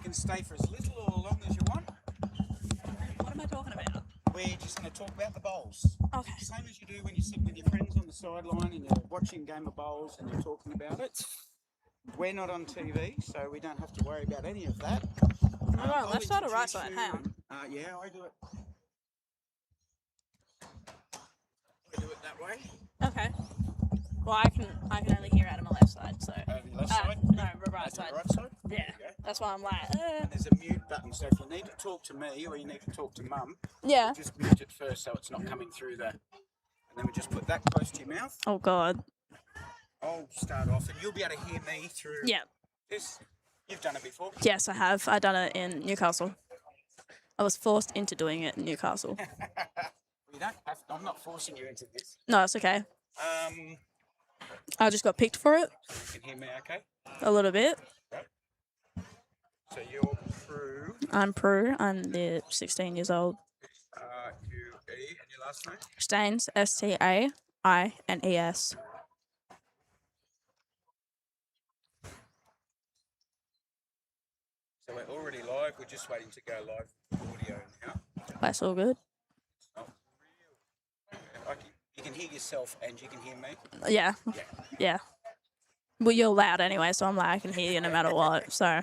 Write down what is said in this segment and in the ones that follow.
can stay for as little or long as you want. What am I talking about? We're just going to talk about the bowls. Okay. Same as you do when you sit with your friends on the sideline and you're watching a game of bowls and you're talking about it. We're not on TV, so we don't have to worry about any of that. Am I on left side or right side? Hang on. Yeah, I do it. I do it that way. Okay. Well, I can only hear out of my left side, so. Over your left side? No, right side. Right side? Yeah. That's why I'm like. And there's a mute button, so if you need to talk to me or you need to talk to Mum, Yeah. just mute it first so it's not coming through there. And then we just put that close to your mouth. Oh God. I'll start off, and you'll be able to hear me through this. You've done it before? Yes, I have. I've done it in Newcastle. I was forced into doing it in Newcastle. You don't have to, I'm not forcing you into this. No, it's okay. I just got picked for it. You can hear me okay? A little bit. Right. So you're Prue. I'm Prue. I'm 16 years old. U-E, and your last name? Staines, S-T-A-I-N-E-S. So we're already live. We're just waiting to go live audio now. That's all good. It's not real. You can hear yourself and you can hear me? Yeah. Well, you're loud anyway, so I'm like, I can hear you no matter what. So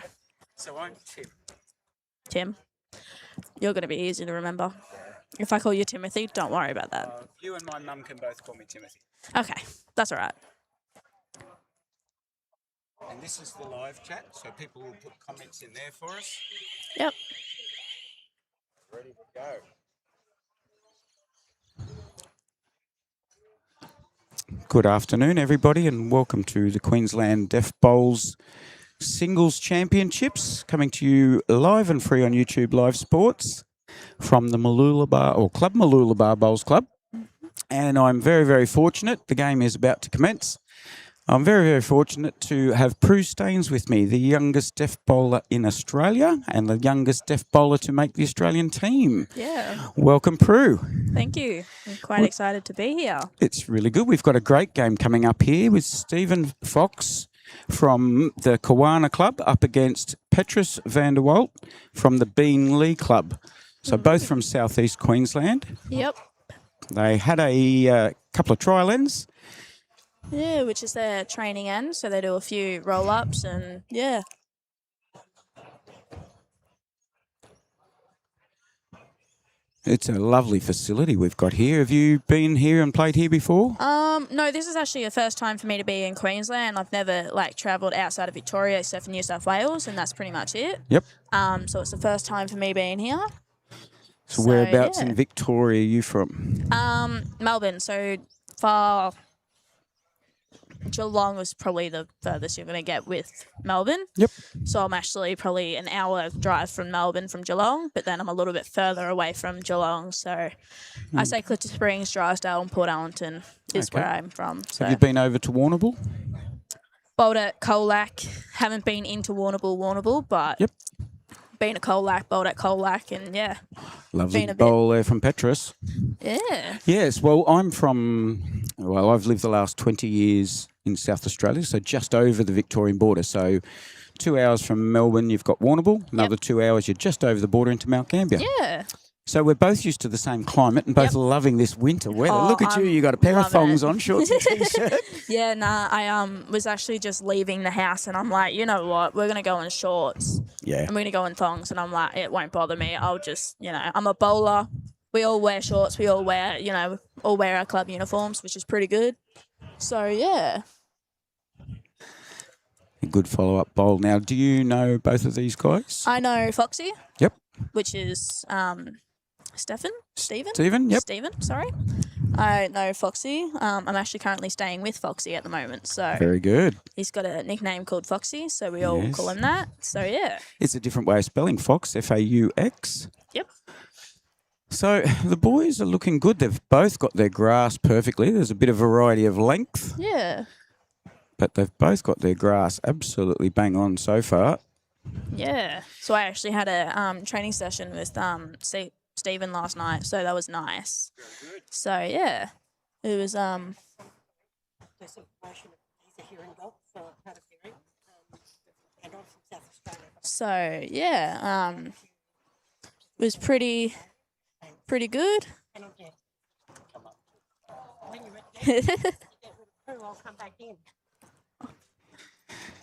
I'm Tim. Tim, you're going to be easy to remember. If I call you Timothy, don't worry about that. You and my mum can both call me Timothy. Okay, that's all right. And this is the live chat, so people will put comments in there for us. Yep. Ready to go. Good afternoon, everybody, and welcome to the Queensland Deaf Bowls Singles Championships, coming to you live and free on Youtubelivesports from the Mooloolaba Bowls Club. And I'm very, very fortunate. The game is about to commence. I'm very, very fortunate to have Prue Staines with me, the youngest deaf bowler in Australia and the youngest deaf bowler to make the Australian team. Yeah. Welcome, Prue. Thank you. I'm quite excited to be here. It's really good. We've got a great game coming up here with Stephen Fox from the Kawana Club up against Petrus van der Walt from the Bean Lee Club. So both from southeast Queensland. Yep. They had a couple of trial ends. Yeah, which is their training end. So they do a few roll-ups and, yeah. It's a lovely facility we've got here. Have you been here and played here before? No, this is actually the first time for me to be in Queensland. I've never, travelled outside of Victoria except for New South Wales, and that's pretty much it. Yep. So it's the first time for me being here. So whereabouts in Victoria are you from? Melbourne. So far, Geelong was probably the furthest you're going to get with Melbourne. Yep. So I'm actually probably an hour drive from Melbourne from Geelong, but then I'm a little bit further away from Geelong. So I say Clifton Springs, Drysdale and Port Ellington is where I'm from. So. Have you been over to Warrnambool? Bowled at Colac. Haven't been into Warrnambool, but been at Colac, bowled at Colac, and yeah. Lovely bowl there from Petrus. Yeah. Yes, well, I've lived the last 20 years in South Australia, so just over the Victorian border. So 2 hours from Melbourne, you've got Warrnambool. Another 2 hours, you're just over the border into Mount Gambier. Yeah. So we're both used to the same climate and both loving this winter weather. Look at you got a pair of thongs on, shorts and T-shirt. Yeah, I was actually just leaving the house and I'm like, you know what, we're going to go in shorts. Yeah. And we're going to go in thongs and I'm like, it won't bother me. I'll just, I'm a bowler. We all wear shorts. We all wear, all wear our club uniforms, which is pretty good. So, yeah. A good follow-up bowl. Now, do you know both of these guys? I know Foxy. Yep. Which is Stephen? Yep. Stephen, sorry. I know Foxy. I'm actually currently staying with Foxy at the moment. So very good. He's got a nickname called Foxy, so we all call him that. So, yeah. It's a different way of spelling Fox, F-A-U-X. Yep. So the boys are looking good. They've both got their grass perfectly. There's a bit of variety of length. Yeah. But they've both got their grass absolutely bang on so far. Yeah. So I actually had a training session with Stephen last night, so that was nice. Very good. So yeah, it was There's information. He's a hearing dog for hard of hearing. So yeah, was pretty good.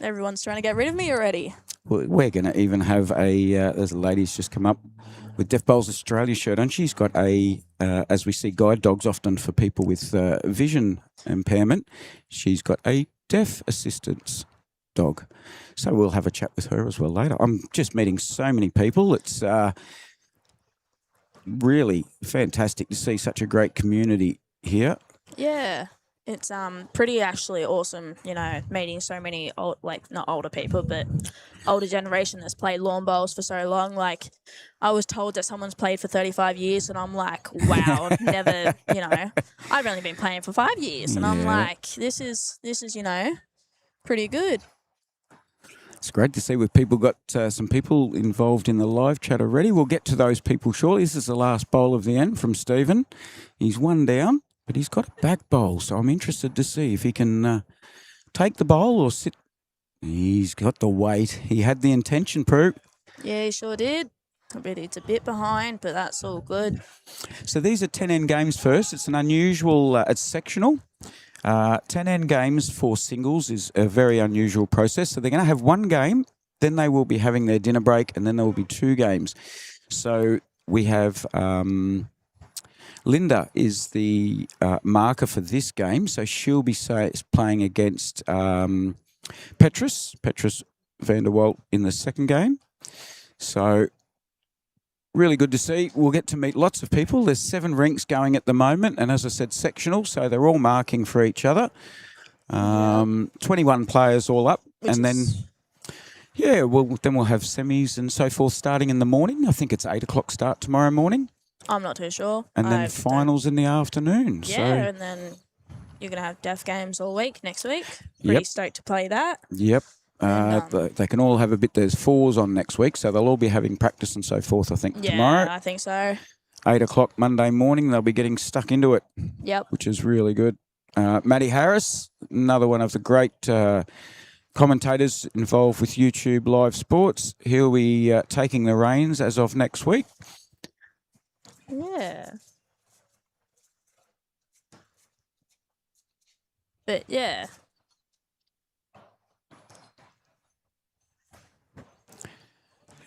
Everyone's trying to get rid of me already. We're going to even have a, there's a lady who's just come up with Deaf Bowls Australia shirt on. She's got a, as we see guide dogs often for people with vision impairment, she's got a deaf assistance dog. So we'll have a chat with her as well later. I'm just meeting so many people. It's really fantastic to see such a great community here. Yeah. It's pretty actually awesome, you know, meeting so many old, like not older people, but older generation that's played lawn bowls for so long. Like, I was told that someone's played for 35 years, and I'm like, wow, I've never, you know, I've only been playing for 5 years, and I'm like, this is, you know, pretty good. It's great to see we've got some people involved in the live chat already. We'll get to those people shortly. This is the last bowl of the end from Stephen. He's one down, but he's got a back bowl, so I'm interested to see if he can take the bowl or sit. He's got the weight. He had the intention, Prue. Yeah, he sure did. But it's a bit behind, but that's all good. So these are 10 end games first. It's an unusual, it's sectional. 10 end games for singles is a very unusual process. So they're going to have one game, then they will be having their dinner break, and then there will be 2 games. So we have Linda is the marker for this game. So she'll be playing against Petrus van der Walt in the second game. So really good to see. We'll get to meet lots of people. There's 7 rinks going at the moment, and as I said, sectional, so they're all marking for each other. 21 players all up, and then then we'll have semis and so forth starting in the morning. I think it's 8 o'clock start tomorrow morning. I'm not too sure. And then finals in the afternoon. Yeah, so. And then you're going to have deaf games all week next week. Pretty stoked to play that. Yep. They can all have a bit. There's 4s on next week, so they'll all be having practice and so forth, I think, tomorrow. Yeah, I think so. 8 o'clock Monday morning, they'll be getting stuck into it. Yep. Which is really good. Maddie Harris, another one of the great commentators involved with YouTube Live Sports. He'll be taking the reins as of next week. Yeah. But, yeah.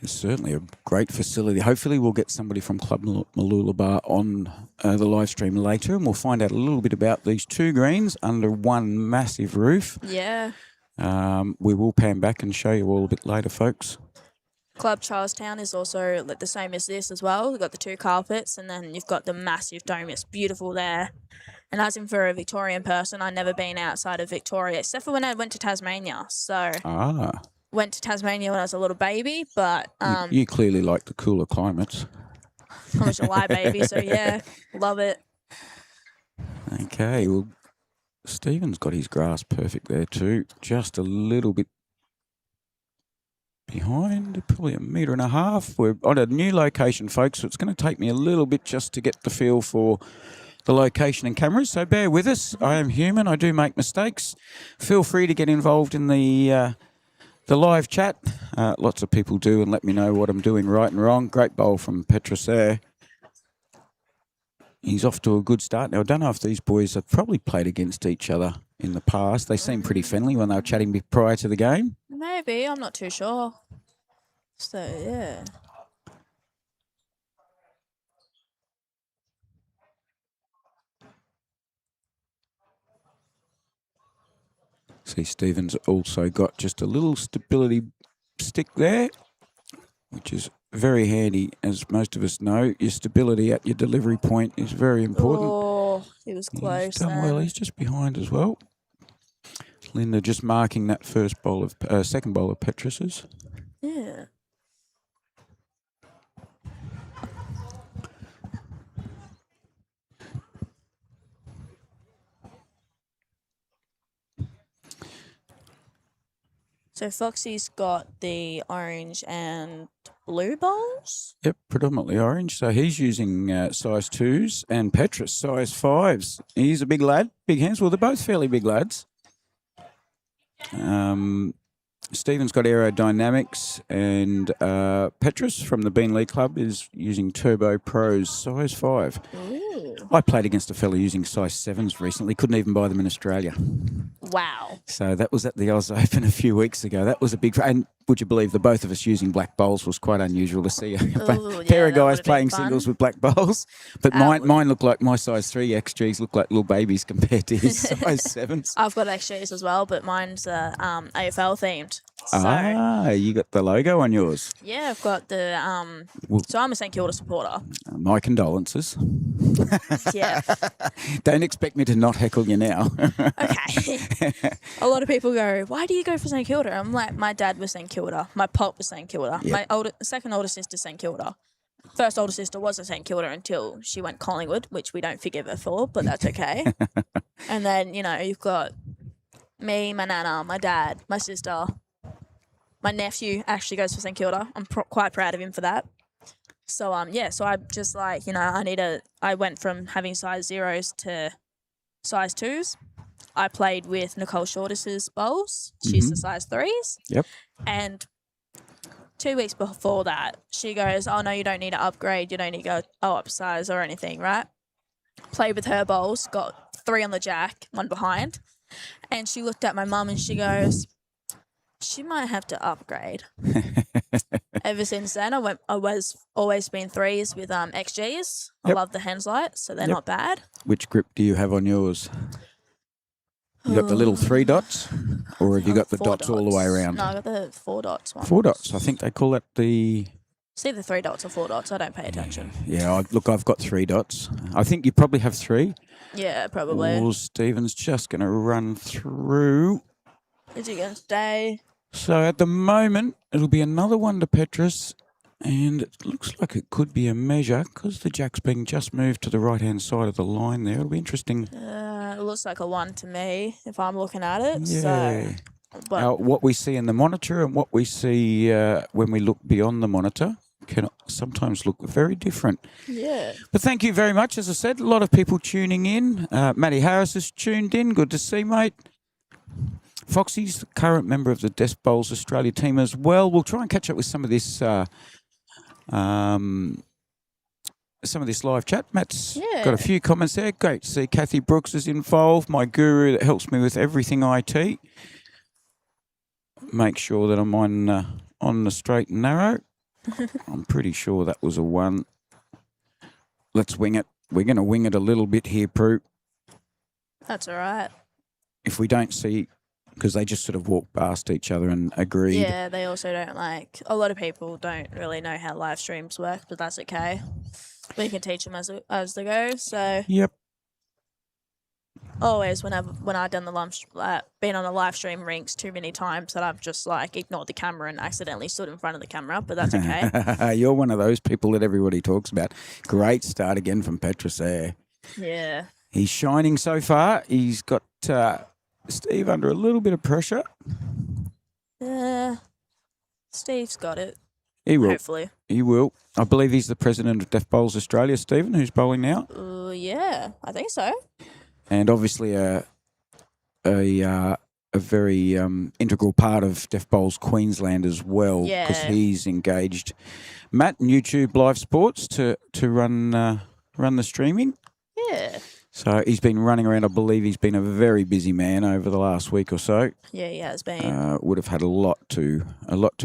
It's certainly a great facility. Hopefully we'll get somebody from Club Mooloolaba on the live stream later, and we'll find out a little bit about these 2 greens under one massive roof. Yeah. We will pan back and show you all a bit later, folks. Club Charlestown is also the same as this as well. We've got the 2 carpets, and then you've got the massive dome. It's beautiful there. And as in for a Victorian person, I've never been outside of Victoria, except for when I went to Tasmania. So went to Tasmania when I was a little baby, but you clearly like the cooler climates. I'm a July baby, so yeah, love it. Okay, well, Stephen's got his grass perfect there too. Just a little bit behind, probably 1.5 meters. We're on a new location, folks, so it's going to take me a little bit just to get the feel for the location and cameras, so bear with us. I am human. I do make mistakes. Feel free to get involved in the live chat. Lots of people do, and let me know what I'm doing right and wrong. Great bowl from Petrus there. He's off to a good start. Now, I don't know if these boys have probably played against each other in the past. They seem pretty friendly when they were chatting prior to the game. Maybe. I'm not too sure. So, yeah. See, Stephen's also got just a little stability stick there, which is very handy. As most of us know, your stability at your delivery point is very important. Oh, he was close. He's done well. He's just behind as well. Linda just marking that first bowl of second bowl of Petrus's. Yeah. So Foxy's got the orange and blue bowls? Yep, predominantly orange. So he's using size 2s and Petrus size 5s. He's a big lad, big hands. Well, they're both fairly big lads. Stephen's got aerodynamics, and Petrus from the Bean Lee Club is using Turbo Pros size 5. Ooh. I played against a fella using size 7s recently. Couldn't even buy them in Australia. Wow. So that was at the Oz Open a few weeks ago. That was a big... And would you believe the both of us using black bowls was quite unusual to see a pair of guys playing singles with black bowls. But mine look like my size 3 XGs look like little babies compared to his size 7s. I've got XGs as well, but mine's AFL themed. So, you got the logo on yours. yeah, I've got the so I'm a St Kilda supporter. My condolences. Yeah. Don't expect me to not heckle you now. Okay. A lot of people go, why do you go for St Kilda? I'm like, my dad was St Kilda. My pop was St Kilda. Yep. My second older sister St Kilda. First older sister wasn't St Kilda until she went Collingwood, which we don't forgive her for, but that's okay. And then, you've got me, my nana, my dad, my sister. My nephew actually goes for St Kilda. I'm quite proud of him for that. So, so I'm just like, I went from having size 0s to size 2s. I played with Nicole Shortis's bowls. She's the size 3s. Yep. And 2 weeks before that, she goes, oh, no, you don't need to upgrade. You don't need to go upsize or anything, right? Played with her bowls, got 3 on the jack, 1 behind. And she looked at my mum and she goes, she might have to upgrade. Ever since then, I was always been 3s with XGs. I love the Henslight, so they're not bad. Which grip do you have on yours? You got the little 3 dots, or have you got the dots all the way around? No, I got the 4 dots one. 4 dots. I think they call that the... It's either 3 dots or 4 dots. I don't pay attention. Yeah, look, I've got 3 dots. I think you probably have 3. Yeah, probably. Well, Stephen's just going to run through. Is he going to stay? So at the moment, it'll be another one to Petrus, and it looks like it could be a measure because the jack's being just moved to the right-hand side of the line there. It'll be interesting. It looks like a 1 to me if I'm looking at it. Yeah. So, but Now, what we see in the monitor and what we see when we look beyond the monitor can sometimes look very different. yeah. But thank you very much. As I said, a lot of people tuning in. Matty Harris has tuned in. Good to see, mate. Foxy's the current member of the Deaf Bowls Australia team as well. We'll try and catch up with some of this live chat. Matt's got a few comments there. Great to see Kathy Brooks is involved, my guru that helps me with everything IT. Make sure that I'm on the straight and narrow. I'm pretty sure that was a 1. Let's wing it. We're going to wing it a little bit here, Prue. That's all right. If we don't see... Because they just sort of walk past each other and agreed. Yeah, they also don't a lot of people don't really know how live streams work, but that's okay. We can teach them as they go. So yep. Always when I've done been on a live stream rinks too many times that I've just ignored the camera and accidentally stood in front of the camera, but that's okay. You're one of those people that everybody talks about. Great start again from Petrus there. Yeah. He's shining so far. He's got Steve under a little bit of pressure. Steve's got it. He will. Hopefully. He will. I believe he's the president of Deaf Bowls Australia, Stephen, who's bowling now. Yeah, I think so. And obviously a very integral part of Deaf Bowls Queensland as well, because he's engaged Matt and YtLivesports to run the streaming. Yeah. So he's been running around. I believe he's been a very busy man over the last week or so. Yeah, he has been. Would have had a lot to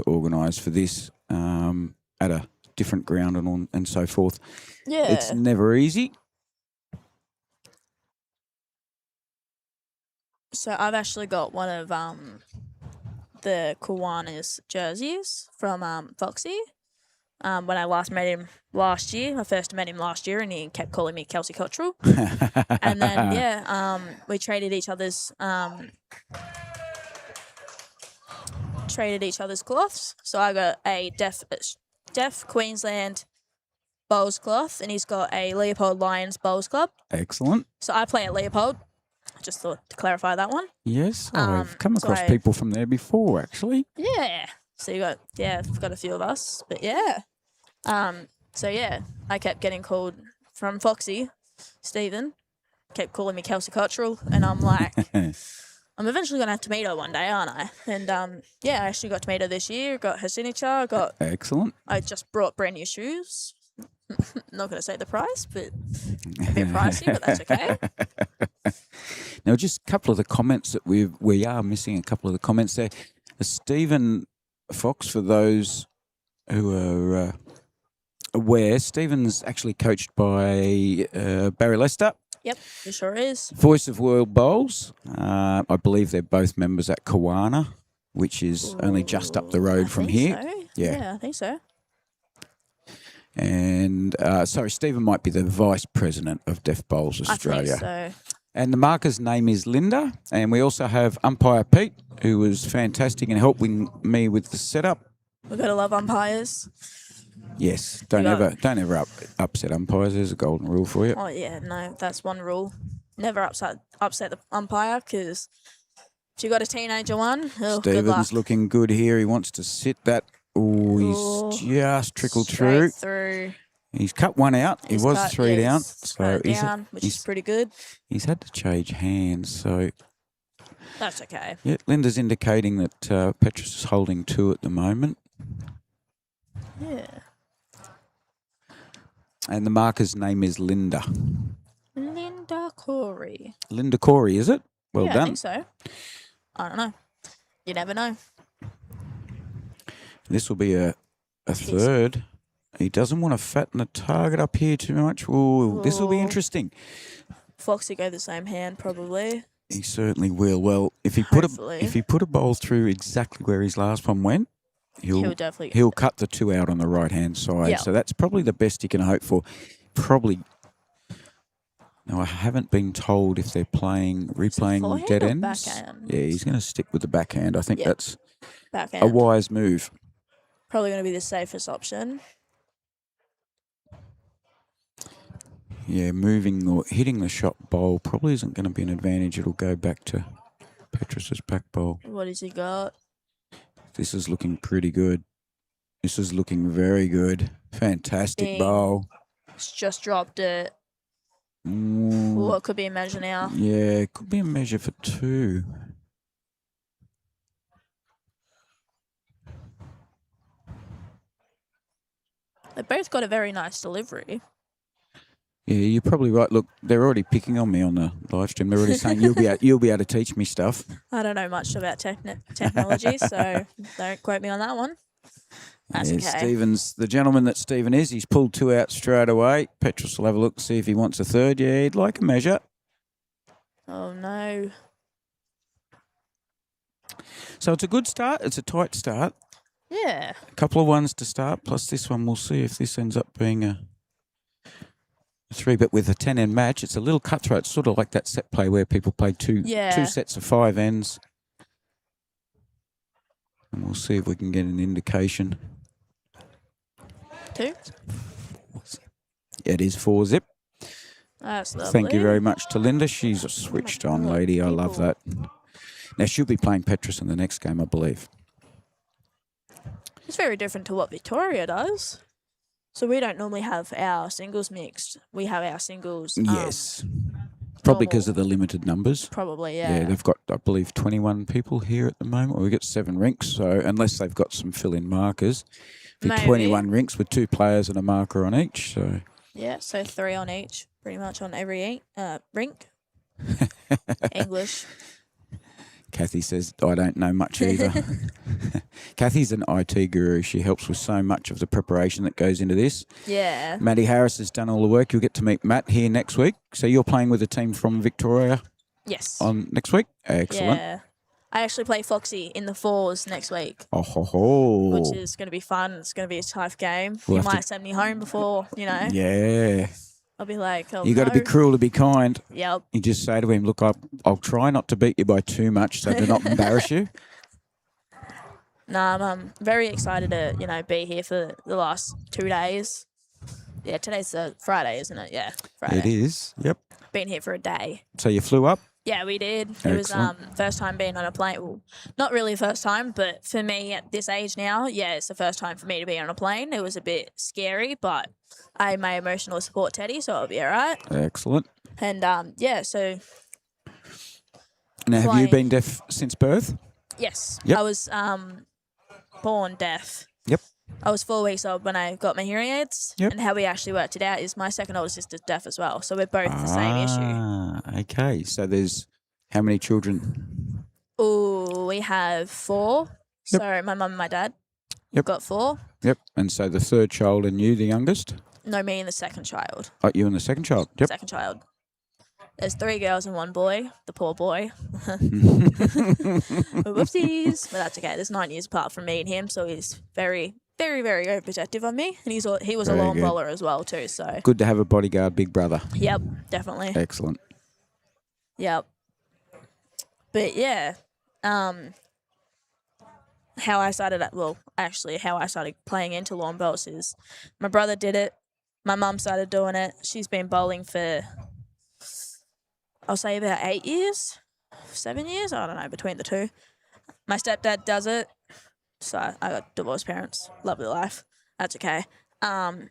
organise for this at a different ground and so forth. Yeah, it's never easy. So I've actually got one of the Kiwanis jerseys from Foxy. When I last met him last year, I first met him last year, and he kept calling me Kelsey Cottrell. And then we traded each other's cloths. So I got a Deaf Queensland Bowls cloth, and he's got a Leopold Lions Bowls Club. Excellent. So I play at Leopold. I just thought to clarify that one. Yes, I've come across people from there before, actually. Yeah. So I've got a few of us, but yeah. I kept getting called from Foxy, Stephen, kept calling me Kelsey Cottrell, and I'm like, I'm eventually going to have Tomato one day, aren't I? And, yeah, I actually got Tomato this year, got her signature, Excellent. I just brought brand new shoes. Not going to say the price, but a bit pricey, but that's okay. Now, just a couple of the comments that we are missing. A couple of the comments there. Stephen Fox, for those who are aware, Stephen's actually coached by Barry Lester. Yep, it sure is. Voice of World Bowls. I believe they're both members at Kawana, which is only just up the road from here. So. Yeah. Yeah, I think so. And sorry, Stephen might be the vice president of Deaf Bowls Australia. I think so. And the marker's name is Linda. And we also have umpire Pete, who was fantastic in helping me with the setup. We've got to love umpires. Yes, don't ever upset umpires. There's a golden rule for you. Oh yeah, no, that's one rule. Never upset the umpire, because if you got a teenager one, good luck. Stephen's looking good here. He wants to sit that. Oh, he's just trickled through. He's cut one out. He was three down. So which is pretty good. He's had to change hands, so that's okay. Yeah, Linda's indicating that Petrus is holding 2 at the moment. Yeah. And the marker's name is Linda. Linda Corey. Linda Corey, is it? Well done. I think so. I don't know. You never know. This will be a third. He doesn't want to fatten the target up here too much. Ooh, this will be interesting. Foxy go the same hand, probably. He certainly will. Well, if he put a bowl through exactly where his last one went, he'll cut the 2 out on the right hand side. Yep. So that's probably the best he can hope for. Probably. Now I haven't been told if they're replaying dead ends. Backhand? Yeah, he's going to stick with the backhand. I think that's backhand. a wise move. Probably going to be the safest option. Yeah, moving or hitting the shot bowl probably isn't going to be an advantage. It'll go back to Petrus's back bowl. What has he got? This is looking pretty good. This is looking very good. Fantastic bowl. It's just dropped it. Ooh, it could be a measure now. Yeah, it could be a measure for 2. They both got a very nice delivery. Yeah, you're probably right. Look, they're already picking on me on the live stream. They're already saying you'll be able to teach me stuff. I don't know much about technology, so don't quote me on that one. That's okay. The gentleman that Stephen is, he's pulled 2 out straight away. Petrus will have a look, see if he wants a third. Yeah, he'd like a measure. Oh, no. So it's a good start. It's a tight start. Yeah. A couple of ones to start, plus this one. We'll see if this ends up being a 3, but with a 10-end match, it's a little cutthroat. It's sort of like that set play where people play two sets of 5 ends. And we'll see if we can get an indication. 2? It is 4 zip. That's lovely. Thank you very much to Linda. She's a switched on lady. I love that. Now, she'll be playing Petrus in the next game, I believe. It's very different to what Victoria does. So we don't normally have our singles mixed. We have our singles. Yes. Probably because of the limited numbers. Probably, yeah. Yeah, they've got, I believe, 21 people here at the moment. We get 7 rinks, so unless they've got some fill-in markers, it'd be 21 rinks with 2 players and a marker on each. So yeah, so 3 on each, pretty much on every rink. English. Kathy says, I don't know much either. Kathy's an IT guru. She helps with so much of the preparation that goes into this. Yeah. Matty Harris has done all the work. You'll get to meet Matt here next week. So you're playing with a team from Victoria? Yes. On next week? Excellent. Yeah. I actually play Foxy in the 4s next week. Oh, ho, ho. Which is going to be fun. It's going to be a tough game. You might send me home before, Yeah. I'll be like, oh, you got to be cruel to be kind. Yep. You just say to him, look, I'll try not to beat you by too much so to not embarrass you. Nah, I'm very excited to, be here for the last 2 days. Yeah, today's Friday, isn't it? Yeah, Friday. It is, yep. Been here for a day. So you flew up? Yeah, we did. It was first time being on a plane. Well, not really first time, but for me at this age now, yeah, it's the first time for me to be on a plane. It was a bit scary, but I had my emotional support Teddy, so I'll be all right. Excellent. And, so Now, have you Flying. been deaf since birth? Yes. Yep. I was born deaf. Yep. I was 4 weeks old when I got my hearing aids. Yep. And how we actually worked it out is my second older sister's deaf as well. So we're both the same issue. Okay. So there's how many children? Oh, we have 4. Yep. So my mum and my dad Yep. got 4. Yep. And so the third child and you, the youngest? No, me and the second child. Oh, you and the second child? Yep. Second child. There's 3 girls and 1 boy. The poor boy. Whoopsies. But that's okay. There's 9 years apart from me and him, so he's very, very, very overprotective of me. And he was a Very lawn good. bowler as well too. So Good to have a bodyguard big brother. yep, definitely. Excellent. Yep. But yeah, how I started playing into lawn bowls is my brother did it. My mum started doing it. She's been bowling for, I'll say about 8 years, 7 years. I don't know, between the two. My stepdad does it. So I got divorced parents. Lovely life. That's okay. My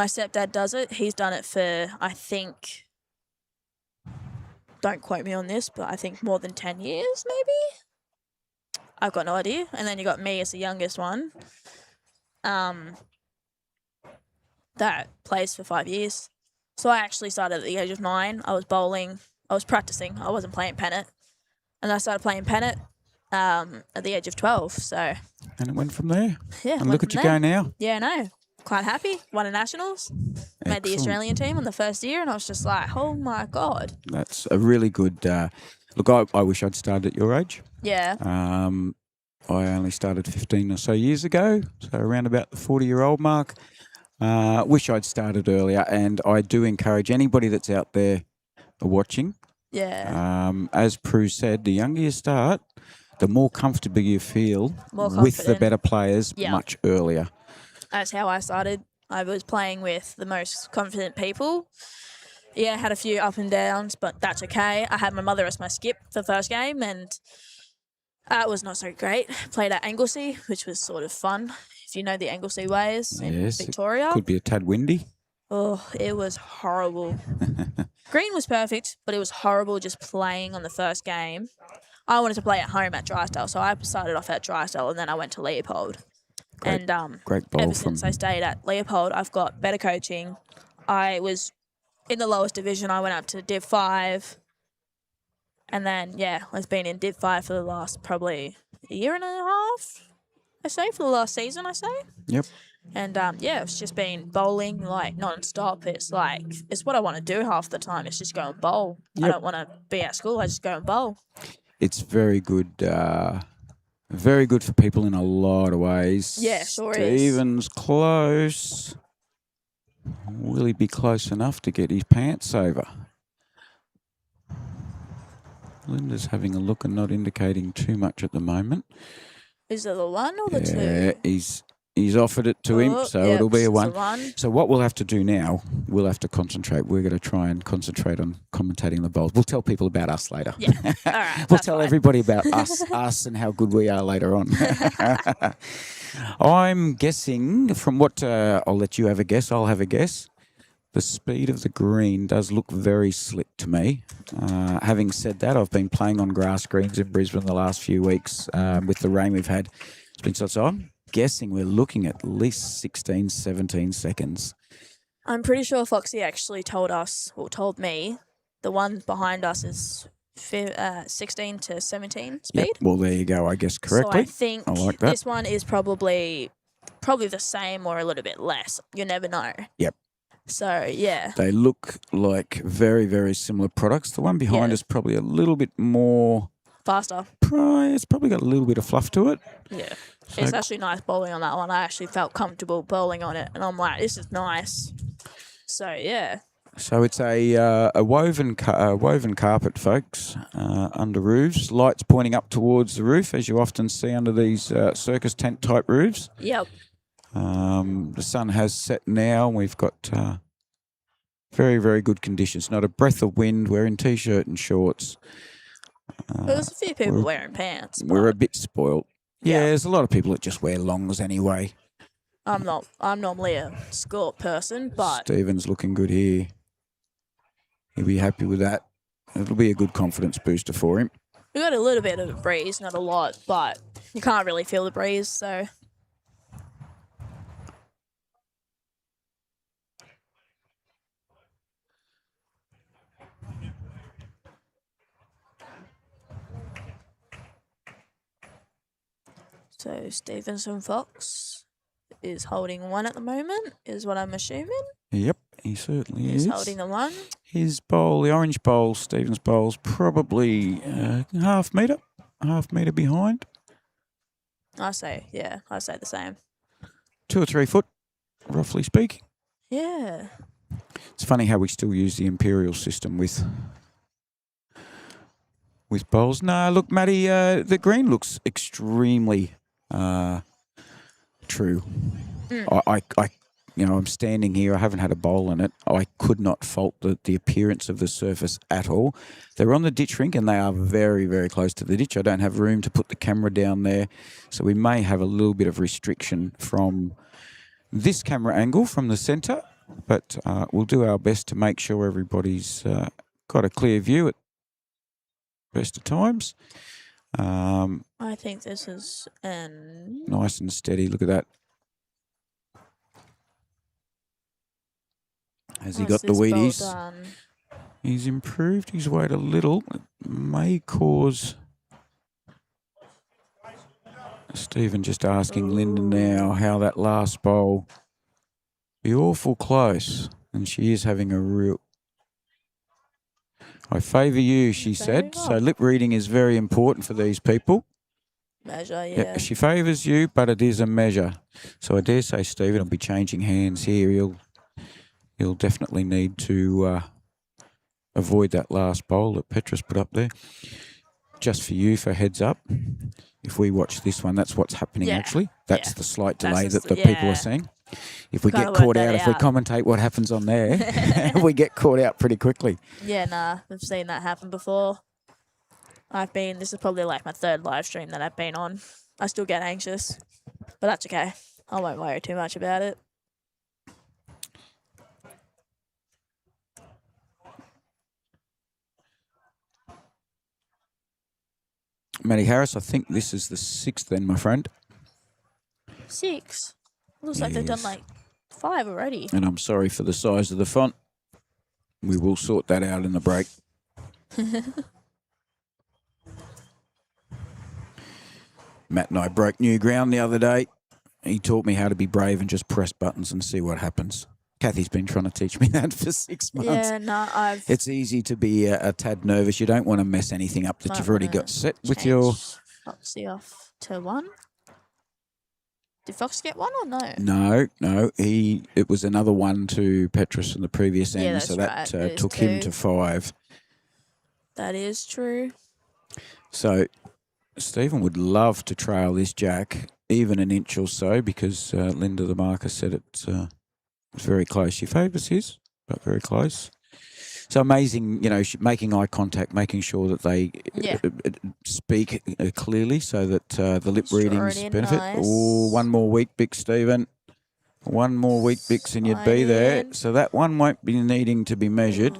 stepdad does it. He's done it for, I think, don't quote me on this, but I think more than 10 years, maybe? I've got no idea. And then you got me as the youngest one. That plays for 5 years. So I actually started at the age of 9. I was bowling. I was practicing. I wasn't playing pennant. And I started playing pennant at the age of 12. So And it went from there. yeah. And look at you go now. Yeah, I know. Quite happy. Won a nationals. Made the Excellent. Australian team on the first year, and I was just like, oh my God. That's a really good. Look, I wish I'd started at your age. Yeah. I only started 15 or so years ago, so around about the 40-year-old mark. Wish I'd started earlier, and I do encourage anybody that's out there watching. Yeah. As Prue said, the younger you start, the more comfortable you feel More with the confident. better players Yeah. much earlier. That's how I started. I was playing with the most confident people. Yeah, had a few up and downs, but that's okay. I had my mother as my skip for the first game, and it was not so great. Played at Anglesey, which was sort of fun, if you know the Anglesey ways in Yes, it Victoria. Could be a tad windy. Oh, it was horrible. Green was perfect, but it was horrible just playing on the first game. I wanted to play at home at Drysdale, so I started off at Drysdale, and then I went to Leopold. Great, And great bowl ever from. since I stayed at Leopold, I've got better coaching. I was in the lowest division. I went up to Div 5. And then, yeah, I've been in Div 5 for the last probably a year and a half, I say, for the last season, I say. Yep. And, yeah, it's just been bowling, like, non-stop. It's like, it's what I want to do half the time. It's just go and bowl. I Yep. don't want to be at school. I just go and bowl. It's very good. Very good for people in a lot of ways. Yeah, sure is. Stephen's close. Will he be close enough to get his pants over? Linda's having a look and not indicating too much at the moment. Is it the 1 or the 2? Yeah, he's offered it to him, so it'll be a it's 1. So what we'll have to do now, we'll have to concentrate. We're going to try and concentrate on commentating the bowls. We'll tell people about us later. Yeah, all right. We'll that's tell fine. everybody about us and how good we are later on. I'm guessing from what I'll let you have a guess. I'll have a guess. The speed of the green does look very slick to me. Having said that, I've been playing on grass greens in Brisbane the last few weeks with the rain we've had. It's been so I'm guessing we're looking at least 16, 17 seconds. I'm pretty sure Foxy actually told me, the one behind us is 16 to 17 speed. Yep. Well, there you go. I guess correctly. So I think I like that. this one is probably the same or a little bit less. You never know. Yep. So, yeah. They look like very, very similar products. The one behind Yeah. is probably a little bit more... Faster. It's probably got a little bit of fluff to it. Yeah. So- It's actually nice bowling on that one. I actually felt comfortable bowling on it. And I'm like, this is nice. So, yeah. So it's a woven carpet, folks, under roofs. Lights pointing up towards the roof, as you often see under these circus tent type roofs. Yep. The sun has set now. We've got very, very good conditions. Not a breath of wind. We're in t-shirt and shorts. There's a few people wearing pants. We're a But bit spoilt. Yeah, Yeah. there's a lot of people that just wear longs anyway. I'm not. I'm normally a skirt person, but Stephen's looking good here. He'll be happy with that. it'll be a good confidence booster for him. We got a little bit of a breeze, not a lot, but you can't really feel the breeze, so. So Stevenson Fox is holding 1 at the moment, is what I'm assuming. Yep, he certainly He's is. holding the 1. His bowl, the orange bowl, Stevens bowl's probably half metre behind. I say the same. 2 or 3 foot, roughly speaking. Yeah. It's funny how we still use the imperial system with bowls. No, look, Matty, the green looks extremely true. I I'm standing here. I haven't had a bowl in it. I could not fault the appearance of the surface at all. They're on the ditch rink and they are very, very close to the ditch. I don't have room to put the camera down there, so we may have a little bit of restriction from this camera angle from the centre, but we'll do our best to make sure everybody's got a clear view at best of times. I think this is nice and steady. Look at that. Has he got the Wheaties? He's improved his weight a little. It may cause... Stephen just asking Linda now how that last bowl... Be awful close. And she is having a real... I favour you, she said. So lip reading is very important for these people. Measure, yeah. She favours you, but it is a measure. So I dare say Stephen will be changing hands here. He'll definitely need to avoid that last bowl that Petrus put up there. Just for you, for heads up, if we watch this one, that's what's happening actually. That's the slight delay that the people are seeing. If we get caught out, if we commentate what happens on there, we get caught out pretty quickly. Yeah, nah, I've seen that happen before. This is probably like my 3rd live stream that I've been on. I still get anxious, but that's okay. I won't worry too much about it. Matty Harris, I think this is the 6th then, my friend. 6? Looks like they've done like 5 already. And I'm sorry for the size of the font. We will sort that out in the break. Matt and I broke new ground the other day. He taught me how to be brave and just press buttons and see what happens. Kathy's been trying to teach me that for 6 months. Yeah, no, It's easy to be a tad nervous. You don't want to mess anything up that you've already got set with your... Foxy off to 1. Did Fox get 1 or no? No. It was another 1 to Petrus in the previous end, so that took him to 5. That is true. So Stephen would love to trail this jack even an inch or so because Linda the marker said it's very close. She favours his, but very close. So amazing, making eye contact, making sure that they speak clearly so that the lip readings benefit. Nice. Oh, 1 more week, Bix Stephen. 1 more week, Bix, and you'd be there. So that one won't be needing to be measured.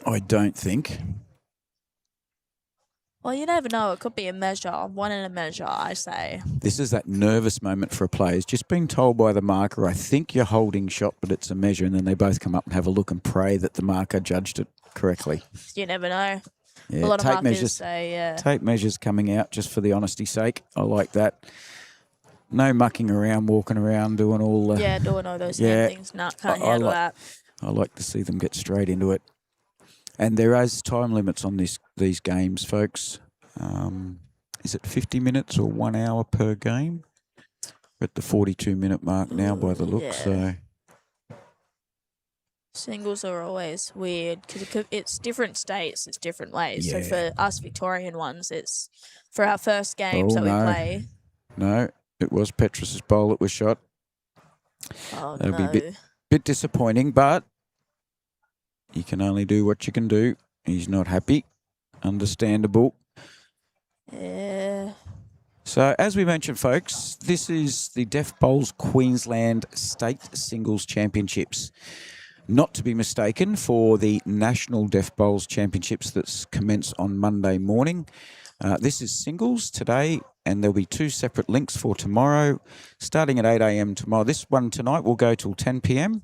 I don't think. Well, you never know. It could be a measure. 1 in a measure, I say. This is that nervous moment for a player. It's just being told by the marker, I think you're holding shot, but it's a measure. And then they both come up and have a look and pray that the marker judged it correctly. You never know. Yeah, a lot of markers say, tape measures coming out just for the honesty's sake. I like that. No mucking around, walking around, doing all the... doing all those things. No, can't handle that. I like to see them get straight into it. And there is time limits on these games, folks. Is it 50 minutes or 1 hour per game? We're at the 42-minute mark now by the look. So singles are always weird because it's different states, it's different ways. So for us Victorian ones, it's for our first games that we play. No, it was Petrus's bowl that was shot. Oh, That'll be a bit disappointing, but you can only do what you can do. He's not happy. Understandable. Yeah. So, as we mentioned, folks, this is the Deaf Bowls Queensland State Singles Championships. not to be mistaken for the National Deaf Bowls Championships that's commence on Monday morning. This is singles today, and there'll be 2 separate links for tomorrow, starting at 8 a.m. tomorrow. This one tonight will go till 10 p.m.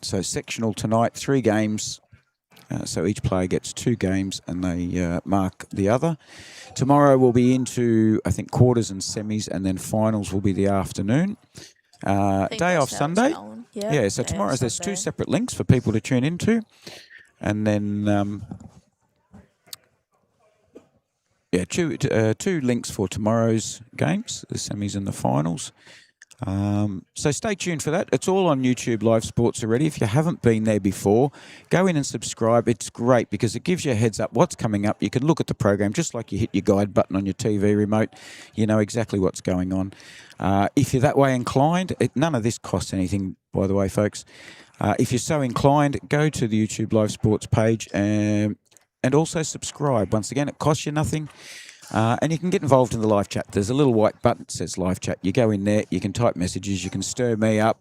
So sectional tonight, 3 games. So each player gets 2 games, and they mark the other. Tomorrow we'll be into, I think, quarters and semis, and then finals will be the afternoon. Day off Sunday. Yeah, so tomorrow there's 2 separate links for people to tune into. And then, two links for tomorrow's games, the semis and the finals. So stay tuned for that. It's all on YouTube Live Sports already. If you haven't been there before, go in and subscribe. It's great because it gives you a heads up what's coming up. You can look at the program just like you hit your guide button on your TV remote. You know exactly what's going on. If you're that way inclined, none of this costs anything, by the way, folks. If you're so inclined, go to the YouTube Live Sports page and also subscribe. Once again, it costs you nothing. And you can get involved in the live chat. There's a little white button that says live chat. You go in there, you can type messages, you can stir me up,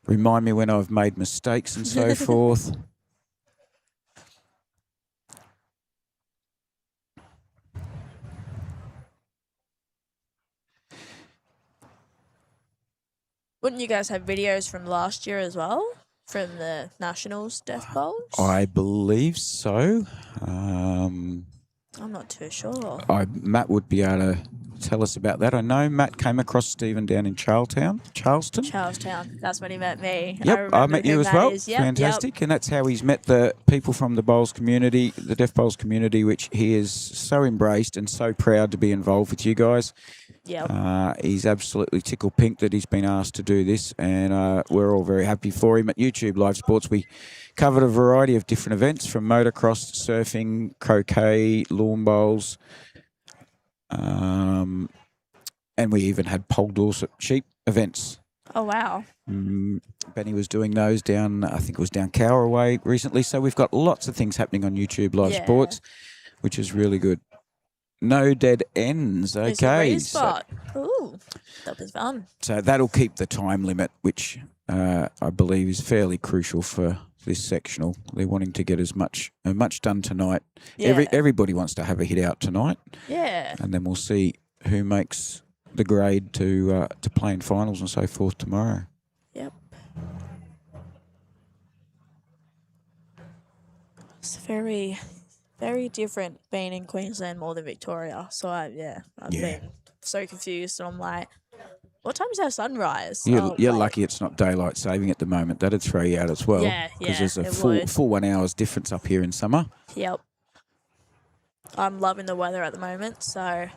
remind me when I've made mistakes and so forth. Wouldn't you guys have videos from last year as well? From the Nationals Deaf Bowls? I believe so. I'm not too sure. Matt would be able to tell us about that. I know Matt came across Stephen down in Charleston. That's when he met me. Yep, I met you as well. Yep, fantastic. And that's how he's met the people from the bowls community, the deaf bowls community, which he is so embraced and so proud to be involved with you guys. Yep. He's absolutely tickled pink that he's been asked to do this, and we're all very happy for him. At YouTube Live Sports, we covered a variety of different events from motocross, surfing, croquet, lawn bowls, and we even had Pole Dorset sheep events. Oh, wow. Benny was doing those down, I think it was down Cowraway recently. So we've got lots of things happening on YouTube Live Sports, which is really good. No dead ends. Okay. Ooh, that was fun. So that'll keep the time limit, which I believe is fairly crucial for this sectional. They're wanting to get as much done tonight. Yeah. Everybody wants to have a hit out tonight. Yeah. And then we'll see who makes the grade to play in finals and so forth tomorrow. Yep. It's very, very different being in Queensland more than Victoria. So I've been so confused. And I'm like, what time's our sunrise? You're lucky it's not daylight saving at the moment. That'd throw you out as well. Yeah, because there's a would. full 1 hour's difference up here in summer. Yep. I'm loving the weather at the moment, so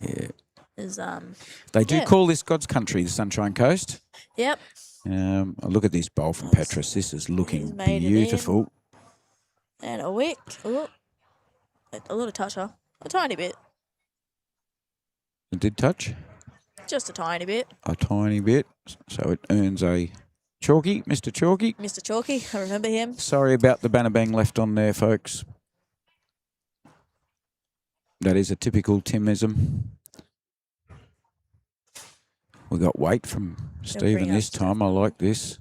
they do call this God's country, the Sunshine Coast. Yep. Look at this bowl from Petrus. This is looking beautiful. And a wick. Ooh. A little toucher. A tiny bit. It did touch? Just a tiny bit. A tiny bit. So it earns a Chalky, Mr. Chalky. Mr. Chalky, I remember him. Sorry about the banner bang left on there, folks. That is a typical Timism. We got weight from Stephen this time. I like this.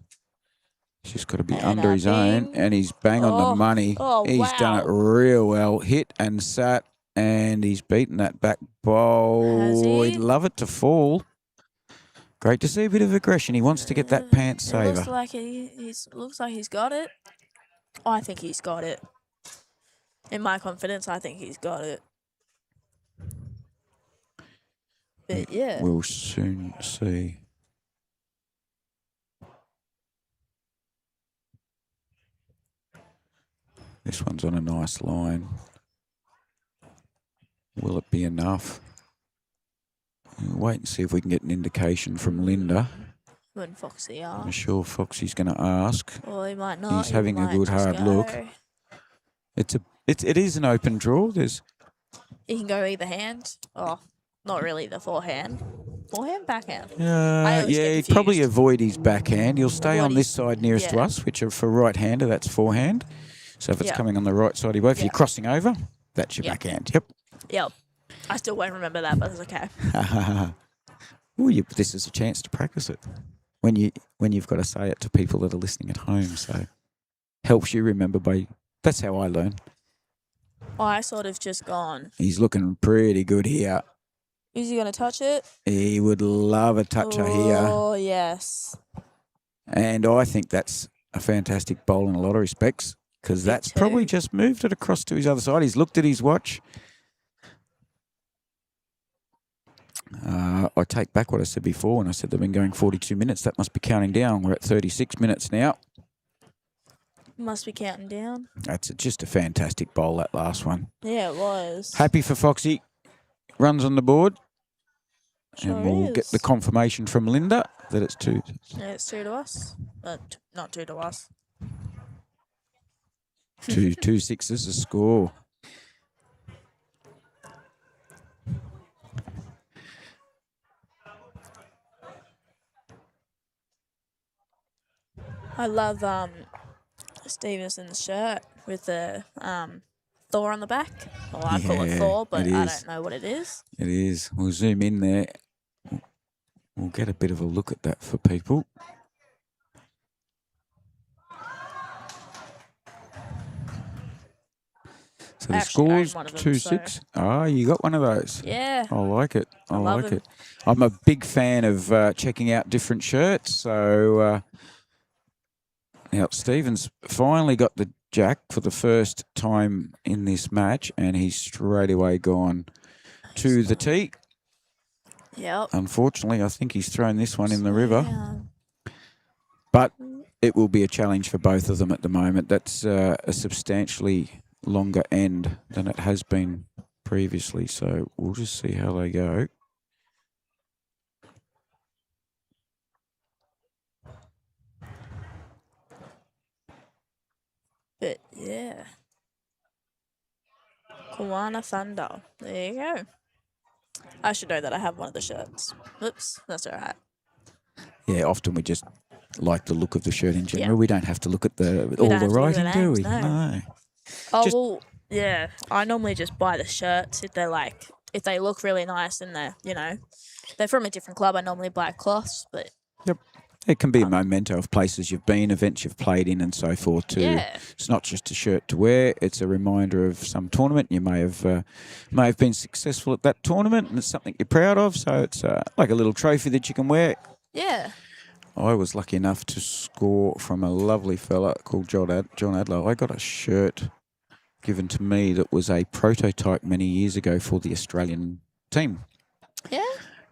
He's just got to be under his own, and he's bang on the money. He's done it real well. Hit and sat, and he's beaten that back bowl. He'd love it to fall. Great to see a bit of aggression. He wants to get that pants saver. Looks like looks like he's got it. I think he's got it. In my confidence, I think he's got it. But yeah. We'll soon see. This one's on a nice line. Will it be enough? We'll wait and see if we can get an indication from Linda. When Foxy asks. I'm sure Foxy's going to ask. Well, he might not. He's having a good hard look. It is an open draw. He can go either hand. Oh, not really the forehand. Forehand, backhand. He'd probably avoid his backhand. He'll stay on this side nearest to us, which are for right-hander, that's forehand. So if it's coming on the right side, if you're crossing over, that's your backhand. Yep. I still won't remember that, but it's okay. This is a chance to practice it. when you've got to say it to people that are listening at home. So helps you remember that's how I learn. I sort of just gone. He's looking pretty good here. Is he going to touch it? He would love a toucher here. Oh, yes. And I think that's a fantastic bowl in a lot of respects, because that's probably just moved it across to his other side. He's looked at his watch. I take back what I said before when I said they've been going 42 minutes. That must be counting down. We're at 36 minutes now. Must be counting down. That's just a fantastic bowl, that last one. Yeah, it was. Happy for Foxy. Runs on the board. Sure and we'll get the confirmation from Linda that it's 2. Yeah, it's 2 to us. But not 2 to us. 2-6 is the score. I love Stevenson's shirt with the Thor on the back. Well, I call it Thor, but I don't know what it is. It is. We'll zoom in there. We'll get a bit of a look at that for people. So the score's 2-6. Ah, you got one of those. Yeah. I like it. I like him. it. I'm a big fan of checking out different shirts. So now Stevens finally got the jack for the first time in this match, and he's straight away gone to the tee. Yep. Unfortunately, I think he's thrown this one in the river. But it will be a challenge for both of them at the moment. That's a substantially longer end than it has been previously. So we'll just see how they go. But yeah. Kiwana Thunder. There you go. I should know that I have one of the shirts. Oops, that's all right. Yeah, often we just like the look of the shirt in general. Yeah. We don't have to look at all the writing, do we? No. Oh, well, yeah. I normally just buy the shirts if they look really nice and they're from a different club. I normally buy cloths, but yep. It can be a memento of places you've been, events you've played in, and so forth too. Yeah. It's not just a shirt to wear; it's a reminder of some tournament. You may have been successful at that tournament, and it's something you're proud of. So it's like a little trophy that you can wear. Yeah. I was lucky enough to score from a lovely fella called John Adler. I got a shirt given to me that was a prototype many years ago for the Australian team. Yeah.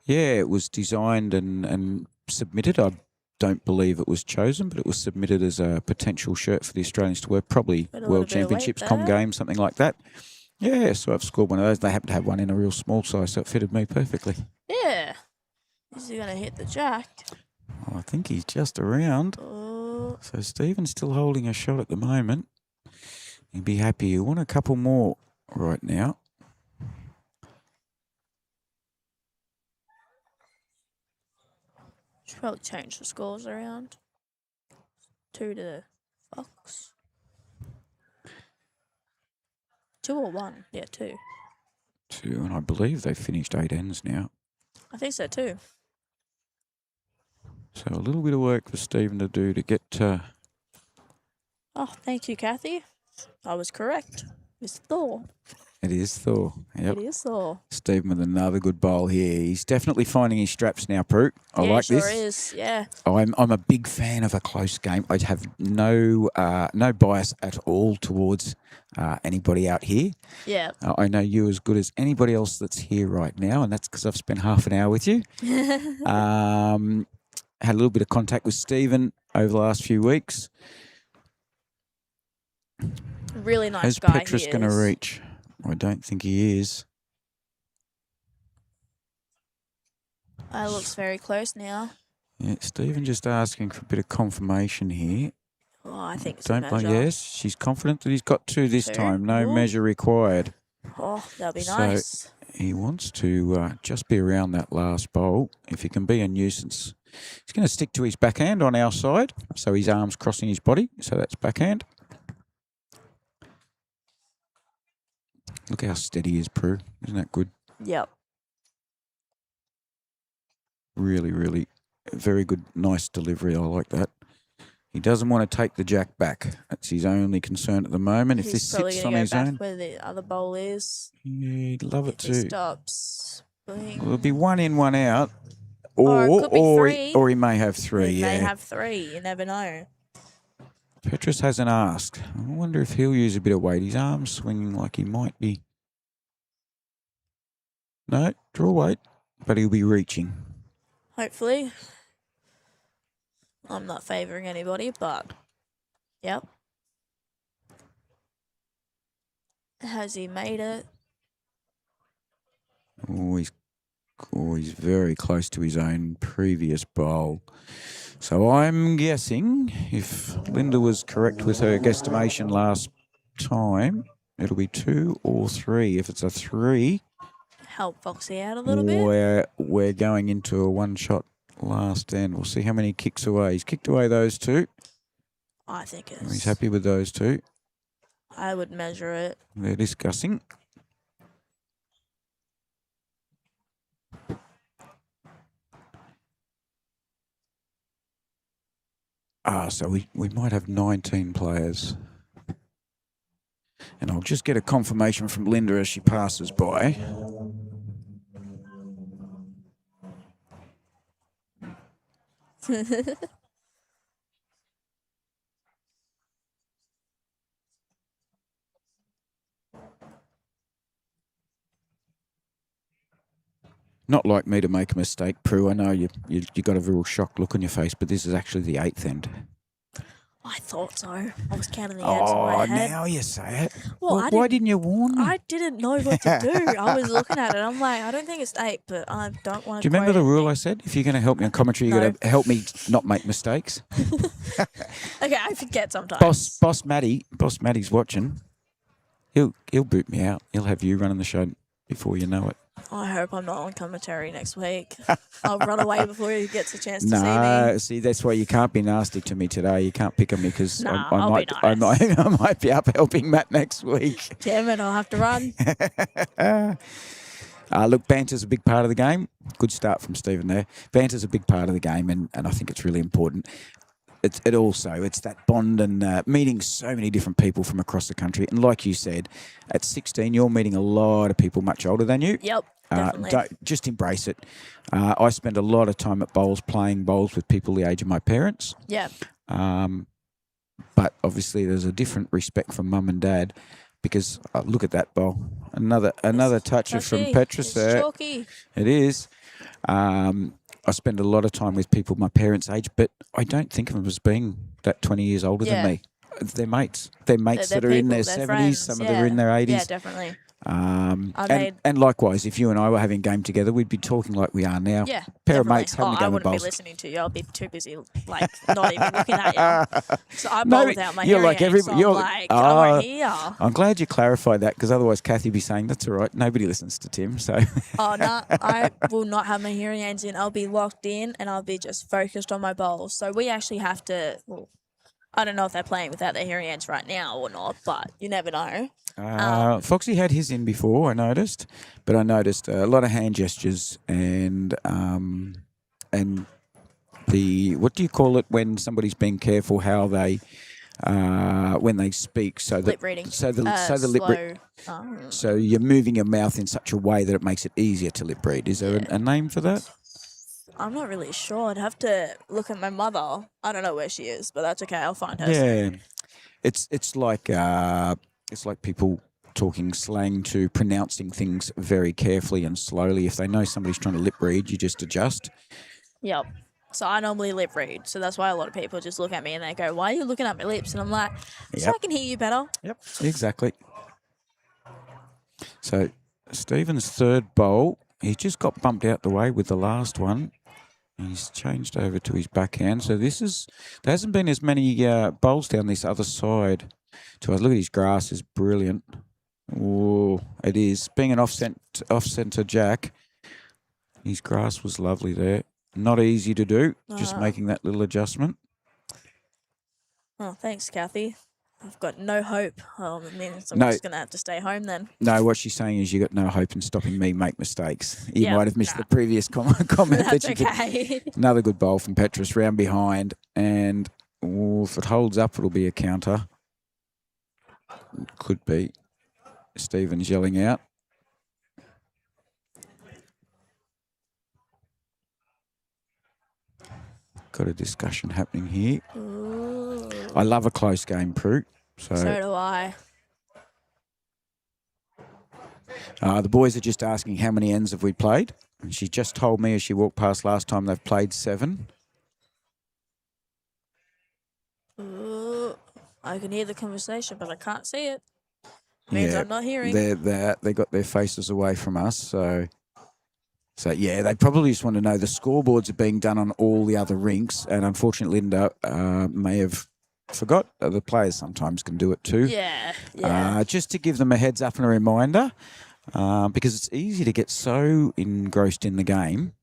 Yeah, it was designed and submitted. I don't believe it was chosen, but it was submitted as a potential shirt for the Australians to wear, probably World Championships, Com Games, something like that. Yeah, so I've scored one of those. They happen to have one in a real small size, so it fitted me perfectly. Yeah. Is he going to hit the jack? Oh, I think he's just around. Oh. So Stephen's still holding a shot at the moment. He'd be happy. You want a couple more right now. Should probably change the scores around. 2 to Fox. 2 or 1? Yeah, 2. 2, and I believe they've finished 8 ends now. I think so too. So a little bit of work for Stephen to do to get... Oh, thank you, Kathy. I was correct. It's Thor. It is Thor. Yep. It is Thor. Stephen with another good bowl here. He's definitely finding his straps now, Prue. I like this. Yeah, sure is. Yeah. I'm a big fan of a close game. I have no bias at all towards anybody out here. Yeah. I know you as good as anybody else that's here right now, and that's because I've spent half an hour with you. Had a little bit of contact with Stephen over the last few weeks. Really nice Is guy. Petrus going to reach? I don't think he is. It looks very close now. Yeah, Stephen just asking for a bit of confirmation here. Oh, I think it's don't blame. Yes, she's confident that he's got 2 this time. No measure required. Oh, that'll be nice. He wants to just be around that last bowl. If he can be a nuisance, he's going to stick to his backhand on our side. So his arms crossing his body. So that's backhand. Look how steady he is, Prue. Isn't that good? Yep. Really, really very good, nice delivery. I like that. He doesn't want to take the jack back. That's his only concern at the moment. If He's this probably sits going on to go his back own, where the other bowl is. he'd love it If he too. stops. Bling. It'll be 1 in, 1 out. Or it could be three. Or he may have 3, He yeah. may have 3. You never know. Petrus hasn't asked. I wonder if he'll use a bit of weight. His arm's swinging like he might be. No, draw weight, but he'll be reaching. Hopefully. I'm not favouring anybody, but yep. Has he made it? Oh, he's very close to his own previous bowl. So I'm guessing if Linda was correct with her guesstimation last time, it'll be 2 or 3. If it's a 3, help Foxy out a little bit. We're going into a one-shot last end. We'll see how many kicks away. He's kicked away those 2. I think it's... He's happy with those 2. I would measure it. They're discussing. So we might have 19 players. And I'll just get a confirmation from Linda as she passes by. Not like me to make a mistake, Prue. I know you got a real shocked look on your face, but this is actually the 8th end. I thought so. I was counting the ends in my head. Now you say it. Well, why didn't you warn me? I didn't know what to do. I was looking at it. I'm like, I don't think it's 8, but I don't want to. Do you remember the rule I said? If you're going to help me on commentary, you've got to help me not make mistakes. Okay, I forget sometimes. Boss Matty's watching. He'll boot me out. He'll have you running the show before you know it. I hope I'm not on commentary next week. I'll run away before he gets a chance to see me. No, see, that's why you can't be nasty to me today. You can't pick on me because I might be up helping Matt next week. Damn it, I'll have to run. Look, banter's a big part of the game. Good start from Stephen there. Banter's a big part of the game, and I think it's really important. It's that bond and meeting so many different people from across the country. And like you said, at 16, you're meeting a lot of people much older than you. Yep, definitely. Just embrace it. I spend a lot of time at bowls playing bowls with people the age of my parents. Yeah. But obviously there's a different respect from mum and dad because look at that bowl. Another toucher from Petrus there. Chalky. It is. I spend a lot of time with people my parents' age, but I don't think of them as being that 20 years older than me. They're mates. They're mates that are in their 70s. Friends. Some of them are in their 80s. Yeah, definitely. And likewise, if you and I were having game together, we'd be talking like we are now. Yeah, pair of mates having a game I of wouldn't bowls. be listening to you. I'll be too busy, like, not even looking at you. So I bowl without my hearing aids, so I'm like, I won't hear. I'm glad you clarified that because otherwise Kathy would be saying, that's all right, nobody listens to Tim. So. Oh, no, I will not have my hearing aids in. I'll be locked in and I'll be just focused on my bowls. So we actually have to, well, I don't know if they're playing without their hearing aids right now or not, but you never know. Foxy had his in before, I noticed, but I noticed a lot of hand gestures and the what do you call it when somebody's being careful how they when they speak? So lip reading. So the lip reading. So you're moving your mouth in such a way that it makes it easier to lip read. Is there a name for that? I'm not really sure. I'd have to look at my mother. I don't know where she is, but that's okay. I'll find her. Yeah, it's like people talking slang to pronouncing things very carefully and slowly. If they know somebody's trying to lip read, you just adjust. Yep. So I normally lip read. So that's why a lot of people just look at me and they go, "Why are you looking at my lips?" And I'm like, "So I can hear you better." Yep. Exactly. So Stephen's third bowl, he just got bumped out the way with the last one. He's changed over to his backhand. So there hasn't been as many bowls down this other side to us. Look at his grass is brilliant. Oh, it is. Being an off-centre jack, his grass was lovely there. Not easy to do, just making that little adjustment. Oh, thanks, Kathy. I've got no hope. It means I'm No. just going to have to stay home then. No, what she's saying is you got no hope in stopping me make mistakes. You Yeah, might have missed nah. the previous comment that That's you did. okay. Another good bowl from Petrus, round behind. And if it holds up, it'll be a counter. Could be. Stephen's yelling out. Got a discussion happening here. Ooh. I love a close game, Prue. So do I. The boys are just asking how many ends have we played. And she just told me as she walked past last time they've played 7. Ooh. I can hear the conversation, but I can't see it. Means I'm not hearing. They got their faces away from us, so yeah, they probably just want to know the scoreboards are being done on all the other rinks, and unfortunately Linda may have forgot. The players sometimes can do it too. Yeah. Just to give them a heads up and a reminder, because it's easy to get so engrossed in the game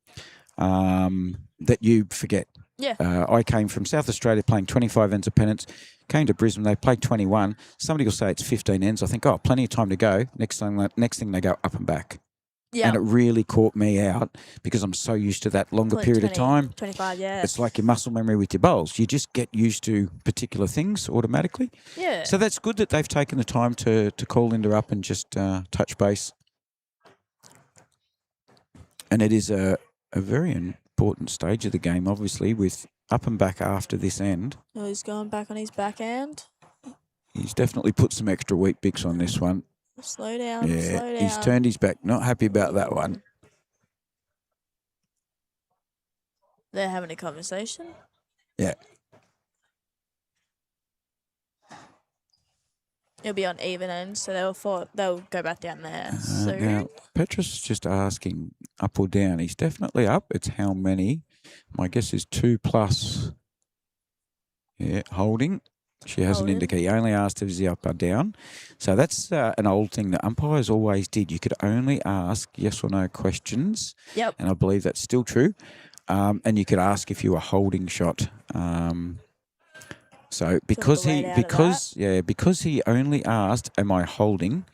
that you forget. Yeah. I came from South Australia playing 25 ends of pennants, came to Brisbane, they played 21. Somebody will say it's 15 ends. I think, oh, plenty of time to go. Next thing they go up and back. Yeah. And it really caught me out because I'm so used to that longer period of time. 25, yeah. It's like your muscle memory with your bowls. You just get used to particular things automatically. Yeah. So that's good that they've taken the time to call Linda up and just touch base. And it is a very important stage of the game, obviously, with up and back after this end. Oh, he's going back on his backhand. He's definitely put some extra wheat bix on this one. Slow down, Yeah, slow down. he's turned his back. Not happy about that one. They're having a conversation. Yeah. It'll be on even ends, so they'll go back down there. Now, Petrus is just asking up or down. He's definitely up. It's how many? My guess is 2+. Yeah, holding. She hasn't indicated. He only asked if he's up or down. So that's an old thing that umpires always did. You could only ask yes or no questions. Yep. And I believe that's still true. And you could ask if you were holding shot. So because he only asked, "Am I holding?"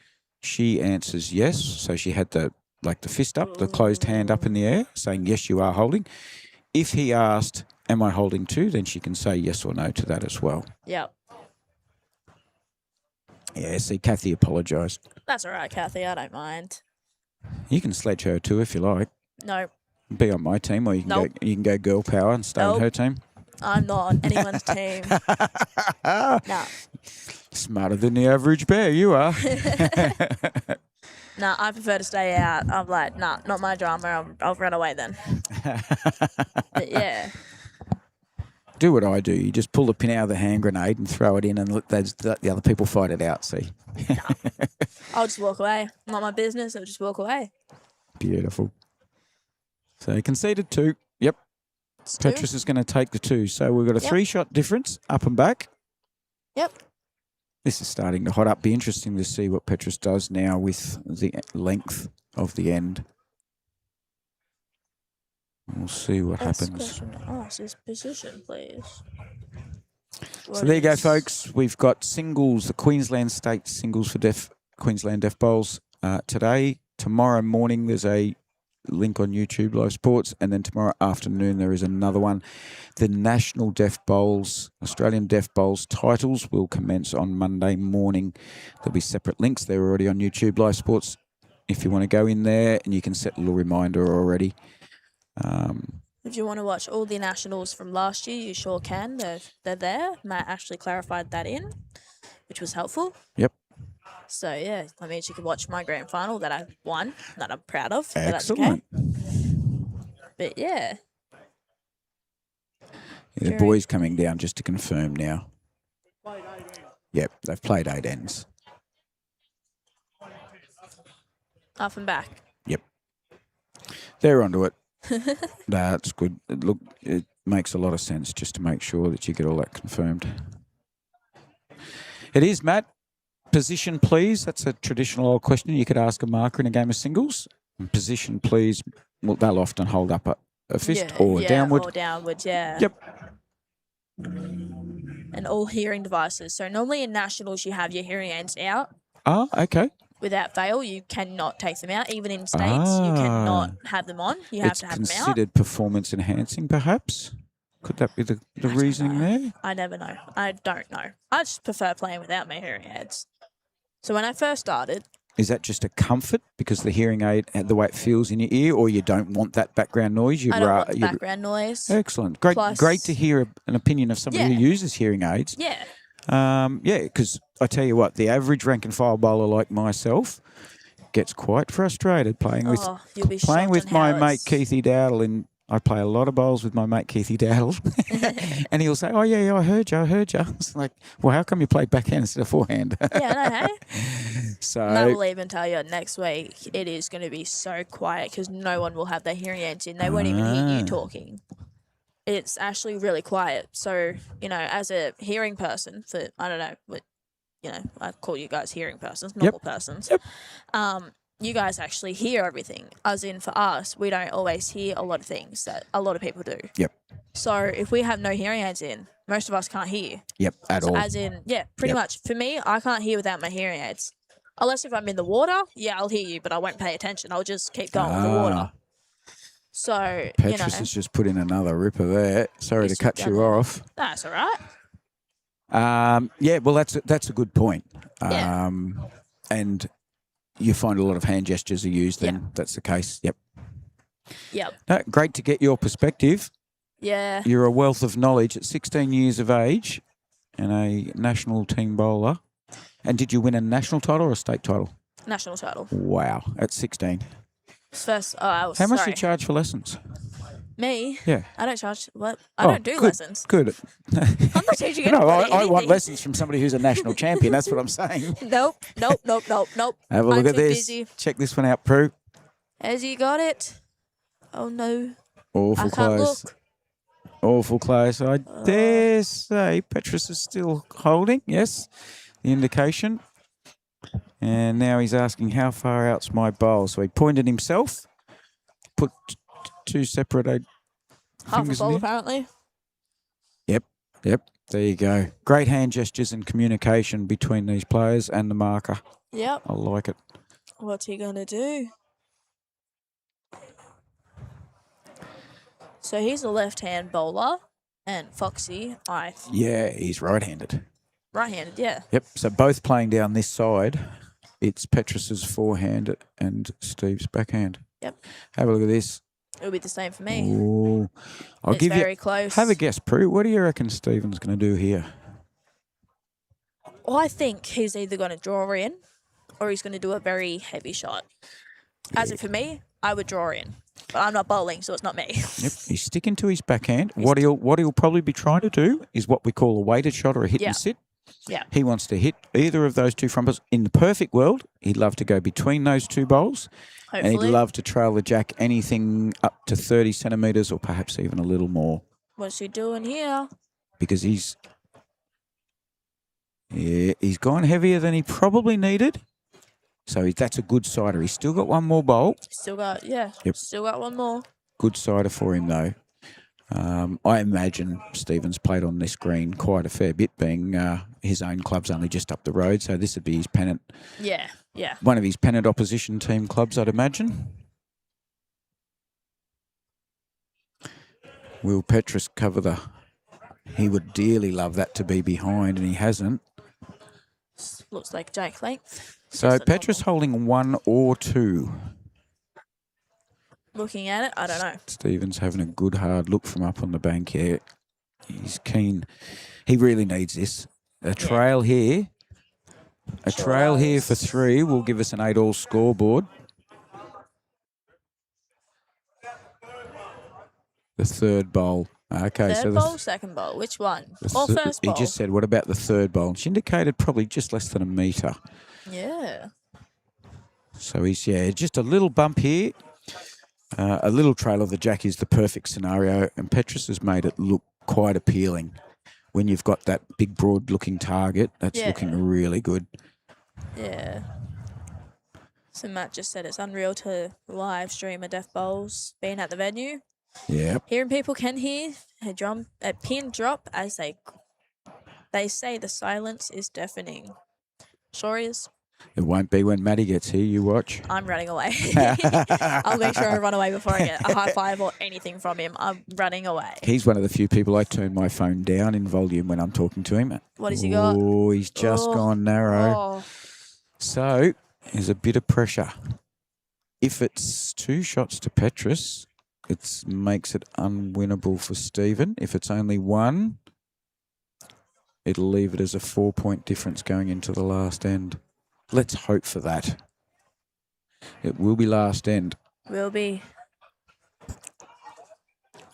She answers yes. So she had the fist up, the closed hand up in the air, saying yes, you are holding. If he asked, "Am I holding too?" then she can say yes or no to that as well. Yep. Yeah. See, Kathy apologised. That's all right, Kathy. I don't mind. You can sledge her too if you like. No. Be on my team, or you can go girl power and stay on her team. I'm not on anyone's team. No. Smarter than the average bear, you are. No, I prefer to stay out. I'm like, nah, not my drama. I'll run away then. But yeah. Do what I do. You just pull the pin out of the hand grenade and throw it in and let the other people fight it out, see? I'll just walk away. Not my business. I'll just walk away. Beautiful. So conceded 2. Yep. Petrus is going to take the 2. So we've got a 3-shot difference, up and back. Yep. This is starting to hot up. Be interesting to see what Petrus does now with the length of the end. We'll see what happens. Ask his position, please. So there you go, folks. We've got singles, the Queensland State singles for Queensland Deaf Bowls today. Tomorrow morning there's a link on YouTube Live Sports, and then tomorrow afternoon there is another one. The National Deaf Bowls, Australian Deaf Bowls titles will commence on Monday morning. There'll be separate links. They're already on YouTube Live Sports if you want to go in there, and you can set a little reminder already. If you want to watch all the nationals from last year, you sure can. They're there. Matt actually clarified that which was helpful. Yep. So, yeah, that means you can watch my grand final that I won, that I'm proud of. Excellent. But, yeah. The boys coming down just to confirm now. Yep, they've played 8 ends. Up and back. Yep. They're onto it. That's good. Look, it makes a lot of sense just to make sure that you get all that confirmed. It is, Matt. Position, please. That's a traditional old question you could ask a marker in a game of singles. Position, please. Well, they'll often hold up a fist or downward. Or downward, yeah. Yep. and all hearing devices. So normally in nationals, you have your hearing aids out. Ah, okay. Without fail, you cannot take them out. Even in states, you cannot have them on. You have It's to have them out. considered performance enhancing, perhaps? Could that be the reasoning there? I never know. I don't know. I just prefer playing without my hearing aids. So when I first started... Is that just a comfort because the hearing aid, the way it feels in your ear, or you don't want that background noise? I don't want the background noise. Excellent. Great to hear an opinion of somebody who uses hearing aids. Yeah. Because I tell you what, the average rank and file bowler like myself gets quite frustrated playing with my mate Keithy Dowdle. And I play a lot of bowls with my mate Keithy Dowdle, and he'll say, "Oh yeah, I heard you." It's like, well, how come you played backhand instead of forehand? Yeah, no, hey. So and I will even tell you, next week it is going to be so quiet because no one will have their hearing aids in. They won't even hear you talking. It's actually really quiet. So, as a hearing person, I don't know, but, I call you guys hearing persons, normal persons. Yep. You guys actually hear everything. As in, for us, we don't always hear a lot of things that a lot of people do. Yep. So if we have no hearing aids in, most of us can't hear. Yep, at all. As in, pretty much. For me, I can't hear without my hearing aids. Unless if I'm in the water, I'll hear you, but I won't pay attention. I'll just keep going with the water. So, Petrus has just put in another ripper there. Sorry to cut you off. That's all right. Well, that's a good point. And you find a lot of hand gestures are used then. Yep. That's the case. Yep. No, great to get your perspective. Yeah. You're a wealth of knowledge at 16 years of age and a national team bowler. And did you win a national title or a state title? National title. Wow. At 16. How much do you charge for lessons? Me? Yeah. I don't charge. What? I don't do lessons. Good. I'm not teaching anybody I want lessons from somebody who's a national champion. That's what I'm saying. Nope. Have a look at this. Busy. Check this one out, Prue. Has he got it? Oh, no. Awful close. Look. Awful close. I dare say Petrus is still holding. Yes. The indication. And now he's asking how far out's my bowl. So he pointed himself, put two separate half fingers a bowl, in apparently. Yep. There you go. Great hand gestures and communication between these players and the marker. Yep. I like it. What's he going to do? So he's a left-hand bowler, and Foxy, Yeah, he's right-handed. Right-handed, yeah. Yep, so both playing down this side. It's Petrus's forehand and Steve's backhand. Yep. Have a look at this. It'll be the same for me. Ooh. I'll give very you close. Have a guess, Prue. What do you reckon Stephen's going to do here? Well, I think he's either going to draw in or he's going to do a very heavy shot. As in for me, I would draw in. But I'm not bowling, so it's not me. Yep, he's sticking to his backhand. What he'll probably be trying to do is what we call a weighted shot or a hit and sit. Yeah. He wants to hit either of those two front bowls. In the perfect world, he'd love to go between those two bowls. Hopefully. And he'd love to trail the jack anything up to 30 centimetres or perhaps even a little more. What's he doing here? Because he's gone heavier than he probably needed. So that's a good sider. He's still got one more bowl. Still got one more. Good sider for him, though. I imagine Stephen's played on this green quite a fair bit, being his own club's only just up the road. So this would be his pennant. Yeah. One of his pennant opposition team clubs, I'd imagine. Will Petrus cover the... He would dearly love that to be behind, and he hasn't. Looks like Jake length. So Petrus holding 1 or 2. Looking at it, I don't know. Stephen's having a good hard look from up on the bank here. He's keen. He really needs this. A trail here. A trail here for 3 will give us an 8-all scoreboard. The third bowl. Okay, third bowl, second bowl. Which one? Or first bowl? He just said, what about the third bowl? She indicated probably just less than a metre. Yeah. So he's, just a little bump here. A little trail of the jack is the perfect scenario, and Petrus has made it look quite appealing. When you've got that big, broad-looking target, that's looking really good. Yeah. So Matt just said it's unreal to live stream a deaf bowls being at the venue. Yeah. Hearing people can hear a pin drop as they say the silence is deafening. Sure is. It won't be when Maddie gets here. You watch. I'm running away. I'll make sure I run away before I get a high five or anything from him. I'm running away. He's one of the few people I turn my phone down in volume when I'm talking to him. What has he got? Oh, he's just gone narrow. Oh. So there's a bit of pressure. If it's 2 shots to Petrus, it makes it unwinnable for Stephen. If it's only 1, it'll leave it as a 4-point difference going into the last end. Let's hope for that. It will be last end. Will be.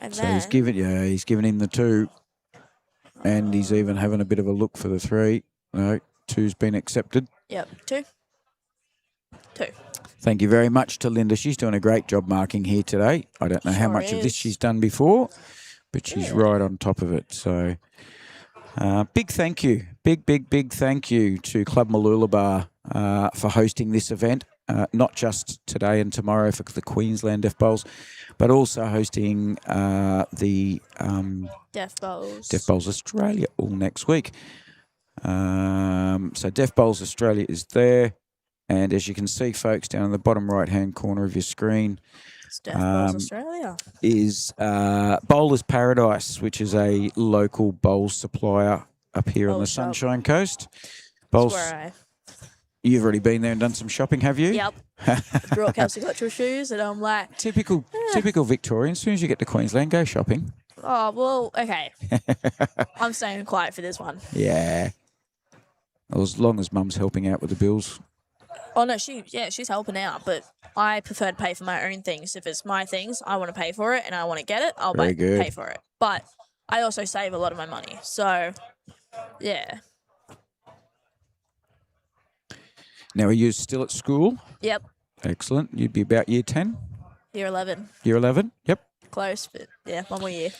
And So then, he's given him the 2. And he's even having a bit of a look for the 3. No, 2's been accepted. Yep, 2. Thank you very much to Linda. She's doing a great job marking here today. I don't know how much of this she's done before, but she's right on top of it. So big thank you. Big thank you to Club Mooloolaba for hosting this event, not just today and tomorrow for the Queensland Deaf Bowls, but also hosting the Deaf Bowls. Deaf Bowls Australia all next week. So Deaf Bowls Australia is there. And as you can see, folks, down in the bottom right-hand corner of your screen It's Deaf Bowls Australia. is Bowlers Paradise, which is a local bowls supplier up here on Bowl the shop. Sunshine Coast. That's Bowls, where you've already been there and done some shopping, have you? Yep. Brought Kelsey got your shoes, and I'm like, Typical Victorian. As soon as you get to Queensland, go shopping. oh, well, okay. I'm staying quiet for this one. Yeah. Well, as long as Mum's helping out with the bills. Oh, no, she's helping out, but I prefer to pay for my own things. If it's my things, I want to pay for it and I want to get it, I'll pay for it. But I also save a lot of my money. So, yeah. Now, are you still at school? Yep. Excellent. You'd be about year 10? Year 11. Year 11? Yep. Close, but yeah, 1 more year.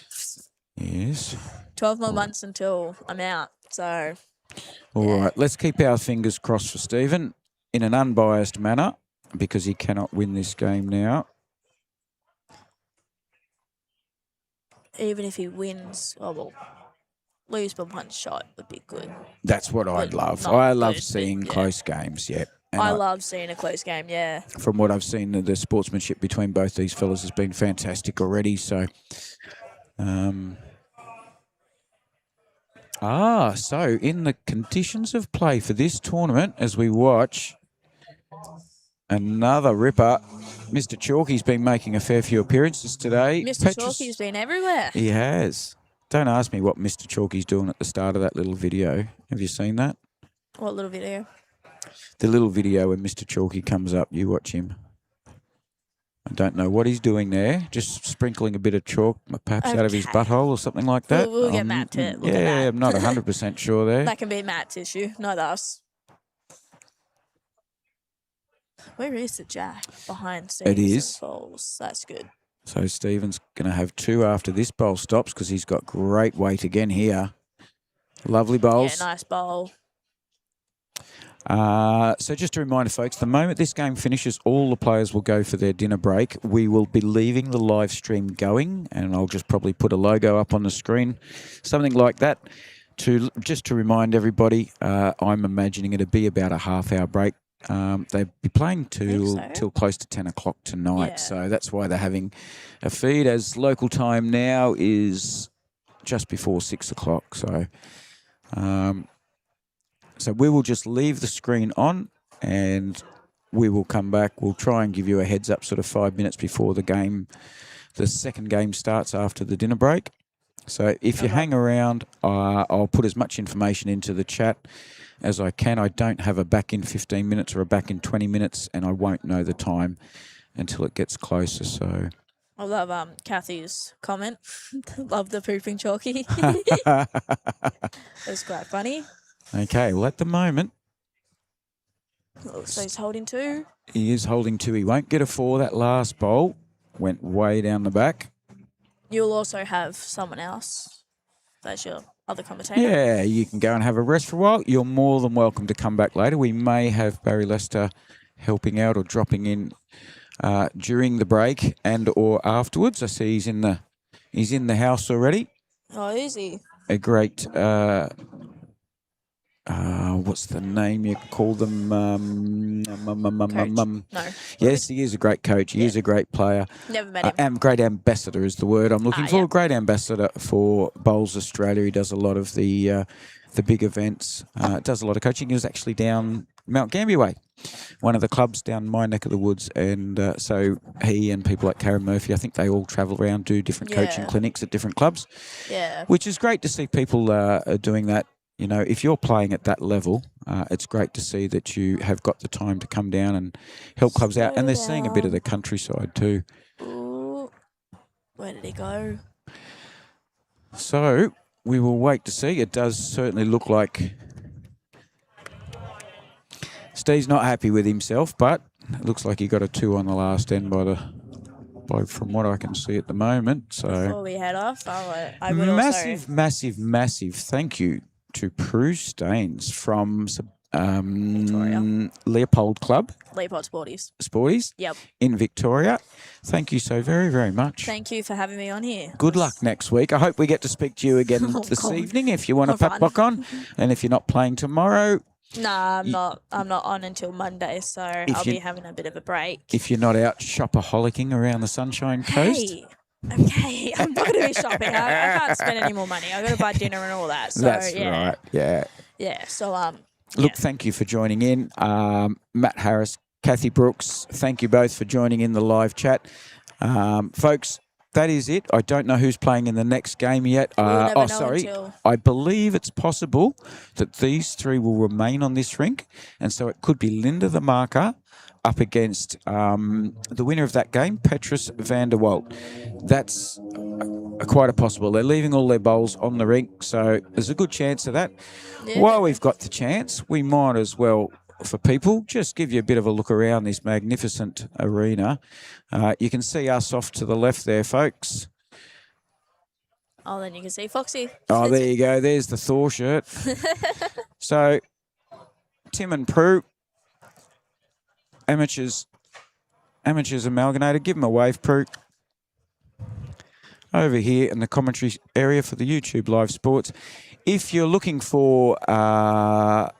Yes. 12 more months until I'm out. So, All right. Let's keep our fingers crossed for Stephen in an unbiased manner because he cannot win this game now. even if he wins, lose by 1 shot would be good. That's what I'd love. not I love good, seeing yeah. close games, yeah. And I love seeing a close game, yeah. From what I've seen, the sportsmanship between both these fellas has been fantastic already. So, so in the conditions of play for this tournament, as we watch another ripper, Mr. Chalky's been making a fair few appearances today. Mr. Chalky's been everywhere. He has. Don't ask me what Mr. Chalky's doing at the start of that little video. Have you seen that? What little video? The little video when Mr. Chalky comes up, you watch him. I don't know what he's doing there. Just sprinkling a bit of chalk, perhaps out of his butthole or something like that. We'll get Matt to look at Yeah, that. I'm not 100% sure there. That can be Matt's issue, not us. Where is the jack? Behind Stevens It is. and Falls. That's good. So Stephen's going to have 2 after this bowl stops because he's got great weight again here. Lovely bowls. Yeah, nice bowl. So just a reminder, folks, the moment this game finishes, all the players will go for their dinner break. We will be leaving the live stream going, and I'll just probably put a logo up on the screen, something like that, just to remind everybody. I'm imagining it'll be about a half-hour break. They'll be playing till close to 10 o'clock tonight, so that's why they're having a feed, as local time now is just before 6 o'clock. So we will just leave the screen on and we will come back. We'll try and give you a heads up sort of 5 minutes before the second game starts after the dinner break. So if you hang around, I'll put as much information into the chat as I can. I don't have a back in 15 minutes or a back in 20 minutes, and I won't know the time until it gets closer. So I love Kathy's comment. Love the pooping chalky. It was quite funny. Okay, well, at the moment, So he's holding 2. he is holding 2. He won't get a 4. That last bowl went way down the back. You'll also have someone else. That's your other commentator. Yeah, you can go and have a rest for a while. You're more than welcome to come back later. We may have Barry Lester helping out or dropping in during the break and or afterwards. I see he's in the house already. Oh, is he? A great what's the name you call them? Coach? No. Yes, he is a great coach. He is a great player. Never met him. And great ambassador is the word I'm looking for. Yep. Great ambassador for Bowls Australia. He does a lot of the big events. Does a lot of coaching. He was actually down Mount Gambier Way, one of the clubs down my neck of the woods. And so he and people like Karen Murphy, I think they all travel around, do different coaching clinics at different clubs. Yeah. Which is great to see people doing that. You know, if you're playing at that level, it's great to see that you have got the time to come down and help clubs out. And they're seeing a bit of the countryside too. Ooh. Where did he go? So we will wait to see. It does certainly look like Steve's not happy with himself, but it looks like he got a 2 on the last end from what I can see at the moment. So before we head off, I would massive thank you to Prue Staines from Leopold Club. Leopold Sporties. Sporties? Yep. In Victoria. Thank you so very, very much. Thank you for having me on here. Good luck next week. I hope we get to speak to you again this evening if you want to pop back on. And if you're not playing tomorrow... Nah, I'm not on until Monday, so I'll be having a bit of a break. If you're not out shopaholicking around the Sunshine Coast... Hey. Okay, I'm not going to be shopping. I can't spend any more money. I've got to buy dinner and all that. So, that's right. Yeah. Yeah. So look, thank you for joining in, Matt Harris, Kathy Brooks. Thank you both for joining in the live chat, folks. That is it. I don't know who's playing in the next game yet. I believe it's possible that these three will remain on this rink, and so it could be Linda the marker up against the winner of that game, Petrus van der Walt. That's quite a possible. They're leaving all their bowls on the rink, so there's a good chance of that. Yeah. While we've got the chance, we might as well, for people, just give you a bit of a look around this magnificent arena. You can see us off to the left there, folks. Oh, then you can see Foxy. Oh, there you go. There's the Thor shirt. So, Tim and Prue, amateurs amalgamated. Give them a wave, Prue. Over here in the commentary area for the YouTube Live Sports. If you're looking for an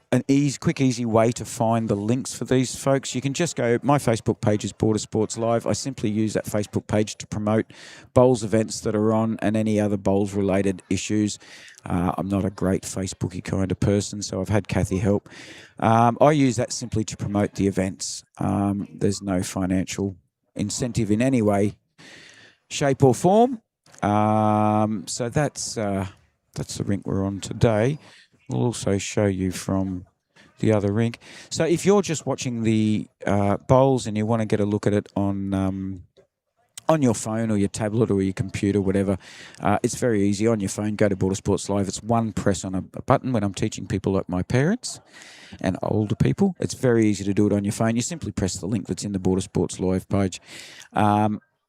quick, easy way to find the links for these folks, you can just go. My Facebook page is Border Sports Live. I simply use that Facebook page to promote bowls events that are on and any other bowls related issues. I'm not a great Facebooky kind of person, so I've had Kathy help. I use that simply to promote the events. There's no financial incentive in any way, shape or form. So that's the rink we're on today. We'll also show you from the other rink. So if you're just watching the bowls and you want to get a look at it on your phone or your tablet or your computer, whatever, it's very easy. On your phone, go to Border Sports Live. It's one press on a button. When I'm teaching people like my parents and older people, it's very easy to do it on your phone. You simply press the link that's in the Border Sports Live page.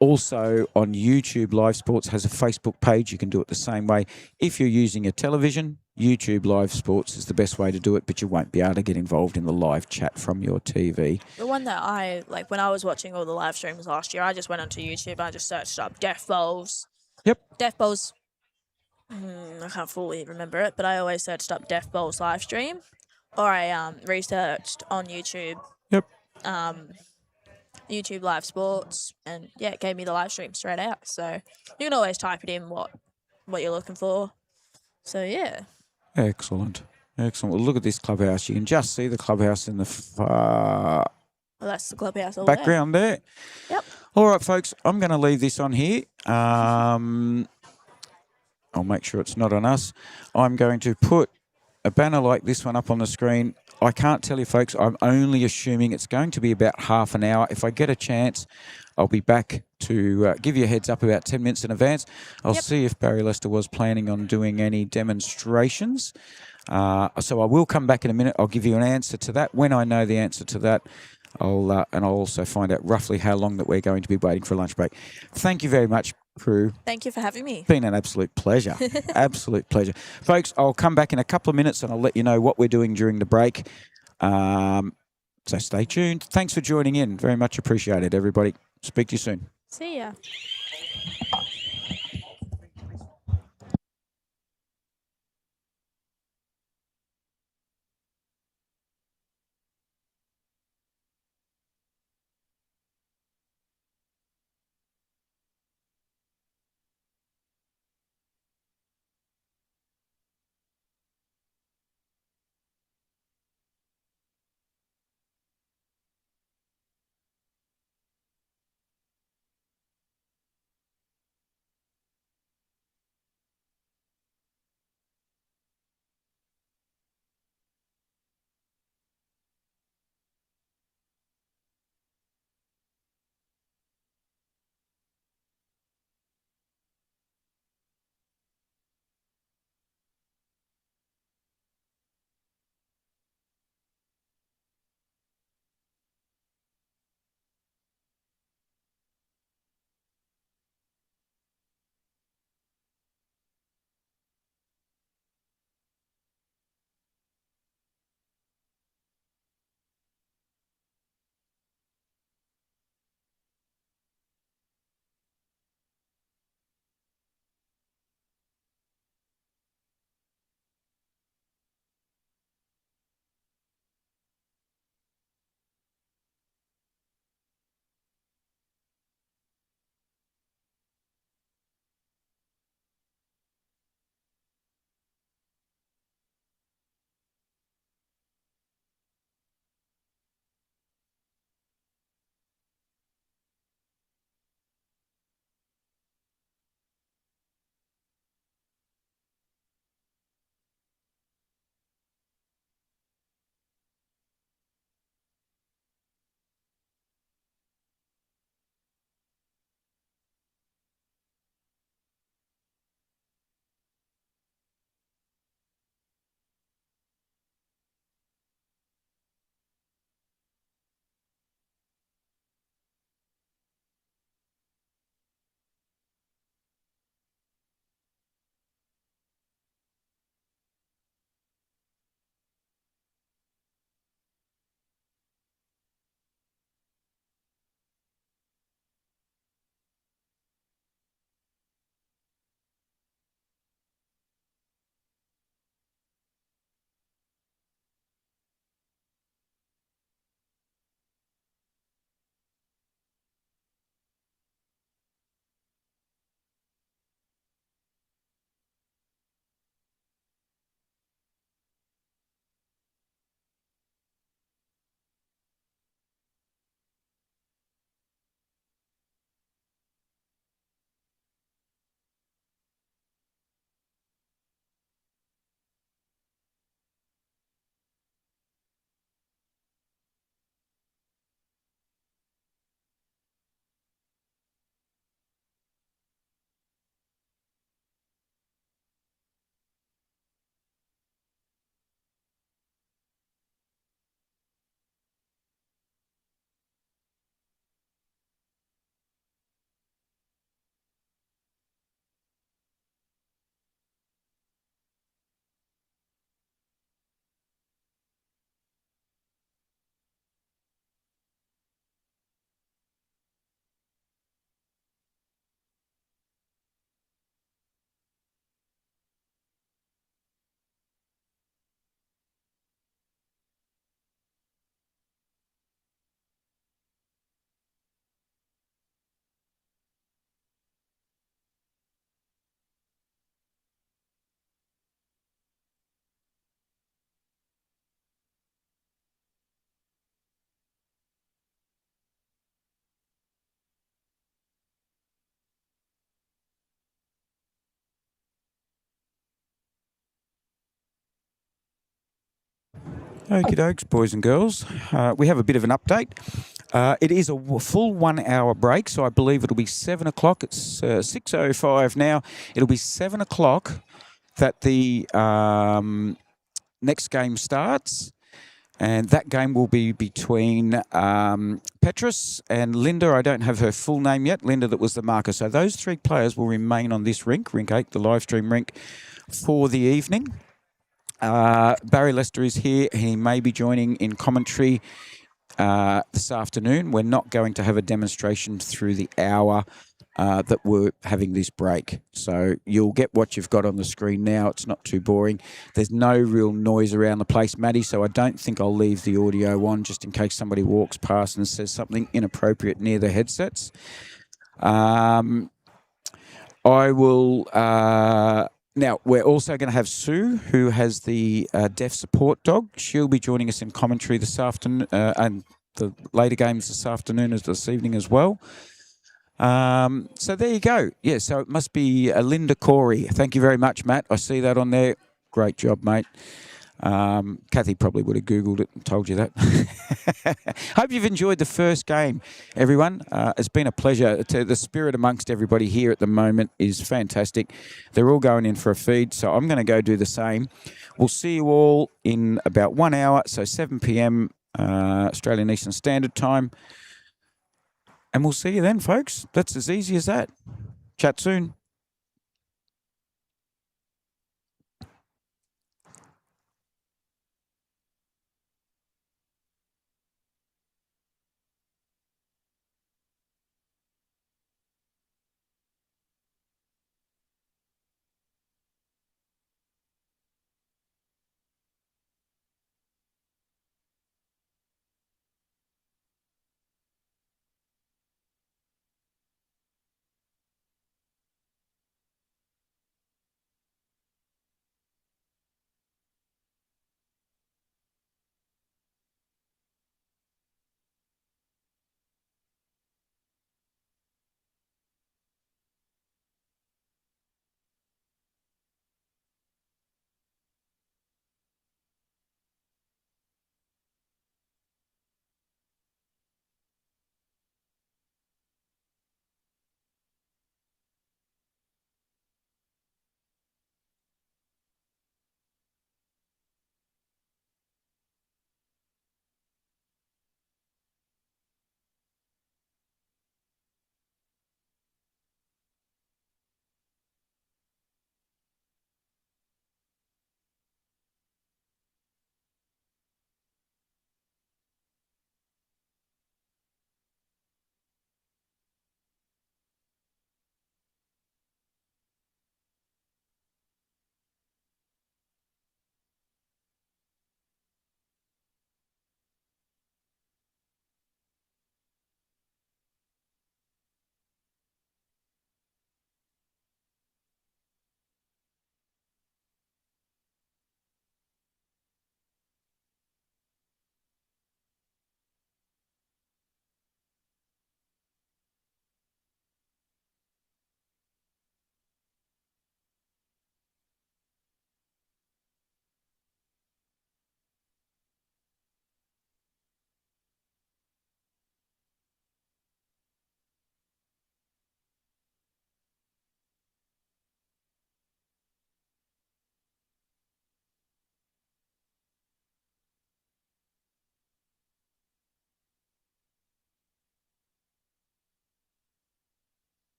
Also on YouTube, Live Sports has a Facebook page. You can do it the same way. If you're using a television, YouTube Live Sports is the best way to do it, but you won't be able to get involved in the live chat from your TV. The one that I, like when I was watching all the live streams last year, I just went onto YouTube, I just searched up Deaf Bowls. Yep. Deaf Bowls, I can't fully remember it, but I always searched up Deaf Bowls live stream, or I researched on YouTube. Yep. YouTube Live Sports, and yeah, it gave me the live stream straight out. So you can always type it in what you're looking for. So yeah. Excellent. Well, look at this clubhouse. You can just see the clubhouse in the far that's the clubhouse all background there. Yep. All right, folks, I'm going to leave this on here. I'll make sure it's not on us. I'm going to put a banner like this one up on the screen. I can't tell you, folks. I'm only assuming it's going to be about half an hour. If I get a chance, I'll be back to give you a heads up about 10 minutes in advance. I'll see if Barry Lester was planning on doing any demonstrations. So I will come back in a minute. I'll give you an answer to that. When I know the answer to that, I'll also find out roughly how long that we're going to be waiting for a lunch break. Thank you very much, Prue. Thank you for having me. Been an absolute pleasure. Absolute pleasure. Folks, I'll come back in a couple of minutes and I'll let you know what we're doing during the break. So stay tuned. Thanks for joining in. Very much appreciated, everybody. Speak to you soon. See ya. Okie dokes, boys and girls. We have a bit of an update. It is a full 1 hour break, so I believe it'll be 7 o'clock. It's 6:05 now. It'll be 7 o'clock that the next game starts. And that game will be between Petrus and Linda. I don't have her full name yet. Linda, that was the marker. So those three players will remain on this rink, Rink 8, the live stream rink, for the evening. Barry Lester is here. He may be joining in commentary this afternoon. We're not going to have a demonstration through the hour that we're having this break. So you'll get what you've got on the screen now. It's not too boring. There's no real noise around the place, Maddie, so I don't think I'll leave the audio on just in case somebody walks past and says something inappropriate near the headsets. I will... now, we're also going to have Sue, who has the deaf support dog. She'll be joining us in commentary this afternoon and the later games this afternoon as this evening as well. So there you go. Yeah, so it must be Linda Corey. Thank you very much, Matt. I see that on there. Great job, mate. Kathy probably would have Googled it and told you that. Hope you've enjoyed the first game, everyone. It's been a pleasure. The spirit amongst everybody here at the moment is fantastic. They're all going in for a feed, so I'm going to go do the same. We'll see you all in about 1 hour, so 7 p.m. Australian Eastern Standard Time. And we'll see you then, folks. That's as easy as that. Chat soon.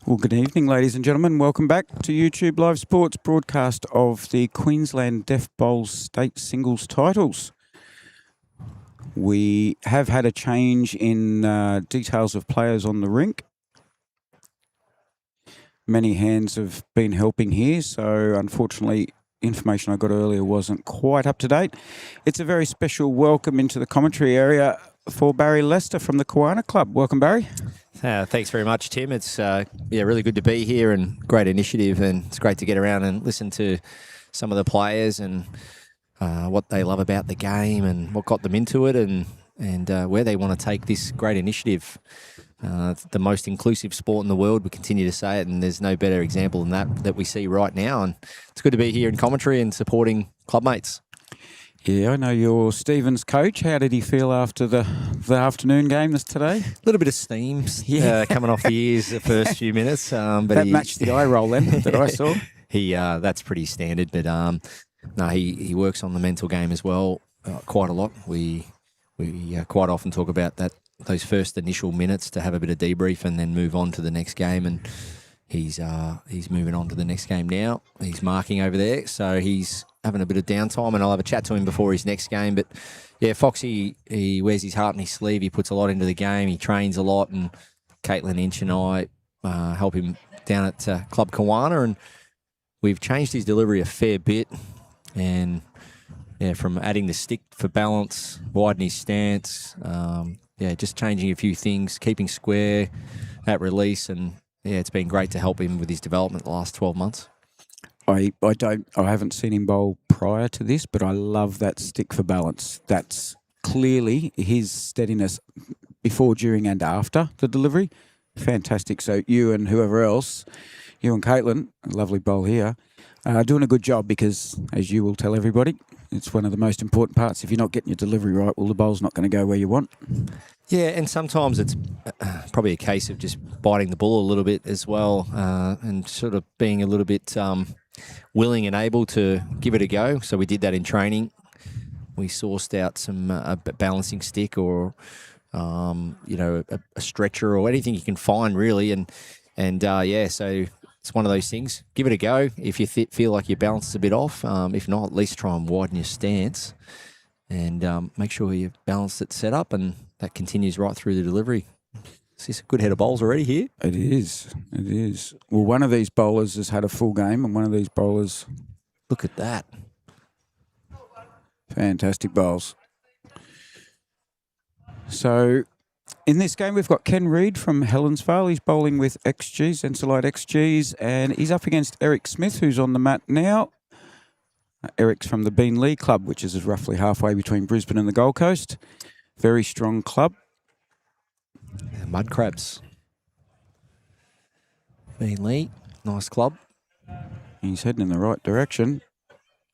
Well, good evening, ladies and gentlemen. Welcome back to YouTube Live Sports broadcast of the Queensland Deaf Bowls State Singles titles. We have had a change in details of players on the rink. Many hands have been helping here, so unfortunately, information I got earlier wasn't quite up to date. It's a very special welcome into the commentary area for Barry Lester from the Kiwana Club. Welcome, Barry. Thanks very much, Tim. It's really good to be here and great initiative, and it's great to get around and listen to some of the players and what they love about the game and what got them into it and where they want to take this great initiative. The most inclusive sport in the world, we continue to say it, and there's no better example than that we see right now. And it's good to be here in commentary and supporting clubmates. Yeah, I know you're Stephen's coach. How did he feel after the afternoon game today? A little bit of steam coming off the ears the first few minutes. But that matched the eye roll then that I saw. That's pretty standard. But no, he works on the mental game as well quite a lot. We quite often talk about those first initial minutes to have a bit of debrief and then move on to the next game. And he's moving on to the next game now. He's marking over there, so he's having a bit of downtime, and I'll have a chat to him before his next game. But yeah, Foxy, he wears his heart on his sleeve. He puts a lot into the game. He trains a lot, and Caitlin Inch and I help him down at Club Kiwana, and we've changed his delivery a fair bit. And yeah, from adding the stick for balance, widening his stance, just changing a few things, keeping square at release, and yeah, it's been great to help him with his development the last 12 months. I haven't seen him bowl prior to this, but I love that stick for balance. That's clearly his steadiness before, during, and after the delivery. Fantastic. So you and whoever else, you and Caitlin, a lovely bowl here, are doing a good job because, as you will tell everybody, it's one of the most important parts. If you're not getting your delivery right, well, the bowl's not going to go where you want. Yeah, and sometimes it's probably a case of just biting the bullet a little bit as well, and sort of being a little bit willing and able to give it a go. So we did that in training. We sourced out some a balancing stick or a stretcher or anything you can find really, and so it's one of those things. Give it a go if you feel like your balance is a bit off. If not, at least try and widen your stance and make sure you balance it set up, and that continues right through the delivery. It's a good head of bowls already here. It is. Well, one of these bowlers has had a full game, and one of these bowlers... Look at that. Fantastic bowls. So, in this game, we've got Ken Reid from Helensvale. He's bowling with XGs, Ensolite XGs, and he's up against Eric Smith, who's on the mat now. Eric's from the Beenleigh Club, which is roughly halfway between Brisbane and the Gold Coast. Very strong club. Mud Crabs. Beenleigh, nice club. He's heading in the right direction.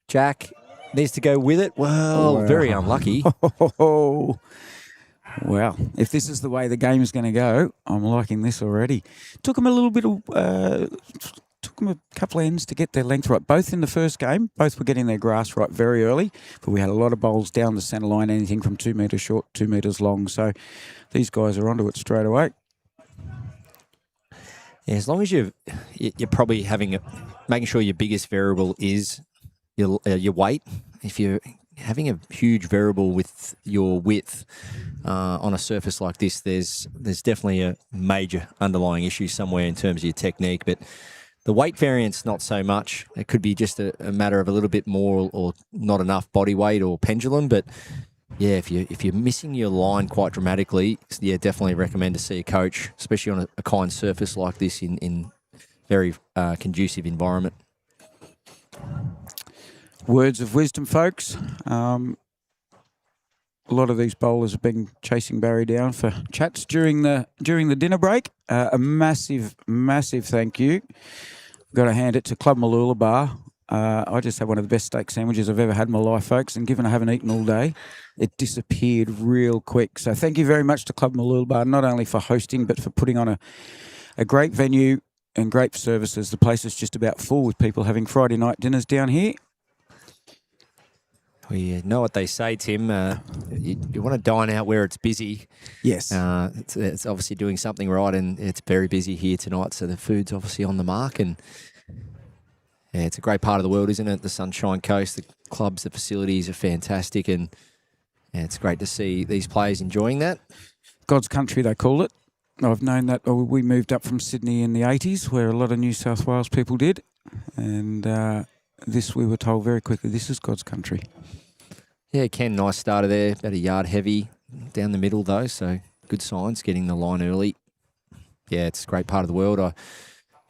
Jack needs to go with it. Well, very unlucky. Oh, well, if this is the way the game is going to go, I'm liking this already. Took him a couple of ends to get their length right. Both in the first game, both were getting their grass right very early, but we had a lot of bowls down the centre line, anything from 2 metres short, 2 metres long. So these guys are onto it straight away. Yeah, as long as you're probably making sure your biggest variable is your weight. If you're having a huge variable with your width on a surface like this, there's definitely a major underlying issue somewhere in terms of your technique. But the weight variance, not so much. It could be just a matter of a little bit more or not enough body weight or pendulum. But yeah, if you're missing your line quite dramatically, yeah, definitely recommend to see a coach, especially on a kind surface like this in very conducive environment. Words of wisdom, folks. A lot of these bowlers have been chasing Barry down for chats during the dinner break. A massive thank you. Got to hand it to Club Mooloolaba. I just had one of the best steak sandwiches I've ever had in my life, folks, and given I haven't eaten all day, it disappeared real quick. So thank you very much to Club Mooloolaba, not only for hosting, but for putting on a great venue and great services. The place is just about full with people having Friday night dinners down here. We know what they say, Tim. You want to dine out where it's busy. Yes. It's obviously doing something right, and it's very busy here tonight. So the food's obviously on the mark, and yeah, it's a great part of the world, isn't it? The Sunshine Coast, the clubs, the facilities are fantastic, and yeah, it's great to see these players enjoying that. God's country, they call it. I've known that. We moved up from Sydney in the 80s, where a lot of New South Wales people did, and this, we were told very quickly, this is God's country. Yeah, Ken, nice starter there. About a yard heavy down the middle, though, so good signs, getting the line early. Yeah, it's a great part of the world. I've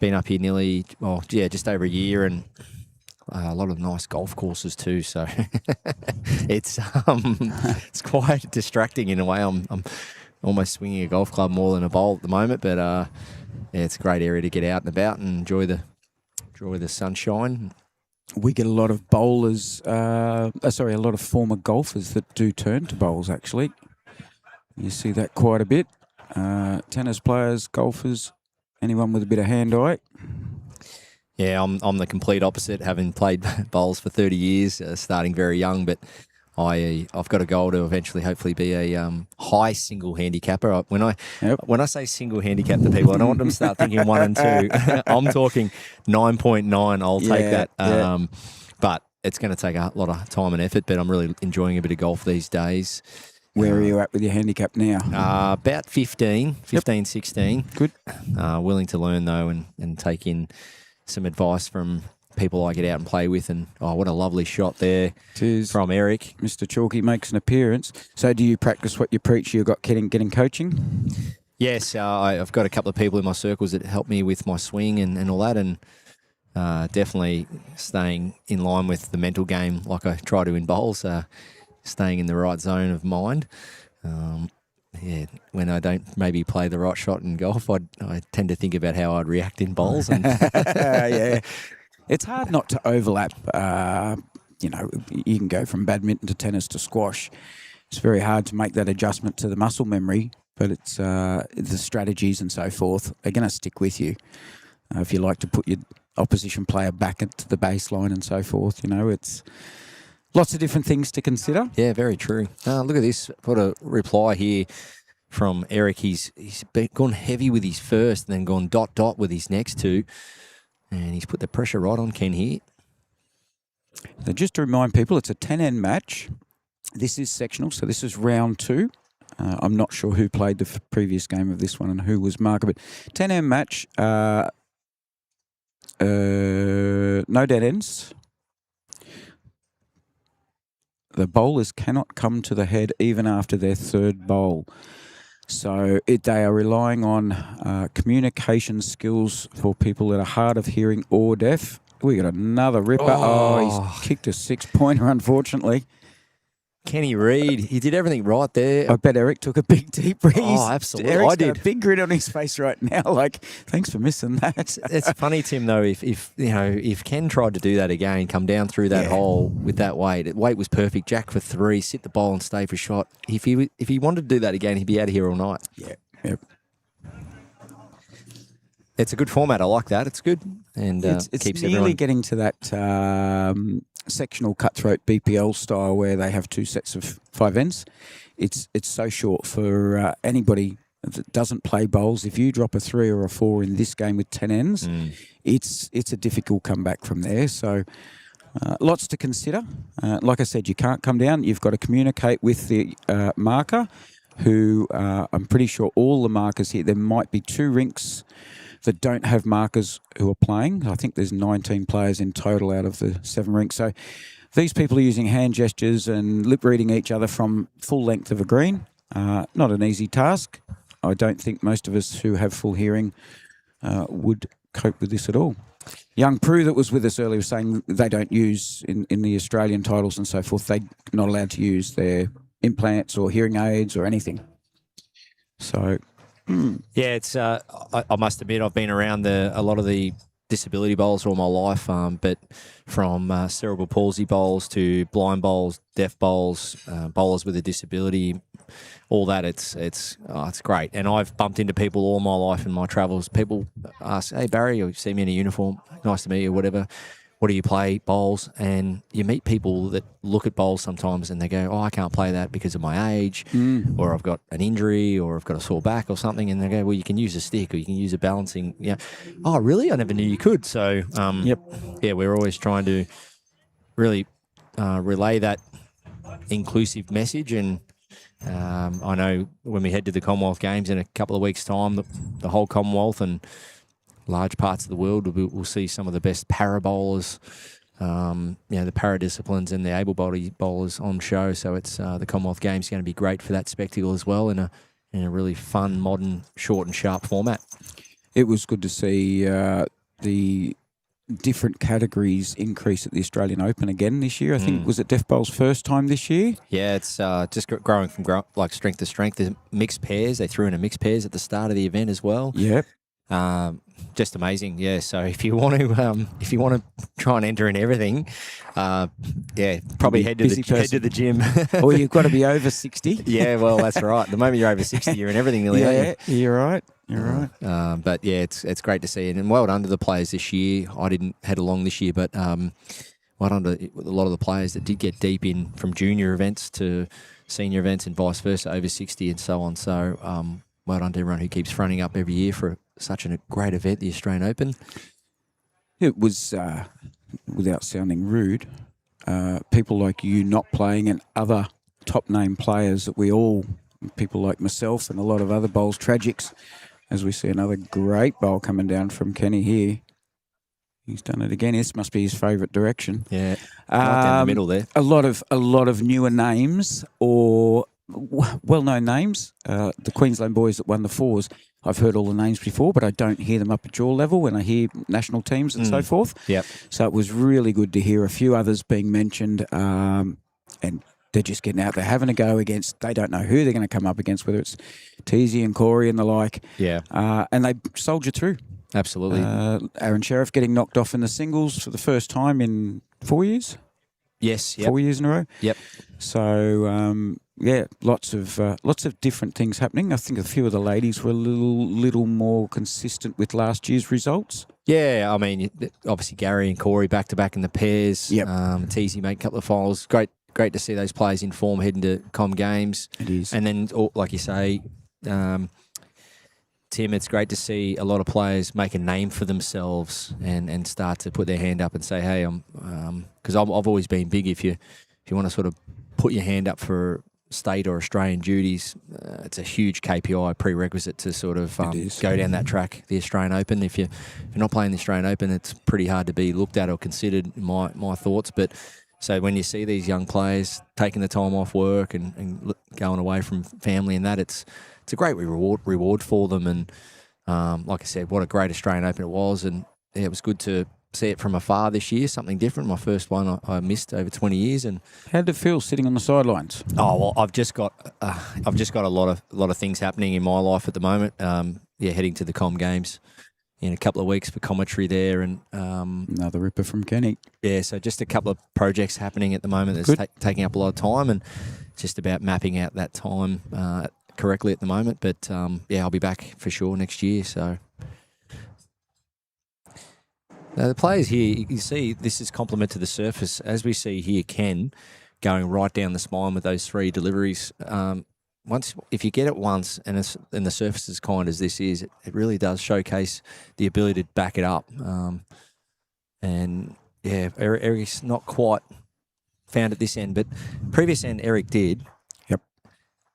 been up here just over a year, and a lot of nice golf courses too. So it's quite distracting in a way. I'm almost swinging a golf club more than a bowl at the moment, but yeah, it's a great area to get out and about and enjoy the sunshine. We get a lot of bowlers, a lot of former golfers that do turn to bowls, actually. You see that quite a bit. Tennis players, golfers, anyone with a bit of hand-eye. Yeah, I'm the complete opposite, having played bowls for 30 years, starting very young, but I've got a goal to eventually hopefully be a high single handicapper. When I say single handicap to people, I don't want them to start thinking 1 and 2. I'm talking 9.9. I'll take that. But it's going to take a lot of time and effort, but I'm really enjoying a bit of golf these days. Where are you at with your handicap now? About 15, 16. Good. Willing to learn, though, and take in some advice from people I get out and play with. And what a lovely shot there from Eric. Mr. Chalky makes an appearance. So do you practice what you preach? You've got getting coaching? Yes, I've got a couple of people in my circles that help me with my swing and all that, and definitely staying in line with the mental game like I try to in bowls, staying in the right zone of mind. When I don't maybe play the right shot in golf, I tend to think about how I'd react in bowls. And yeah. It's hard not to overlap. You can go from badminton to tennis to squash. It's very hard to make that adjustment to the muscle memory, but it's the strategies and so forth are going to stick with you. If you like to put your opposition player back into the baseline and so forth, it's lots of different things to consider. Yeah, very true. Look at this. Got a reply here from Eric. He's gone heavy with his first and then gone dot with his next two. And he's put the pressure right on Ken here. Now, just to remind people, it's a 10-end match. This is sectional, so this is round 2. I'm not sure who played the previous game of this one and who was marker, but 10-end match, no dead ends. The bowlers cannot come to the head even after their third bowl. So they are relying on communication skills for people that are hard of hearing or deaf. We got another ripper. He's kicked a 6-pointer, unfortunately. Kenny Reid, he did everything right there. I bet Eric took a big deep breath. Oh, absolutely. Eric's I did. got a big grin on his face right now. Like, thanks for missing that. It's funny, Tim, though, if Ken tried to do that again, come down through that hole with that weight was perfect. Jack for 3, sit the ball and stay for shot. If he wanted to do that again, he'd be out of here all night. Yeah. Yep. It's a good format. I like that. It's good. And it's keeps nearly everyone getting to that sectional cutthroat BPL style where they have 2 sets of 5 ends. It's so short for anybody that doesn't play bowls. If you drop a 3 or a 4 in this game with 10 ends, it's a difficult comeback from there. So lots to consider. Like I said, you can't come down. You've got to communicate with the marker, who I'm pretty sure all the markers here, there might be 2 rinks that don't have markers who are playing. I think there's 19 players in total out of the 7 rinks. So these people are using hand gestures and lip reading each other from full length of a green. Not an easy task. I don't think most of us who have full hearing would cope with this at all. Young Prue that was with us earlier was saying they don't use, in the Australian titles and so forth, they're not allowed to use their implants or hearing aids or anything. So... Yeah, it's. I must admit, I've been around a lot of the disability bowls all my life, but from cerebral palsy bowls to blind bowls, deaf bowls, bowlers with a disability, all that. It's great, and I've bumped into people all my life in my travels. People ask, "Hey Barry, you see me in a uniform? Nice to meet you," whatever. what do you play? Bowls. And you meet people that look at bowls sometimes and they go, oh, I can't play that because of my age, or I've got an injury, or I've got a sore back or something. And they go, well, you can use a stick or you can use a balancing. Yeah. Oh, really? I never knew you could. So, yeah, we're always trying to really relay that inclusive message. And I know when we head to the Commonwealth Games in a couple of weeks' time, the whole Commonwealth and large parts of the world, we'll see some of the best para bowlers, the para disciplines and the able-bodied bowlers on show. So it's the Commonwealth Games going to be great for that spectacle as well in a really fun, modern, short and sharp format. It was good to see the different categories increase at the Australian Open again this year. I think was it Deaf Bowl's first time this year? Yeah, it's just growing from strength to strength. There's mixed pairs. They threw in a mixed pairs at the start of the event as well. Yep. Just amazing, yeah. So if you want to try and enter in everything, probably head to the gym. Or you've got to be over 60. Yeah, well, that's right. The moment you're over 60, you're in everything nearly. Yeah, you're right. You're right. But yeah, it's great to see it, and well done to the players this year. I didn't head along this year, but well done to a lot of the players that did get deep in from junior events to senior events and vice versa, over 60 and so on. So well done to everyone who keeps fronting up every year for such a great event, the Australian Open. It was, without sounding rude, people like you not playing and other top-name players that people like myself and a lot of other bowls, tragics, as we see another great bowl coming down from Kenny here. He's done it again. This must be his favourite direction. Yeah, right down the middle there. A lot of newer names or well-known names. The Queensland boys that won the fours, I've heard all the names before, but I don't hear them up at your level when I hear national teams and so forth. Yep. So it was really good to hear a few others being mentioned, and they're just getting out there having a go against. They don't know who they're going to come up against, whether it's Teasy and Corey and the like. Yeah. And they soldier through. Absolutely. Aaron Sheriff getting knocked off in the singles for the first time in 4 years. Yes. Yep. 4 years in a row. Yep. So lots of different things happening. I think a few of the ladies were a little more consistent with last year's results. Yeah, I mean, obviously Gary and Corey back to back in the pairs. Yep. Teasy made a couple of finals. Great to see those players in form heading to Com Games. It is. And then, like you say, Tim, it's great to see a lot of players make a name for themselves and start to put their hand up and say, hey, because I've always been big. If you want to sort of put your hand up for state or Australian duties, it's a huge KPI prerequisite to sort of go down that track. The Australian Open. If you're not playing the Australian Open, it's pretty hard to be looked at or considered. In my thoughts, but. So when you see these young players taking the time off work and going away from family and that, it's a great reward for them. And like I said, what a great Australian Open it was. And yeah, it was good to see it from afar this year, something different. My first one I missed over 20 years. And how did it feel sitting on the sidelines? Oh well, I've just got a lot of things happening in my life at the moment. Heading to the Com Games in a couple of weeks for commentary there, and another ripper from Kenny. Yeah, so just a couple of projects happening at the moment that's taking up a lot of time, and just about mapping out that time correctly at the moment. But I'll be back for sure next year. So now the players here, you see, this is complement to the surface, as we see here. Ken going right down the spine with those 3 deliveries. If you get it once and the surface is kind as this is, it really does showcase the ability to back it up. Eric's not quite found at this end, but previous end Eric did. Yep.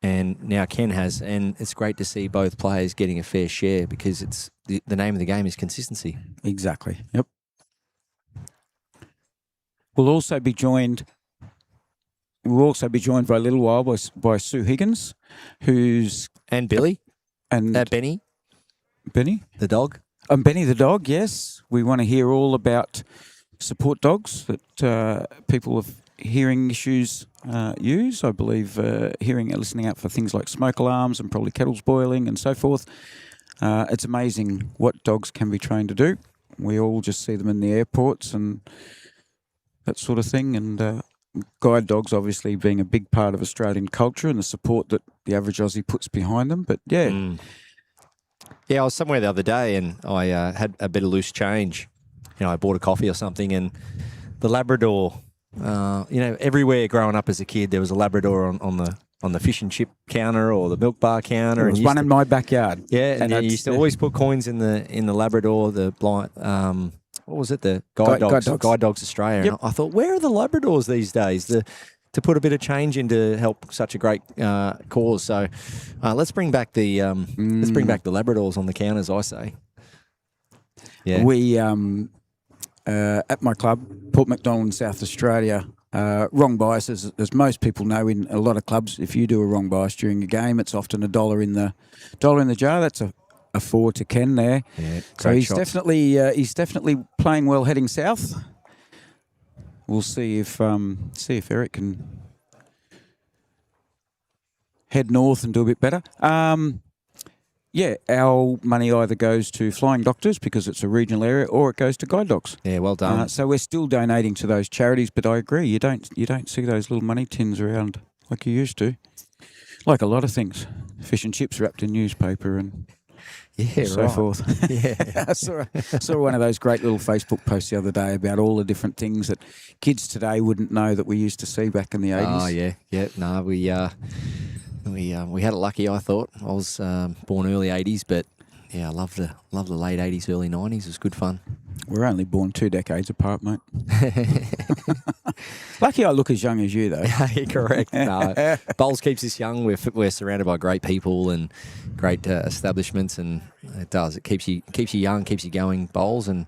And now Ken has, and it's great to see both players getting a fair share because it's the name of the game is consistency. Exactly. Yep. We'll also be joined by a little while by Sue Higgins, and Billy and Benny the dog. Benny the dog. Yes, we want to hear all about support dogs that people with hearing issues use. I believe listening out for things like smoke alarms and probably kettles boiling and so forth. It's amazing what dogs can be trained to do. We all just see them in the airports and that sort of thing, and guide dogs obviously being a big part of Australian culture and the support that the average Aussie puts behind them. But yeah, I was somewhere the other day and I had a bit of loose change I bought a coffee or something, and the Labrador, everywhere growing up as a kid, there was a Labrador on the fish and chip counter or the milk bar counter. There was one in my backyard. Yeah, and you used to always put coins in the Labrador, the blind. What was it? The Guide Dogs Australia. Yep. And I thought, where are the Labradors these days? To put a bit of change in to help such a great cause. So let's bring back the Labradors on the counters, I say. Yeah. We at my club, Port Macdonald in South Australia, wrong bias, as most people know, in a lot of clubs, if you do a wrong bias during a game, it's often $1 in the jar. That's a 4 to Ken there. Yeah, so he's definitely playing well heading south. We'll see if Eric can head north and do a bit better. Our money either goes to Flying Doctors because it's a regional area, or it goes to guide dogs. Yeah, well done. So we're still donating to those charities, but I agree, you don't see those little money tins around like you used to. Like a lot of things, fish and chips wrapped in newspaper and so forth. Yeah, I saw one of those great little Facebook posts the other day about all the different things that kids today wouldn't know that we used to see back in the 80s. Oh yeah. No, we had it lucky. I thought I was born early 80s, but yeah, I love the late 80s, early 90s. It was good fun. We're only born 2 decades apart, mate. Lucky I look as young as you, though. Correct. No, Bowls keeps us young. We're surrounded by great people and great establishments, and it does. It keeps you young, keeps you going. Bowls and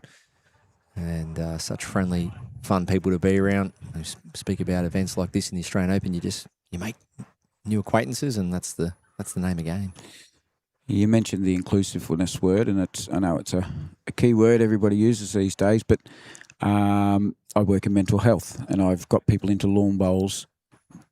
such friendly, fun people to be around. We speak about events like this in the Australian Open. You make new acquaintances, and that's the name of the game. You mentioned the inclusiveness word, and I know it's a key word everybody uses these days, but I work in mental health, and I've got people into lawn bowls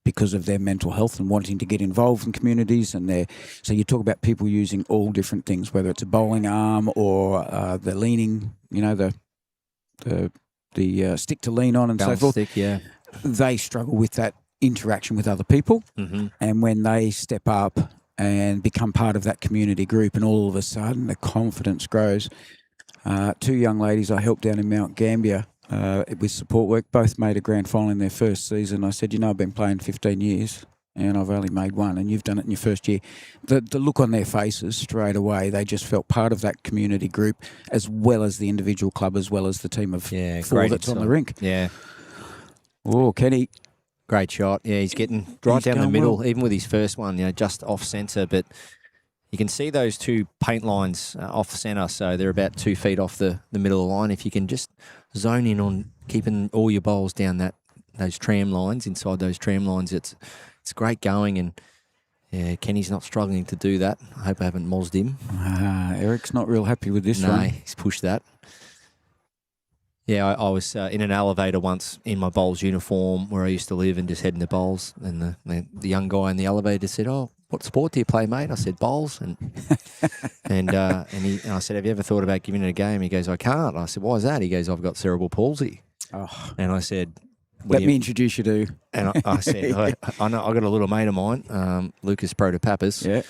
because of their mental health and wanting to get involved in communities. And so you talk about people using all different things, whether it's a bowling arm or the leaning, the stick to lean on and Balance so forth. stick, yeah. They struggle with that interaction with other people, and when they step up and become part of that community group, and all of a sudden the confidence grows. 2 young ladies I helped down in Mount Gambier with support work, both made a grand final in their first season. I said, I've been playing 15 years and I've only made one, and you've done it in your first year. The look on their faces straight away, they just felt part of that community group, as well as the individual club, as well as the team of 4 that's on the rink. Yeah. Oh, Kenny. Great shot. Yeah, he's getting right down the middle, even with his first one, just off centre. But you can see those 2 paint lines off centre, so they're about 2 feet off the middle of the line. If you can just zone in on keeping all your bowls down those tram lines, inside those tram lines, it's great going. And yeah, Kenny's not struggling to do that. I hope I haven't mozzed him. Eric's not real happy with this one. No, he's pushed that. Yeah, I was in an elevator once in my bowls uniform where I used to live, and just heading to bowls. And the young guy in the elevator said, "Oh, what sport do you play, mate?" I said, "Bowls." And I said, "Have you ever thought about giving it a game?" He goes, "I can't." I said, "Why is that?" He goes, "I've got cerebral palsy." Oh. And I said, "Let me introduce you to." And I said, I know, I got a little mate of mine, Lucas Protopapas. Yeah.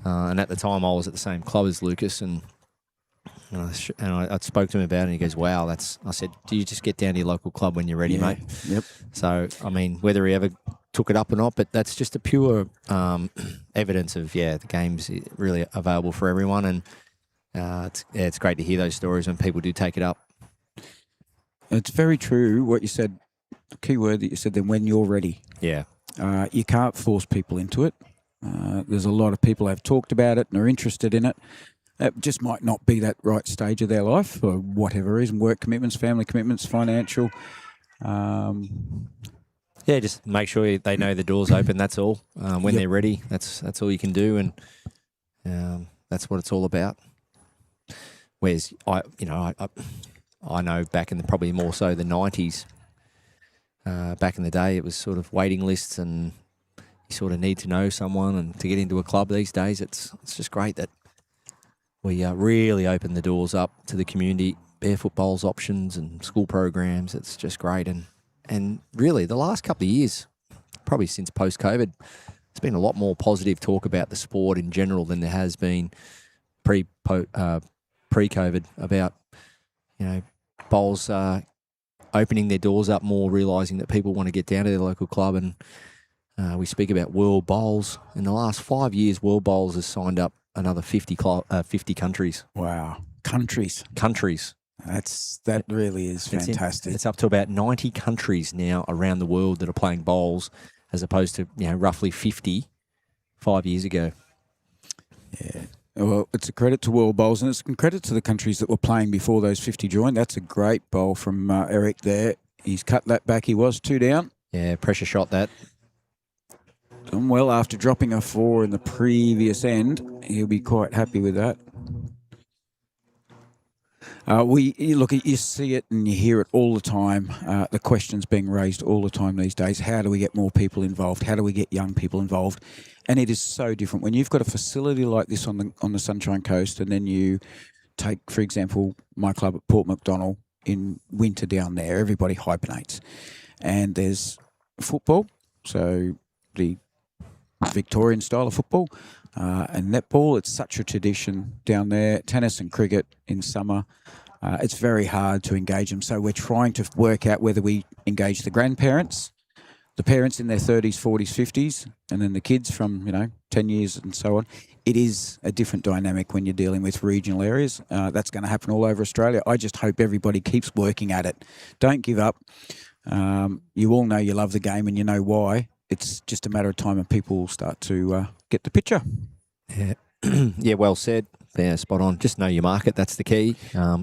And at the time, I was at the same club as Lucas, and I spoke to him about it, and he goes, "Wow, I said, "Do you just get down to your local club when you're ready, mate?" Yep. So, I mean, whether he ever took it up or not, but that's just a pure evidence of, the game's really available for everyone. And it's great to hear those stories when people do take it up. It's very true what you said, the key word that you said then, when you're ready. Yeah. You can't force people into it. There's a lot of people who have talked about it and are interested in it. It just might not be that right stage of their life for whatever reason, work commitments, family commitments, financial. Just make sure they know the door's open, that's all. When they're ready, that's all you can do, and that's what it's all about. Whereas, I know back in probably more so the 90s, back in the day, it was sort of waiting lists, and you sort of need to know someone and to get into a club. These days, it's just great that we really open the doors up to the community, barefoot bowls options and school programs. It's just great. And really, the last couple of years, probably since post-COVID, there's been a lot more positive talk about the sport in general than there has been pre-COVID about, bowls opening their doors up more, realising that people want to get down to their local club. And we speak about World Bowls. In the last 5 years, World Bowls has signed up another 50 countries. Wow. Countries. That really is fantastic. It's up to about 90 countries now around the world that are playing bowls, as opposed to roughly 50 5 years ago. Yeah. Well, it's a credit to World Bowls, and it's a credit to the countries that were playing before those 50 joined. That's a great bowl from Eric there. He's cut that back. He was 2 down. Yeah, pressure shot that. Done well after dropping a 4 in the previous end. He'll be quite happy with that. You see it and you hear it all the time. The questions being raised all the time these days. How do we get more people involved? How do we get young people involved? And it is so different when you've got a facility like this on the Sunshine Coast, and then you take, for example, my club at Port MacDonald in winter down there. Everybody hibernates, and there's football, so the Victorian style of football, and netball. It's such a tradition down there. Tennis and cricket in summer. It's very hard to engage them. So we're trying to work out whether we engage the grandparents, the parents in their 30s, 40s, 50s, and then the kids from 10 years and so on. It is a different dynamic when you're dealing with regional areas. That's going to happen all over Australia. I just hope everybody keeps working at it. Don't give up. You all know you love the game and you know why. It's just a matter of time and people will start to get the picture. Yeah, yeah, well said. Yeah, spot on. Just know your market. That's the key.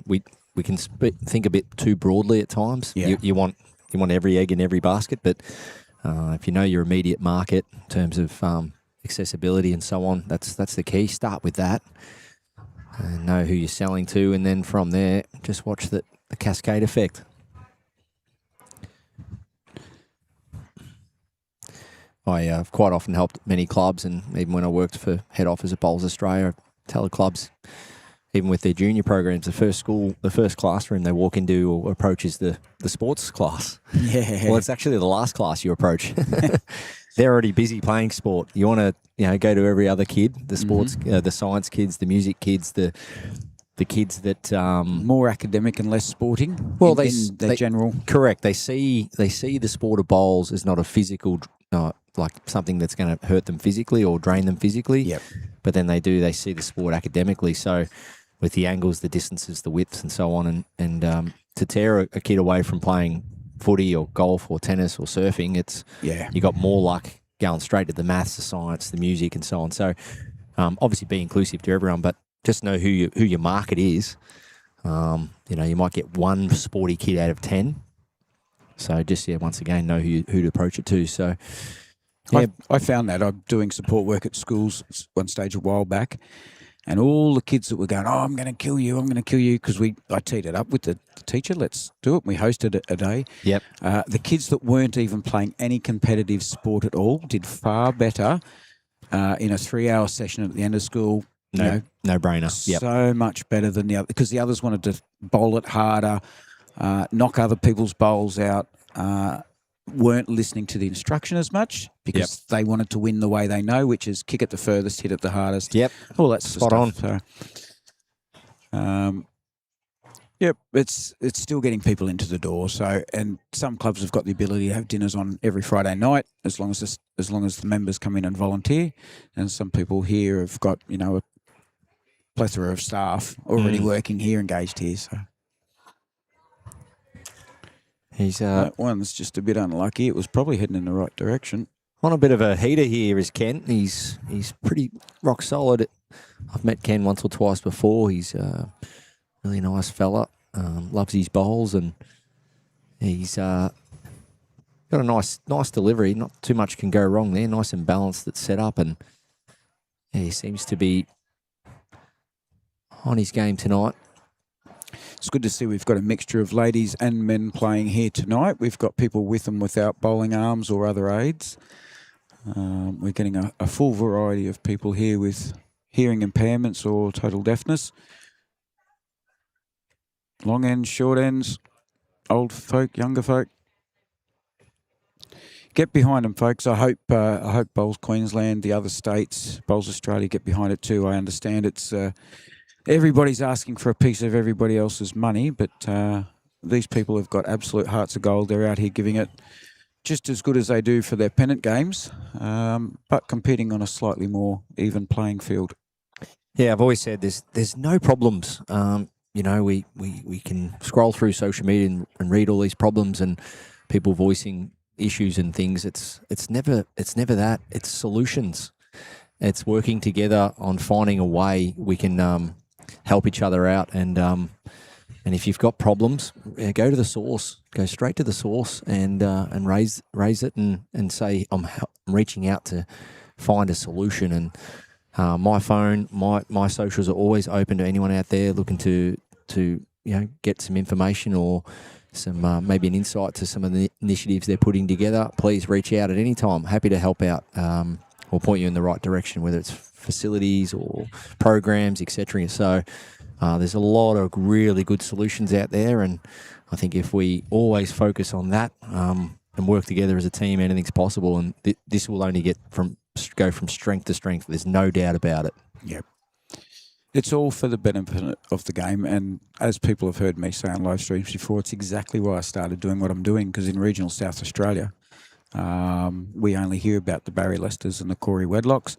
We can think a bit too broadly at times. Yeah. You want every egg in every basket, but if you know your immediate market in terms of accessibility and so on, that's the key. Start with that and know who you're selling to, and then from there, just watch the cascade effect. I've quite often helped many clubs, and even when I worked for head office at Bowls Australia, I tell the clubs, even with their junior programs, the first classroom they walk into or approach is the sports class. Yeah. Well, it's actually the last class you approach. They're already busy playing sport. You want to go to every other kid, the sports, the science kids, the music kids, the kids that more academic and less sporting. Well, in the general. Correct. They see the sport of bowls as not a physical, like something that's going to hurt them physically or drain them physically. Yep. But then they see the sport academically. So with the angles, the distances, the widths, and so on, and to tear a kid away from playing footy or golf or tennis or surfing, you got more luck going straight to the maths, the science, the music, and so on. So obviously be inclusive to everyone, but just know who your market is. You might get one sporty kid out of 10. So just once again, know who to approach it to. So yeah, I found that I'm doing support work at schools one stage a while back, and all the kids that were going, "Oh, I'm going to kill you," because I teed it up with the teacher. Let's do it. We hosted a day. Yep. The kids that weren't even playing any competitive sport at all did far better in a 3-hour session at the end of school. No brainer. Yep. So much better than the other, because the others wanted to bowl it harder, knock other people's bowls out, weren't listening to the instruction as much because they wanted to win the way they know, which is kick it the furthest, hit it the hardest. Yep. All that sort of Spot stuff. So, it's still getting people into the door. So, and some clubs have got the ability to have dinners on every Friday night, as long as the members come in and volunteer. And some people here have got a plethora of staff already working here, engaged here. So he's that one's just a bit unlucky. It was probably heading in the right direction. on a bit of a heater here is Ken. He's pretty rock solid. I've met Ken once or twice before. He's a really nice fella. Loves his bowls, and he's got a nice delivery. Not too much can go wrong there. Nice and balanced. That's set up, and he seems to be on his game tonight. It's good to see we've got a mixture of ladies and men playing here tonight. We've got people with and without bowling arms or other aids. We're getting a full variety of people here with hearing impairments or total deafness. Long ends, short ends, old folk, younger folk. Get behind them, folks. I hope Bowls Queensland, the other states, Bowls Australia get behind it too. I understand it's everybody's asking for a piece of everybody else's money, but these people have got absolute hearts of gold. They're out here giving it just as good as they do for their pennant games, but competing on a slightly more even playing field. Yeah, I've always said there's no problems. You know, we can scroll through social media and read all these problems and people voicing issues and things. It's never that. It's solutions. It's working together on finding a way we can help each other out. And if you've got problems, go to the source. Go straight to the source and raise it and say I'm reaching out to find a solution. And my phone, my socials are always open to anyone out there looking to get some information or some maybe an insight to some of the initiatives they're putting together. Please reach out at any time. Happy to help out or point you in the right direction, whether it's facilities or programs, etc. So there's a lot of really good solutions out there, and I think if we always focus on that and work together as a team, anything's possible. And this will only go from strength to strength. There's no doubt about it. Yep. It's all for the benefit of the game, and as people have heard me say on live streams before, it's exactly why I started doing what I'm doing, because in regional South Australia, we only hear about the Barry Leicesters and the Corey Wedlocks.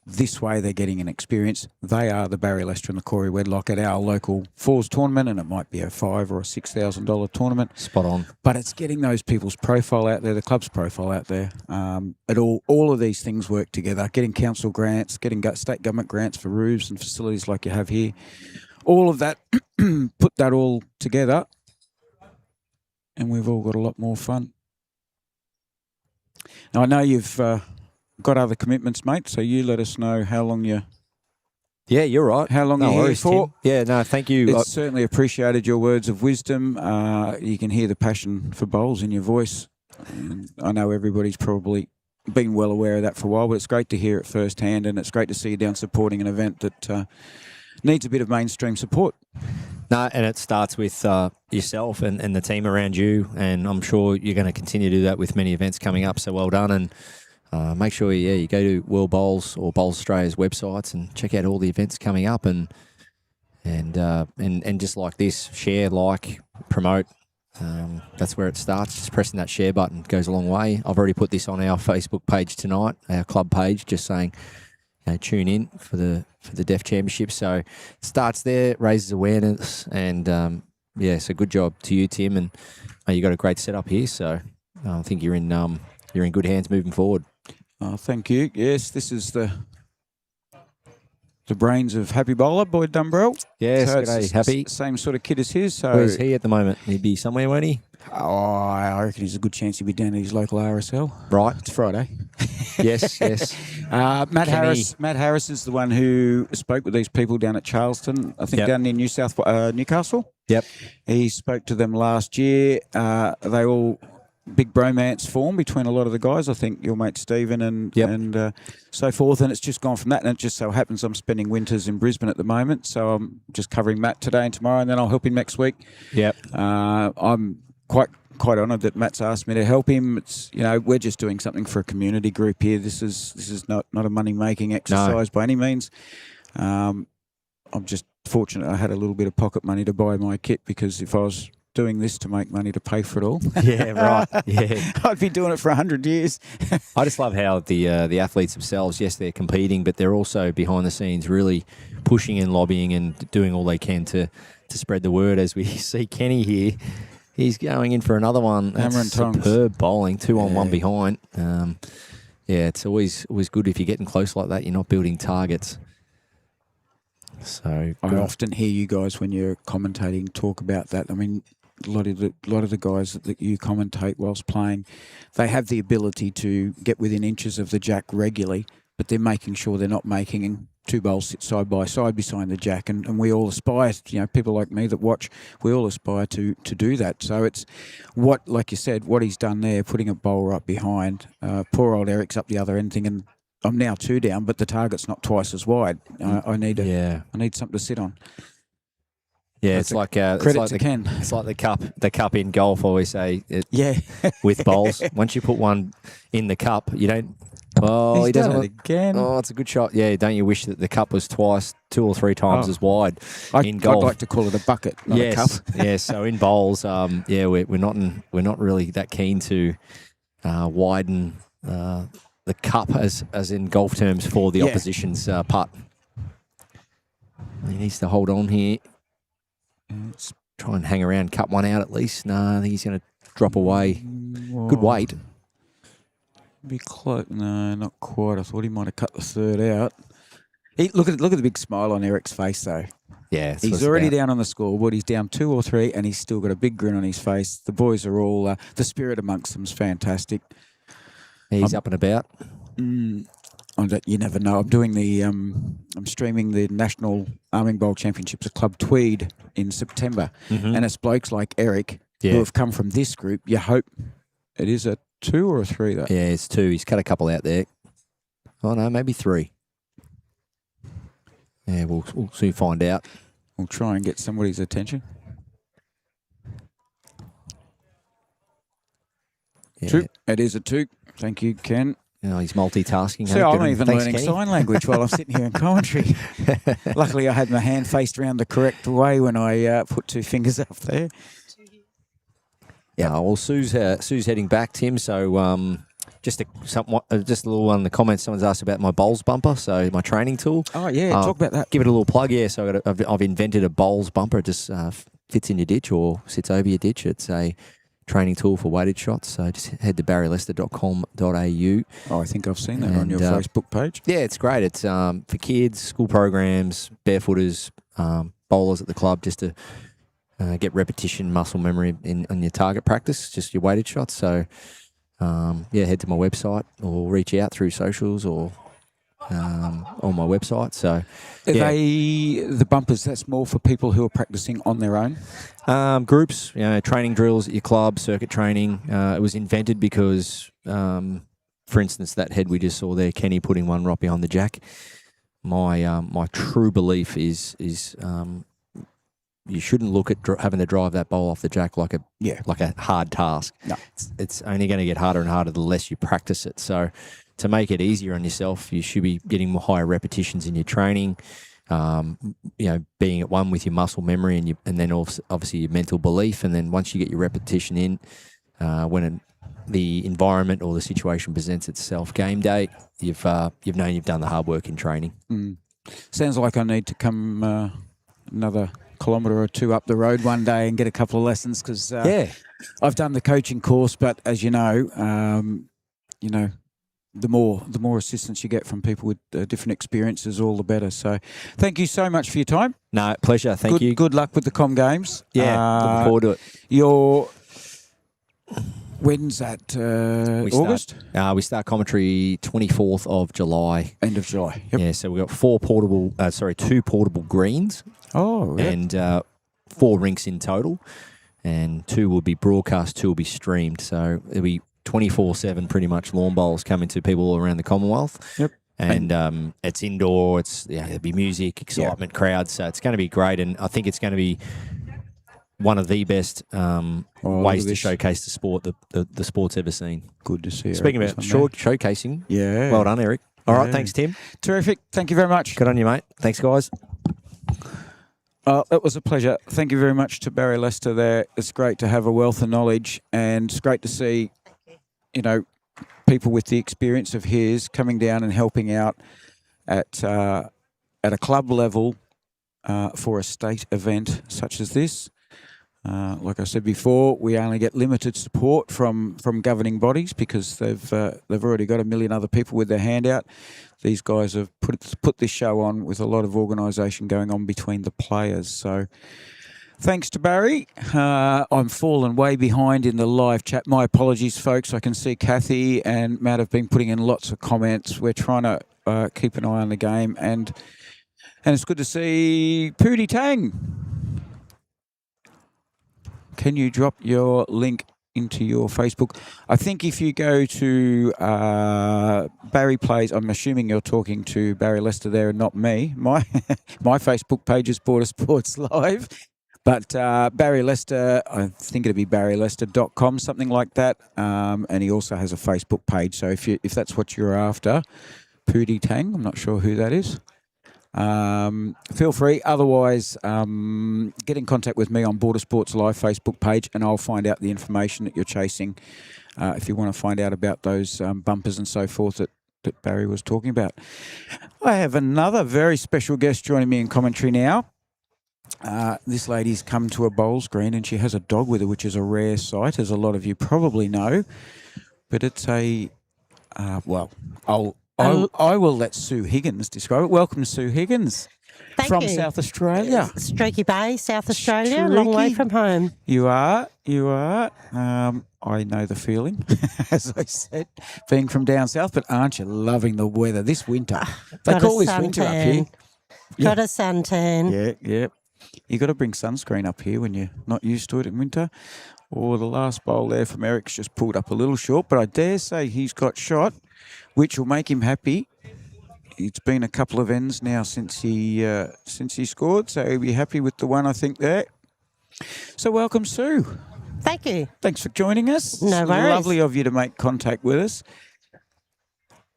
This way they're getting an experience. They are the Barry Leicester and the Corey Wedlock at our local fours tournament, and it might be a $5,000 or a $6,000 tournament. Spot on. But it's getting those people's profile out there, the club's profile out there. All of these things work together. Getting council grants, getting state government grants for roofs and facilities like you have here. All of that, put that all together, and we've all got a lot more fun. Now, I know you've got other commitments, mate, so you let us know how long you're... Yeah, you're right. How long no you're worries, here for. Tim. Yeah, no, thank you. It's certainly appreciated your words of wisdom. You can hear the passion for bowls in your voice. And I know everybody's probably been well aware of that for a while, but it's great to hear it firsthand, and it's great to see you down supporting an event that needs a bit of mainstream support. No, and it starts with yourself and the team around you, and I'm sure you're going to continue to do that with many events coming up, so well done. And make sure you go to World Bowls or Bowls Australia's websites and check out all the events coming up, and just like this, share, like, promote. That's where it starts. Just pressing that share button goes a long way. I've already put this on our Facebook page tonight, our club page, just saying, tune in for the Deaf Championship. So it starts there, raises awareness, and so good job to you, Tim, and you got a great setup here. So I think you're in good hands moving forward. Oh, thank you. Yes, this is the brains of Happy Bowler, Boyd Dumbrell. Yes, so g'day, Happy. Same sort of kid as his. So where's he at the moment? He'd be somewhere, won't he? Oh, I reckon there's a good chance he'll be down at his local RSL. Right. It's Friday. Yes. Matt Harris is the one who spoke with these people down at Charleston, I think down near Newcastle. Yep. He spoke to them last year. They all... big bromance form between a lot of the guys. I think your mate Stephen and so forth, and it's just gone from that. And it just so happens I'm spending winters in Brisbane at the moment, so I'm just covering Matt today and tomorrow, and then I'll help him next week. Yep. I'm quite honoured that Matt's asked me to help him. It's we're just doing something for a community group here. This is not a money making exercise by any means. I'm just fortunate I had a little bit of pocket money to buy my kit, because if I was doing this to make money to pay for it all. Yeah, right. Yeah, I'd be doing it for 100 years. I just love how the athletes themselves, yes, they're competing, but they're also behind the scenes really pushing and lobbying and doing all they can to spread the word. As we see Kenny here, he's going in for another one. Hammer and tongs. Superb bowling, 2-on-1 behind. It's always good if you're getting close like that. You're not building targets. So I often hear you guys when you're commentating talk about that. I mean, a lot of the guys that you commentate whilst playing, they have the ability to get within inches of the jack regularly, but they're making sure they're not making two bowls sit side by side beside the jack, and we all aspire, people like me that watch, we all aspire to do that. So it's like you said, what he's done there, putting a bowler up behind. Poor old Eric's up the other end thinking, I'm now 2 down, but the target's not twice as wide. I need something to sit on. Yeah, That's credit to Ken. It's like the cup in golf. I always say, with bowls. Once you put one in the cup, you don't Oh, He's he doesn't done it look again. Oh, it's a good shot. Yeah, don't you wish that the cup was twice, 2 or 3 times as wide in I'd golf? like to call it a bucket, not a cup. Yes. So in bowls, we're not really that keen to widen the cup as in golf terms for the opposition's putt. He needs to hold on here. Let's try and hang around, cut one out at least. No, I think he's going to drop away. Good weight. Be close. No, not quite. I thought he might have cut the third out. Look at the big smile on Eric's face, though. Yeah, He's already down on the scoreboard. He's down 2 or 3, and he's still got a big grin on his face. The boys are all the spirit amongst them's fantastic. He's up and about. You never know. I'm doing I'm streaming the National Arming Bowl Championships at Club Tweed in September, and it's blokes like Eric who have come from this group. You hope it is a 2 or a 3, though. Yeah, it's 2. He's cut a couple out there. Oh no, maybe 3. Yeah, we'll soon find out. We'll try and get somebody's attention. Yeah. 2. It is a 2. Thank you, Ken. He's multitasking. So I'm even Thanks, learning Kenny. sign language while I'm sitting here in commentary. Luckily, I had my hand faced around the correct way when I put 2 fingers up there. Yeah, well, Sue's heading back, Tim. So just a little one in the comments. Someone's asked about my bowls bumper, so my training tool. Oh yeah, talk about that. Give it a little plug. Yeah, so I've invented a bowls bumper. It just fits in your ditch or sits over your ditch. It's a training tool for weighted shots. So just head to barrylester.com.au. Oh, I think I've seen that on your Facebook page. Yeah, it's great. It's for kids, school programs, barefooters, bowlers at the club, just to get repetition, muscle memory on your target practice, just your weighted shots. So, head to my website or reach out through socials or on my website. So, Are they the bumpers? That's more for people who are practicing on their own. Groups, training drills at your club, circuit training. It was invented because, for instance, that head we just saw there, Kenny putting one right behind the jack. My true belief is you shouldn't look at having to drive that bowl off the jack like a hard task. No, it's only going to get harder and harder the less you practice it. So, to make it easier on yourself, you should be getting more higher repetitions in your training. Being at one with your muscle memory and then also obviously your mental belief. And then once you get your repetition in, when the environment or the situation presents itself, game day, you've known you've done the hard work in training. Sounds like I need to come another kilometre or 2 up the road one day and get a couple of lessons because I've done the coaching course, but as you know, the more assistance you get from people with different experiences, all the better. So, thank you so much for your time. No, pleasure. Thank you. Good luck with the Com Games. Yeah, looking forward to it. When's that? August? We start commentary 24th of July. End of July. Yep. Yeah, so we've got 2 portable greens. Oh, yeah. And 4 rinks in total. And 2 will be broadcast, 2 will be streamed. So it'll be 24/7 pretty much lawn bowls coming to people all around the Commonwealth. Yep. And it's indoor. There'll be music, excitement, crowds. So it's going to be great. And I think it's going to be one of the best ways to showcase the sport the sport's ever seen. Good to see you. Speaking about showcasing, well done, Eric. All right, thanks, Tim. Terrific. Thank you very much. Good on you, mate. Thanks, guys. It was a pleasure. Thank you very much to Barry Lester there. It's great to have a wealth of knowledge, and it's great to see, people with the experience of his coming down and helping out at a club level for a state event such as this. Like I said before, we only get limited support from governing bodies because they've already got a million other people with their hand out. These guys have put this show on with a lot of organisation going on between the players. So thanks to Barry. I'm falling way behind in the live chat. My apologies, folks. I can see Kathy and Matt have been putting in lots of comments. We're trying to keep an eye on the game, and it's good to see Pootie Tang. Can you drop your link into your Facebook? I think if you go to Barry Plays, I'm assuming you're talking to Barry Lester there and not me. My Facebook page is Border Sports Live. But Barry Lester, I think it'd be barrylester.com, something like that. And he also has a Facebook page. So if that's what you're after, Pootie Tang, I'm not sure who that is. Feel free. Otherwise, get in contact with me on Border Sports Live Facebook page, and I'll find out the information that you're chasing. If you want to find out about those bumpers and so forth that Barry was talking about. I have another very special guest joining me in commentary now. This lady's come to a bowls green and she has a dog with her, which is a rare sight, as a lot of you probably know. But it's a, I will let Sue Higgins describe it. Welcome, Sue Higgins. From you. South Australia. Streaky Bay, South Australia, a long way from home. You are. I know the feeling, as I said, being from down south, but aren't you loving the weather this winter? They call this winter up here. Got a suntan. Yeah. You got to bring sunscreen up here when you're not used to it in winter. Or the last bowl there from Eric's just pulled up a little short, but I dare say he's got shot, which will make him happy. It's been a couple of ends now since he scored, so he'll be happy with the one, I think, there. So welcome, Sue. Thank you. Thanks for joining us. No worries. Lovely of you to make contact with us.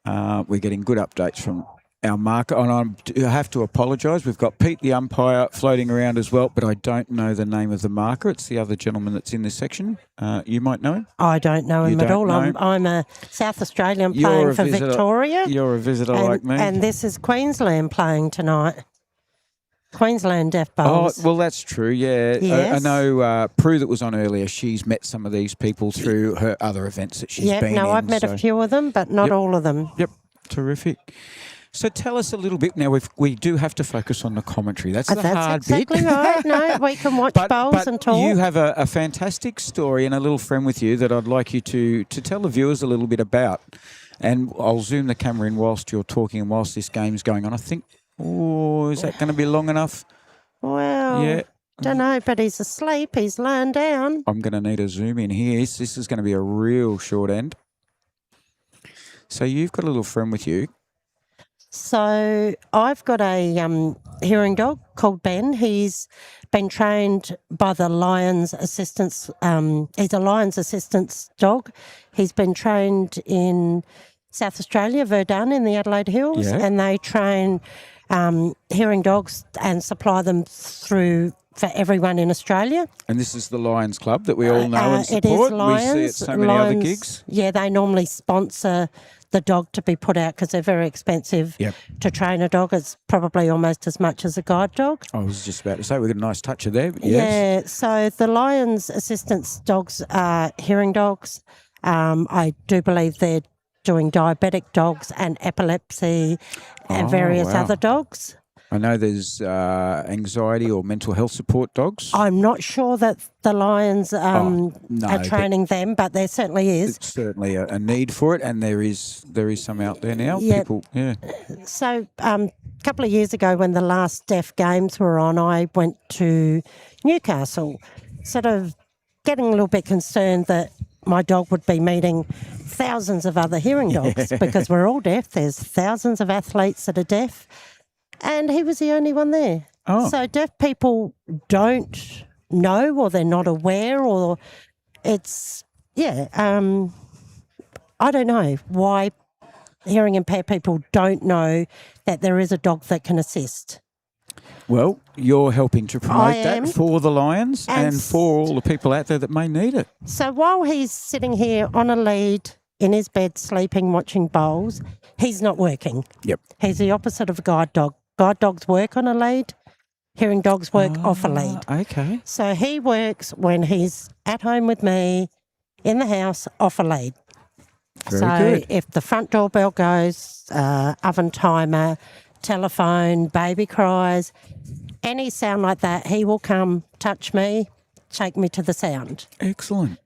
We're getting good updates from our marker, and I have to apologise. We've got Pete, the umpire, floating around as well, but I don't know the name of the marker. It's the other gentleman that's in this section. You might know him. I don't know him at all. I'm a South Australian playing for Victoria. You're a visitor like me. And this is Queensland playing tonight. Queensland Deaf Bowls. Oh, well, that's true, yeah. Yes. I know Prue that was on earlier, she's met some of these people through her other events that she's been in. I've met a few of them, but not all of them. Yep, terrific. So tell us a little bit now. We do have to focus on the commentary. That's the hard exactly bit. Right. No, we can watch bowls and talk. You have a fantastic story and a little friend with you that I'd like you to tell the viewers a little bit about. And I'll zoom the camera in whilst you're talking and whilst this game's going on. I think, is that going to be long enough? Well, yeah. Don't know, but he's asleep. He's lying down. I'm going to need a zoom in here. This is going to be a real short end. So you've got a little friend with you. So I've got a hearing dog called Ben. He's been trained by the Lions Assistance. He's a Lions Assistance dog. He's been trained in South Australia, Verdun in the Adelaide Hills, and they train hearing dogs and supply them through for everyone in Australia. And this is the Lions Club that we all know and support. It is Lions. We see it so many other gigs. Yeah, they normally sponsor the dog to be put out because they're very expensive to train a dog. It's probably almost as much as a guide dog. I was just about to say, we've got a nice toucher there. But yes. Yeah, so the Lions Assistance dogs are hearing dogs. I do believe they're doing diabetic dogs and epilepsy and various other dogs. I know there's anxiety or mental health support dogs. I'm not sure that the Lions are training them, but there certainly is. It's certainly a need for it, and there is some out there now. Yep. People, So a couple of years ago when the last Deaf Games were on, I went to Newcastle, sort of getting a little bit concerned that my dog would be meeting thousands of other hearing dogs because we're all deaf. There's thousands of athletes that are deaf. And he was the only one there. Oh. So deaf people don't know, or they're not aware, or it's, I don't know why hearing impaired people don't know that there is a dog that can assist. Well, you're helping to promote that for the Lions and for all the people out there that may need it. So while he's sitting here on a lead in his bed, sleeping, watching bowls, he's not working. Yep. He's the opposite of a guide dog. Guide dogs work on a lead. Hearing dogs work off a lead. Okay. So he works when he's at home with me, in the house, off a lead. Very good. If the front doorbell goes, oven timer, telephone, baby cries, any sound like that, he will come, touch me, take me to the sound. Excellent.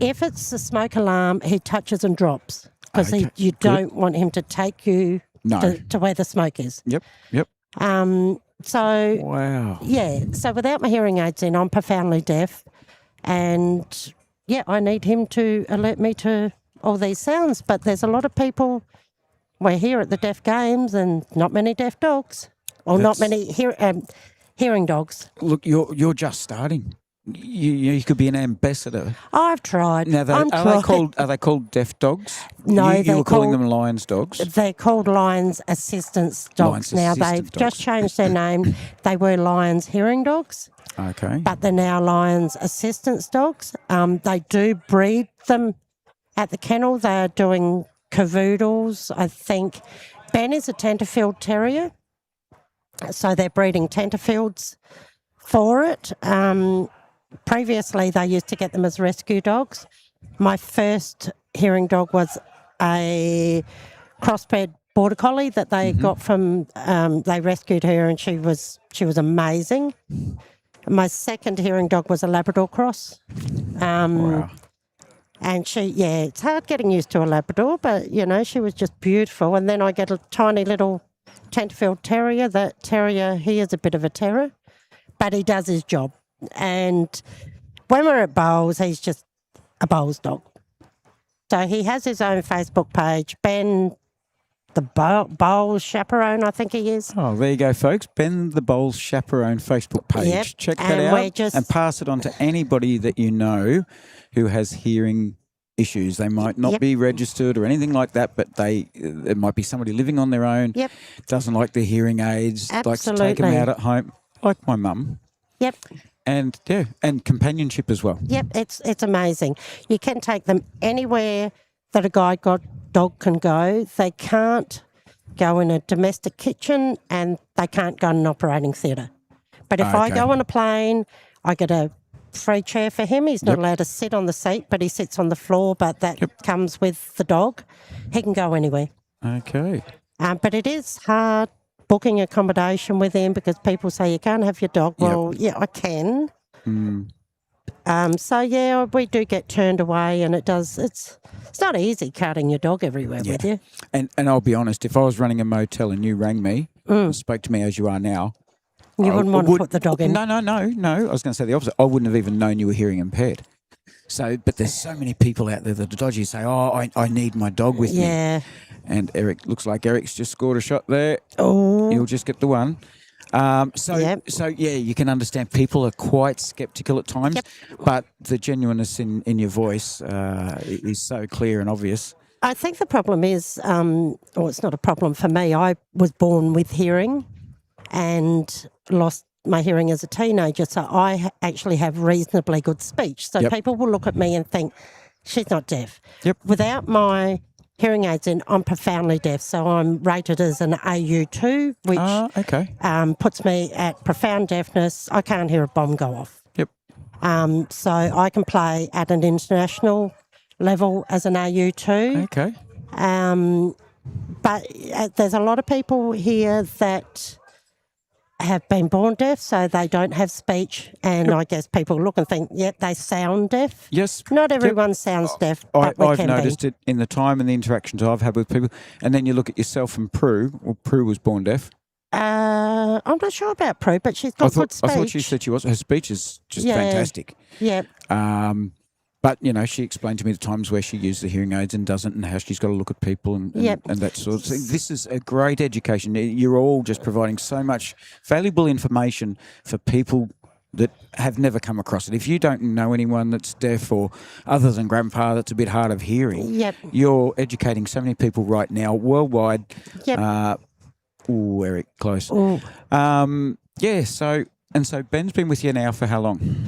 If it's a smoke alarm, he touches and drops because you don't want him to take you to where the smoke is. Yep. So, wow. Yeah. So without my hearing aids in, I'm profoundly deaf. And, I need him to alert me to all these sounds. But there's a lot of people, we're here at the Deaf Games and not many deaf dogs. Or not many Hearing dogs. Look, you're just starting. You could be an ambassador. I've tried. Now, are they called deaf dogs? No, you were calling them Lions dogs. They're called Lions Assistance Dogs. They've just changed their name. They were Lions Hearing Dogs. Okay. But they're now Lions Assistance Dogs. They do breed them at the kennel. They're doing cavoodles, I think. Ben is a Tenterfield Terrier. So they're breeding Tenterfields for it. Previously, they used to get them as rescue dogs. My first hearing dog was a crossbred border collie that they got from. They rescued her, and she was amazing. My second hearing dog was a Labrador cross. Wow. And it's hard getting used to a Labrador, but she was just beautiful. And then I get a tiny little Tenterfield Terrier. That terrier, he is a bit of a terror, but he does his job. And when we're at bowls, he's just a bowls dog. So he has his own Facebook page, Ben the Bowls Chaperone, I think he is. Oh, there you go, folks. Ben the Bowls Chaperone Facebook page. Yep. Check that out and pass it on to anybody that you know who has hearing issues. They might not be registered or anything like that, but there might be somebody living on their own, doesn't like the hearing aids, likes to take them out at home, like my mum. Yep. And companionship as well. Yep, it's amazing. You can take them anywhere that a guide dog can go. They can't go in a domestic kitchen and they can't go in an operating theatre. But if I go on a plane, I get a free chair for him. He's not allowed to sit on the seat, but he sits on the floor, but that comes with the dog. He can go anywhere. Okay. But it is hard booking accommodation with him because people say you can't have your dog. Well, yeah, I can. So we do get turned away, and it's not easy carting your dog everywhere with you. And I'll be honest, if I was running a motel and you rang me and spoke to me as you are now, you wouldn't want to put the dog in. No. I was going to say the opposite. I wouldn't have even known you were hearing impaired. So, but there's so many people out there that are dodgy. Say, I need my dog with me. And Eric, looks like Eric's just scored a shot there. Oh. He'll just get the one. So you can understand people are quite sceptical at times, but the genuineness in your voice is so clear and obvious. I think the problem is, it's not a problem for me. I was born with hearing and lost my hearing as a teenager, so I actually have reasonably good speech. So people will look at me and think, she's not deaf. Without my hearing aids in, I'm profoundly deaf, so I'm rated as an AU2, which puts me at profound deafness. I can't hear a bomb go off. So I can play at an international level as an AU2. But there's a lot of people here that have been born deaf, so they don't have speech, and I guess people look and think, they sound deaf. Yes. Not everyone sounds deaf, but I've noticed it in the time and the interactions I've had with people. And then you look at yourself and Prue. Well, Prue was born deaf. I'm not sure about Prue, but she's got good speech. I thought she said she was. Her speech is just fantastic. But, she explained to me the times where she used the hearing aids and doesn't, and how she's got to look at people and that sort of thing. This is a great education. You're all just providing so much valuable information for people that have never come across it. If you don't know anyone that's deaf or other than Grandpa that's a bit hard of hearing, you're educating so many people right now worldwide. Eric, close. So Ben's been with you now for how long?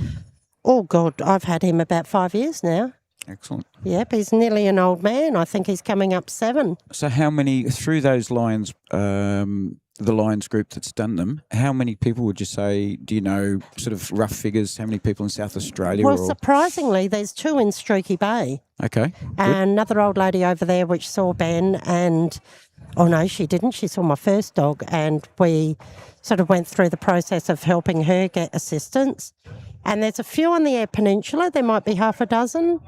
Oh, God, I've had him about 5 years now. Excellent. Yep, he's nearly an old man. I think he's coming up 7. So how many, through those Lions, the Lions group that's done them, how many people would you say, do you know, sort of rough figures, how many people in South Australia? Well, surprisingly, there's 2 in Streaky Bay. Okay. And another old lady over there which saw Ben and, oh no, she didn't. She saw my first dog, and we sort of went through the process of helping her get assistance. And there's a few on the Eyre Peninsula. There might be half a dozen.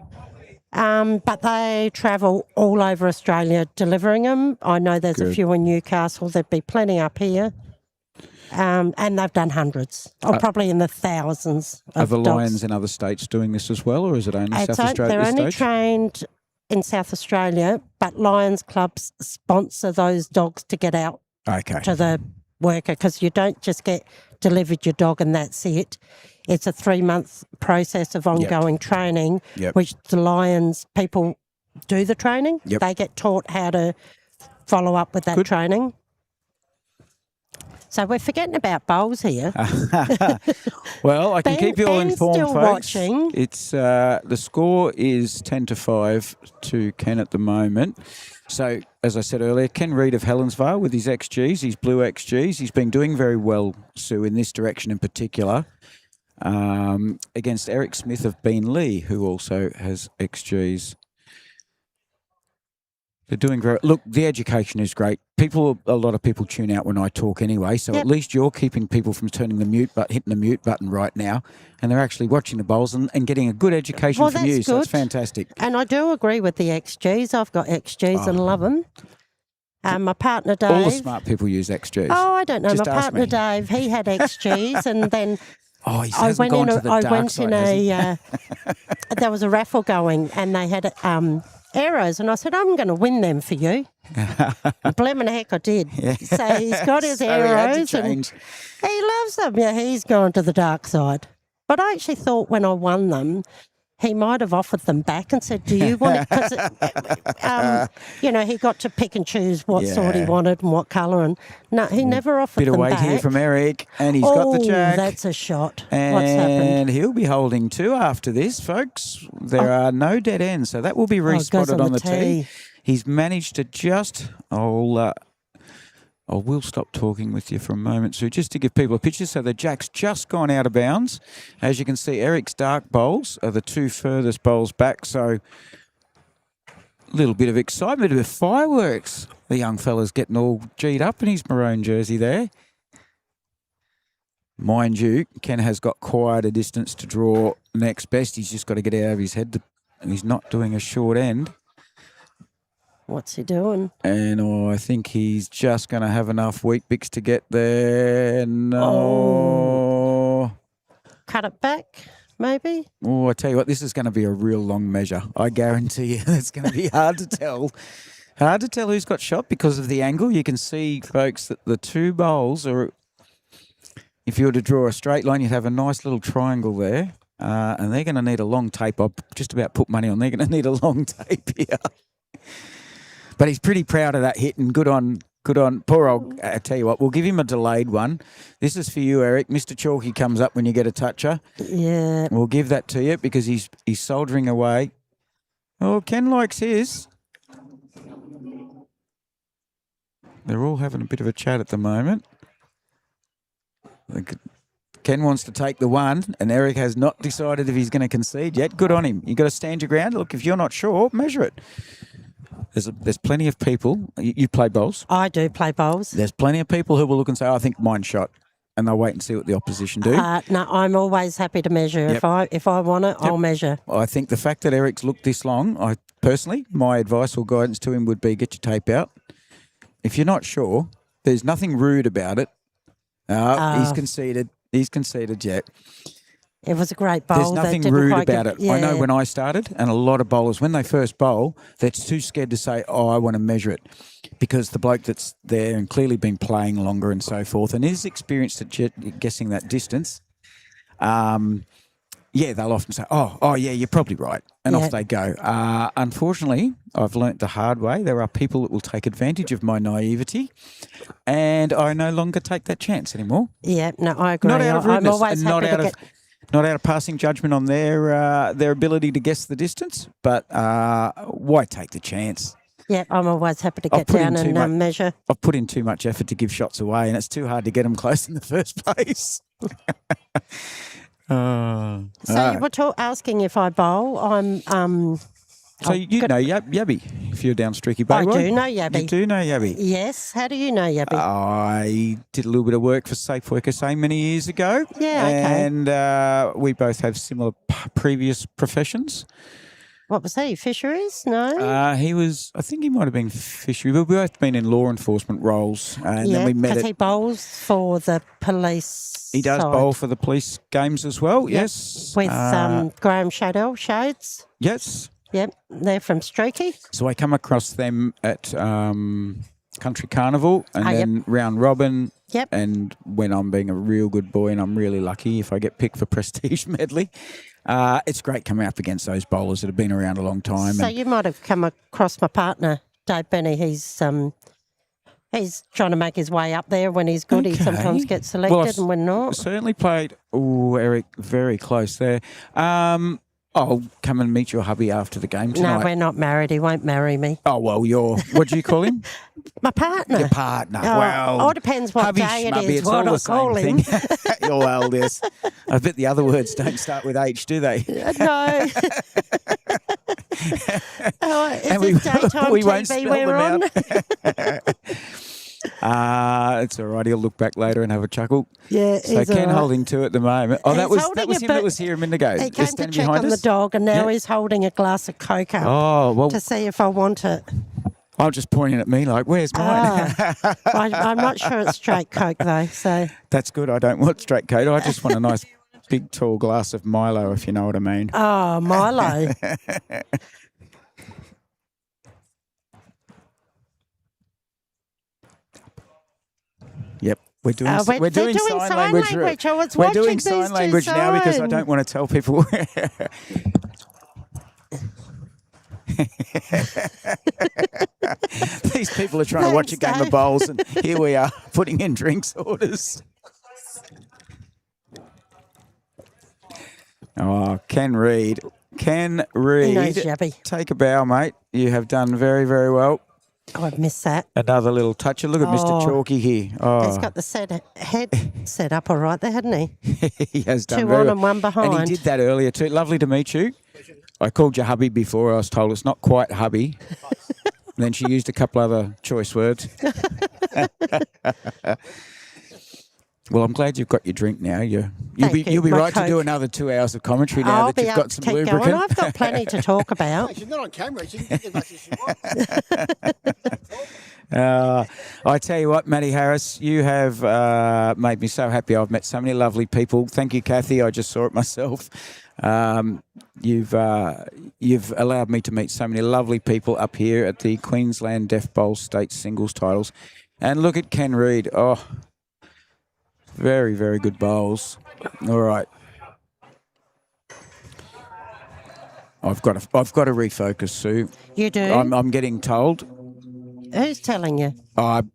But they travel all over Australia delivering them. I know there's a few in Newcastle. There'd be plenty up here. And they've done hundreds, or probably in the thousands of Are the dogs. Lions in other states doing this as well, or is it only South Australia? They're at this only stage? trained in South Australia, but Lions clubs sponsor those dogs to get out to the worker, because you don't just get delivered your dog and that's it. It's a 3-month process of ongoing training, which the Lions people do the training. They get taught how to follow up with that training. So we're forgetting about bowls here. Well, I can keep you all Ben's informed, still folks. watching. It's the score is 10-5 to Ken at the moment. So, as I said earlier, Ken Reid of Helensvale with his XGs, his blue XGs. He's been doing very well, Sue, in this direction in particular, against Eric Smith of Beenleigh, who also has XGs. They're doing very... Look, the education is great. A lot of people tune out when I talk anyway, so at least you're keeping people from turning the mute button, hitting the mute button right now, and they're actually watching the bowls and getting a good education from you, so it's fantastic. And I do agree with the XGs. I've got XGs and love them. My partner Dave... All the smart people use XGs. Oh, I don't know. Just My partner Dave, he had XGs, and then... Oh, he hasn't gone to the dark side, has he? There was a raffle going, and they had... arrows, and I said, I'm going to win them for you. Blimmin' heck, I did. So he's got his arrows and he loves them. Yeah, he's gone to the dark side. But I actually thought when I won them, he might have offered them back and said, do you want it? Because, he got to pick and choose what sort he wanted and what colour. And no, he never offered them back. Bit of weight here from Eric, and he's got the jack. That's a shot. And what's happened? He'll be holding 2 after this, folks. There are no dead ends, so that will be respotted on the tee. He's managed to just... I will stop talking with you for a moment, Sue, just to give people a picture. So the jack's just gone out of bounds. As you can see, Eric's dark bowls are the 2 furthest bowls back. So a little bit of excitement, a bit of fireworks. The young fella's getting all G'd up in his maroon jersey there. Mind you, Ken has got quite a distance to draw next best. He's just got to get out of his head. And he's not doing a short end. What's he doing? And I think he's just going to have enough wheat bix to get there. No. Cut it back, maybe? Oh, I tell you what, this is going to be a real long measure. I guarantee you it's going to be hard to tell. Hard to tell who's got shot because of the angle. You can see, folks, that the 2 bowls are... If you were to draw a straight line, you'd have a nice little triangle there. And they're going to need a long tape. I've just about put money on they're going to need a long tape here. But he's pretty proud of that hit, and good on poor old. I tell you what, we'll give him a delayed one. This is for you, Eric. Mr. Chalky comes up when you get a toucher. Yeah. We'll give that to you because he's soldering away. Oh, Ken likes his. They're all having a bit of a chat at the moment. Ken wants to take the one, and Eric has not decided if he's going to concede yet. Good on him. You've got to stand your ground. Look, if you're not sure, measure it. There's plenty of people. You play bowls? I do play bowls. There's plenty of people who will look and say, I think mine shot. And they'll wait and see what the opposition do. No, I'm always happy to measure. Yep. If I want it, I'll measure. I think the fact that Eric's looked this long, my advice or guidance to him would be get your tape out. If you're not sure, there's nothing rude about it. He's conceded. He's conceded yet. It was a great bowl. There's nothing rude about it. Yeah. I know when I started, and a lot of bowlers, when they first bowl, they're too scared to say, I want to measure it. Because the bloke that's there and clearly been playing longer and so forth and is experienced at guessing that distance, they'll often say, oh, yeah, you're probably right. And off they go. Unfortunately, I've learnt the hard way. There are people that will take advantage of my naivety, and I no longer take that chance anymore. Yeah, no, I agree. Not out of rudeness, I'm always happy not out of passing judgment on their ability to guess the distance, but why take the chance? Yeah, I'm always happy to get down and measure. I've put in too much effort to give shots away, and it's too hard to get them close in the first place. So you were asking if I bowl. So you know Yabby, if you're down Streaky Bay. I do know Yabby. You do know Yabby? Yes. How do you know Yabby? I did a little bit of work for Safe Work SA many years ago. Yeah, okay. And we both have similar previous professions. What was he? Fisheries? No? I think he might have been fishery, but we've both been in law enforcement roles. And then we met because he bowls for the police. He does bowl for the police games as well, yes. With Graham Shades. Yes. Yep, they're from Streaky. So I come across them at Country Carnival and then round robin Yep. And when I'm being a real good boy, and I'm really lucky if I get picked for Prestige Medley, it's great coming up against those bowlers that have been around a long time. So and you might have come across my partner, Dave Benny. He's trying to make his way up there. When he's good, he Okay. sometimes gets selected, Well, and when not. certainly played. Oh, Eric, very close there. I'll come and meet your hubby after the game tonight. No, we're not married. He won't marry me. Oh, well, what do you call him? My partner. Your partner. Oh, well, all depends what hubby, day it schmubby, is, it's what all I the call same him. thing. Your eldest. I bet the other words don't start with H, do they? No. Oh, is And this daytime we won't TV spell we're on? them out. It's all right. He'll look back later and have a chuckle. Yeah, So he's Ken all right. holding two at the moment. Oh, that He's was holding him a that bit- was here a minute ago. He They're came to standing check behind on the us. dog, and now Yeah. he's holding a glass of Coke up Oh, well, to see if I want it. I'm just pointing at me like, where's mine? I'm not sure it's straight Coke, though, so... That's good. I don't want straight coat. I just want a nice big tall glass of Milo, if you know what I mean. Oh, Milo. Yep. We're doing, They're doing sign language. I was We're watching doing these sign two language now because I sign. don't want to tell people. These people are trying to watch a Thanks, game of Dave. bowls, and here we are putting in drinks orders. Oh, Ken Reid. Ken He Reid. knows Yabby. Take a bow, mate. You have done very, very well. Oh, I've missed that. Another little toucher. Look at Mr. Oh. Chalky here. Oh, He's got the head set up all right there, hasn't he? he has done Two very on well. and one behind. And he did that earlier too. Lovely to meet you. I called you hubby before. I was told it's not quite hubby. And then she used a couple other choice words. Well, I'm glad you've got your drink now. You'll be My right to do Coke. another 2 hours of commentary now I'll that be you've able got to some keep lubricant. going. I've got plenty to talk about. She's not on camera. She can get as much as she wants. I tell you what, Matty Harris, you have made me so happy. I've met so many lovely people. Thank you, Kathy. I just saw it myself. You've allowed me to meet so many lovely people up here at the Queensland Deaf Bowl State Singles Titles. And look at Ken Reid. Oh, very, very good bowls. All right. I've got to refocus, Sue. You do? I'm getting told. Who's telling you?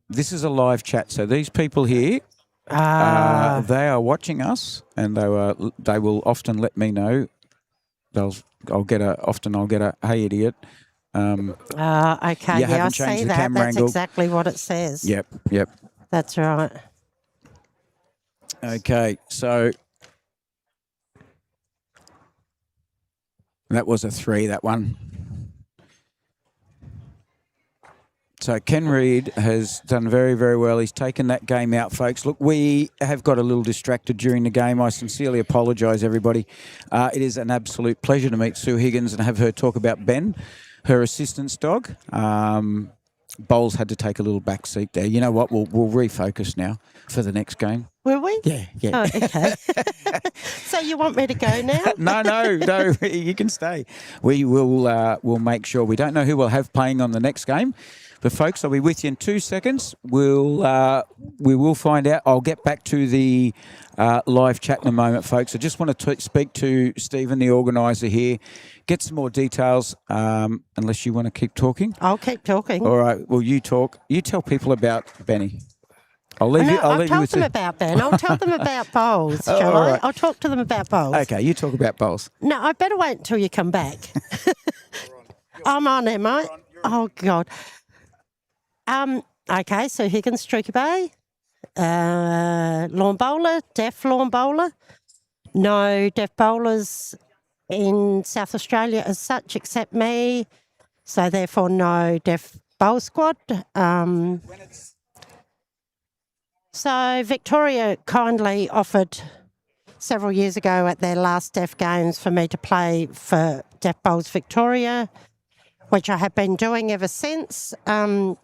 This is a live chat, so these people here, they are watching us, and they will often let me know. I'll get a hey idiot. Okay, You yeah, I haven't changed see the that. camera That's angle. exactly what it says. Yep. That's right. Okay, so that was a 3. That one. So Ken Reid has done very, very well. He's taken that game out, folks. Look, we have got a little distracted during the game. I sincerely apologise, everybody. It is an absolute pleasure to meet Sue Higgins and have her talk about Ben, her assistance dog. Bowles had to take a little back seat there. You know what? We'll refocus now for the next game. Will we? Yeah. Oh, okay. So you want me to go now? No. You can stay. We will. We'll make sure. We don't know who we'll have playing on the next game, but folks, I'll be with you in 2 seconds. We will find out. I'll get back to the live chat in a moment, folks. I just want to speak to Stephen, the organiser here, get some more details. Unless you want to keep talking. I'll keep talking. All right. Well, you talk. You tell people about Benny. I'll leave you. I'll I'll leave you talk with them the- about Ben. I'll tell them about bowls, Oh, shall all I? right. I'll talk to them about bowls. Okay, you talk about bowls. No, I better wait until you come back. I'm on, am I? Oh, God. Okay, so Higgins, Streaky Bay. Lawn bowler, deaf lawn bowler. No deaf bowlers in South Australia as such except me. So therefore no deaf bowl squad. So Victoria kindly offered several years ago at their last Deaf Games for me to play for Deaf Bowls Victoria, which I have been doing ever since. And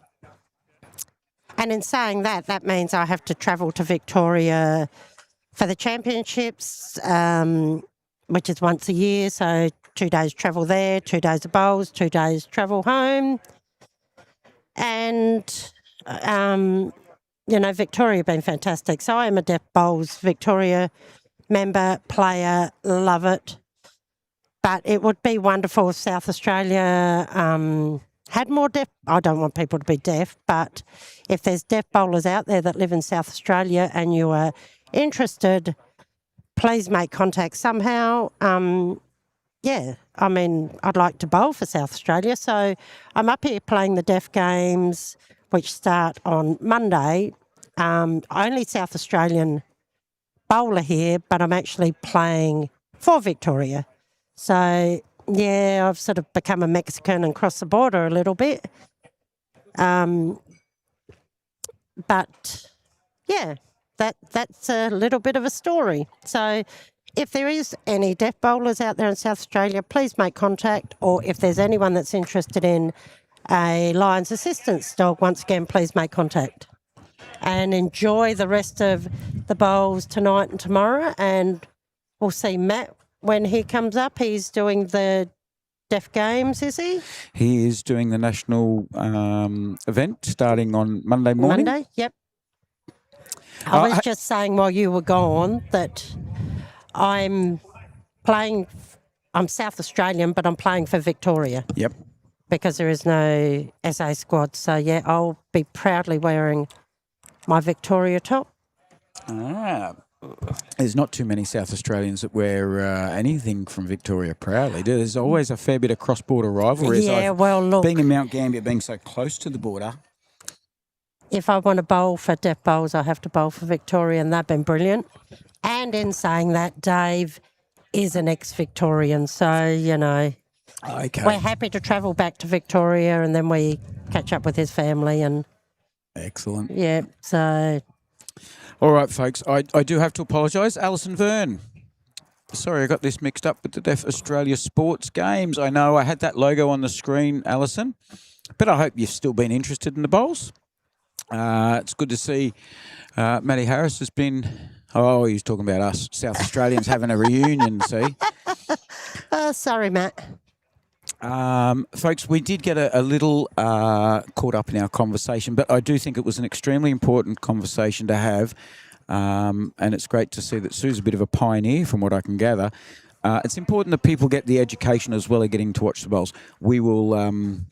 in saying that, that means I have to travel to Victoria for the championships, which is once a year. So 2 days travel there, 2 days of bowls, 2 days travel home. And Victoria have been fantastic. So I am a Deaf Bowls Victoria member, player, love it. But it would be wonderful if South Australia had more deaf. I don't want people to be deaf, but if there's deaf bowlers out there that live in South Australia and you are interested, please make contact somehow. Yeah, I mean, I'd like to bowl for South Australia. So I'm up here playing the deaf games, which start on Monday. Only South Australian bowler here, but I'm actually playing for Victoria. So, yeah, I've sort of become a Mexican and crossed the border a little bit. But, yeah, that's a little bit of a story. So if there is any deaf bowlers out there in South Australia, please make contact. Or if there's anyone that's interested in a Lions assistance dog, once again, please make contact. And enjoy the rest of the bowls tonight and tomorrow. And we'll see Matt when he comes up. He's doing the deaf games, is he? He is doing the national event starting on Monday morning. Monday, yep. I was just saying while you were gone that I'm South Australian, but I'm playing for Victoria. Yep. Because there is no SA squad. So, yeah, I'll be proudly wearing my Victoria top. There's not too many South Australians that wear anything from Victoria proudly. There's always a fair bit of cross-border rivalry. Yeah, well, look. Being in Mount Gambier, being so close to the border. If I want to bowl for deaf bowls, I have to bowl for Victoria, and they've been brilliant. And in saying that, Dave is an ex-Victorian, so, Okay. we're happy to travel back to Victoria, and then we catch up with his family. And excellent. Yeah, so... All right, folks, I do have to apologise. Alison Verne. Sorry, I got this mixed up with the Deaf Australia Sports Games. I know I had that logo on the screen, Alison, but I hope you've still been interested in the bowls. It's good to see Matty Harris has been... Oh, he's talking about us South Australians having a reunion, see? Sorry, Matt. Folks, we did get a little caught up in our conversation, but I do think it was an extremely important conversation to have, and it's great to see that Sue's a bit of a pioneer from what I can gather. It's important that people get the education as well as getting to watch the bowls. We will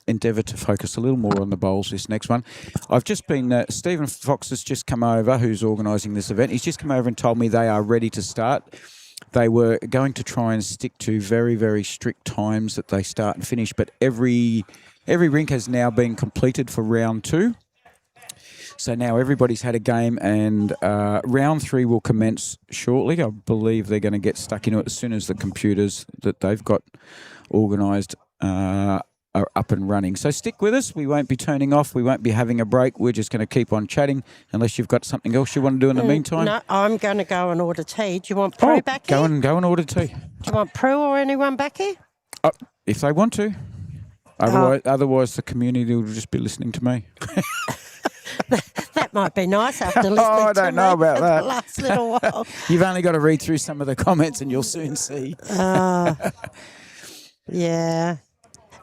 endeavour to focus a little more on the bowls this next one. I've just been, Stephen Fox has just come over, who's organising this event. He's just come over and told me they are ready to start. They were going to try and stick to very, very strict times that they start and finish, but every rink has now been completed for round 2. So now everybody's had a game, and round 3 will commence shortly. I believe they're going to get stuck into it as soon as the computers that they've got organised are up and running. So stick with us. We won't be turning off. We won't be having a break. We're just going to keep on chatting unless you've got something else you want to do in the meantime. No, I'm going to go and order tea. Do you want Prue back here? Go and order tea. Do you want Prue or anyone back here? If they want to. Otherwise the community will just be listening to me. That might be nice after listening I don't know about that. the last little while. You've only got to read through some of the comments and you'll soon see. Yeah.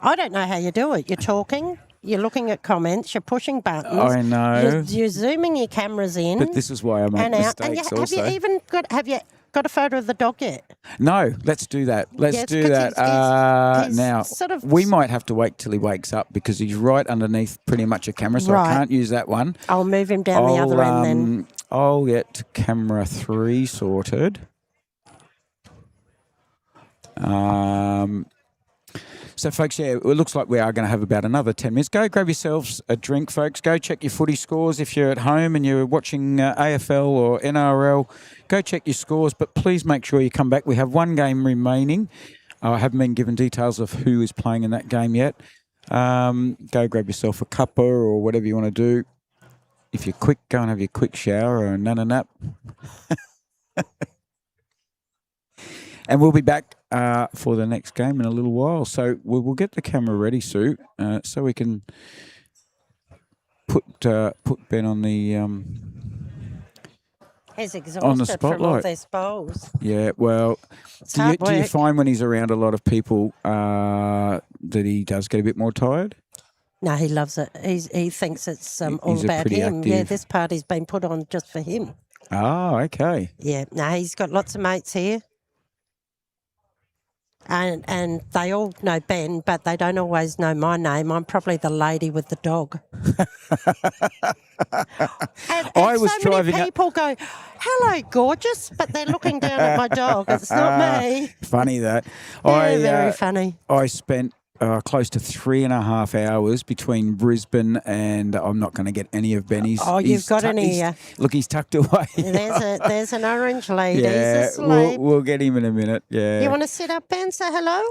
I don't know how you do it. You're talking, you're looking at comments, you're pushing buttons. I know. You're zooming your cameras in. But this is why I make and out. mistakes And also. Have you got a photo of the dog yet? No, let's do that. Let's do that. He's now, sort of... we might have to wait till he wakes up because he's right underneath pretty much a camera, so I can't use that one. I'll move him down the other end then. I'll get camera 3 sorted. So, folks, yeah, it looks like we are going to have about another 10 minutes. Go grab yourselves a drink, folks. Go check your footy scores. If you're at home and you're watching AFL or NRL, go check your scores. But please make sure you come back. We have one game remaining. I haven't been given details of who is playing in that game yet. Go grab yourself a cuppa or whatever you want to do. If you're quick, go and have your quick shower or a nap. And we'll be back for the next game in a little while. So we'll get the camera ready, Sue, so we can put Ben on the He's exhausted on the from all spotlight. these bowls. Yeah, well, do you find when he's around a lot of people that he does get a bit more tired? No, he loves it. He thinks it's all He's a about pretty him. Yeah, active- this party's been put on just for him. Oh, okay. Yeah, no, he's got lots of mates here. And they all know Ben, but they don't always know my name. I'm probably the lady with the dog. And I was so driving many up- people go, "Hello, gorgeous," but they're looking down at my dog. It's not me. Funny that. Yeah, very funny. I spent close to 3.5 hours between Brisbane and I'm not going to get any of Benny's. Oh, you've got an ear. Look, he's tucked away. There's an orange lady. Yeah, He's asleep. we'll get him in a minute. Yeah. You want to sit up, Ben? Say hello?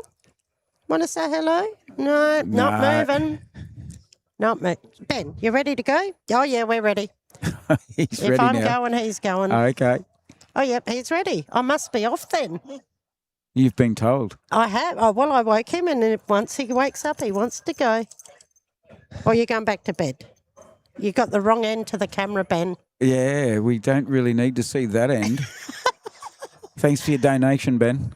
Want to say hello? No, not No. moving. Not moving. Ben, you ready to go? Oh, yeah, we're ready. He's If ready I'm now. going, he's going. Okay. Oh, yep, he's ready. I must be off then. You've been told. I have. Oh, well, I woke him, and once he wakes up, he wants to go. Or you're going back to bed. You got the wrong end to the camera, Ben. Yeah, we don't really need to see that end. Thanks for your donation, Ben.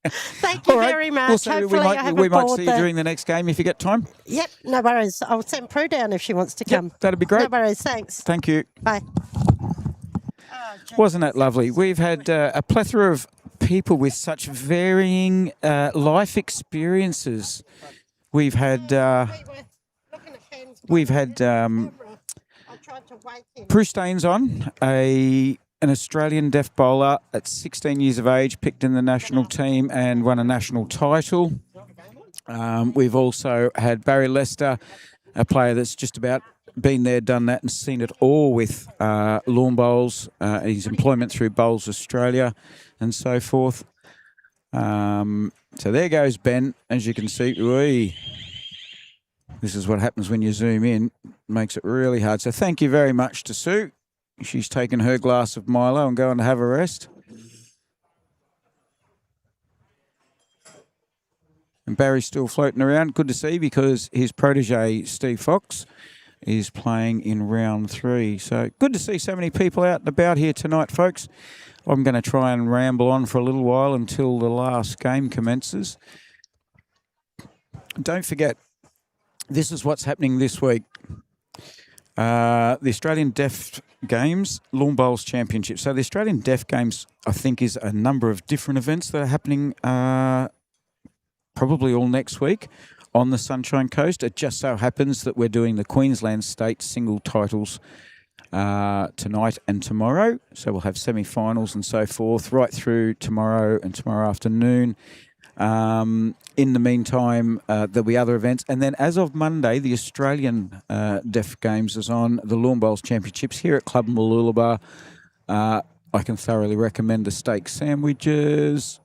Thank you All right. very much. Well, so Hopefully, I haven't we might bored see you the... during the next game if you get time. Yep, no worries. I'll send Prue down if she wants to come. That'd be great. No worries. Thanks. Thank you. Bye. Wasn't that lovely? We've had a plethora of people with such varying life experiences. We've had Prustain's on, an Australian deaf bowler at 16 years of age, picked in the national team and won a national title. We've also had Barry Lester, a player that's just about been there, done that, and seen it all with lawn bowls, his employment through Bowls Australia and so forth. So there goes Ben, as you can see. Whee. This is what happens when you zoom in. Makes it really hard. So thank you very much to Sue. She's taken her glass of Milo and going to have a rest. And Barry's still floating around. Good to see, because his protege, Steve Fox, is playing in round 3. So good to see so many people out and about here tonight, folks. I'm going to try and ramble on for a little while until the last game commences. Don't forget, this is what's happening this week. The Australian Deaf Games, Lawn Bowls Championship. So the Australian Deaf Games, I think, is a number of different events that are happening probably all next week on the Sunshine Coast. It just so happens that we're doing the Queensland State single titles tonight and tomorrow. So we'll have semi-finals and so forth right through tomorrow and tomorrow afternoon. In the meantime, there'll be other events. And then as of Monday, the Australian Deaf Games is on, the Lawn Bowls Championships here at Club Mooloolaba. I can thoroughly recommend the steak sandwiches.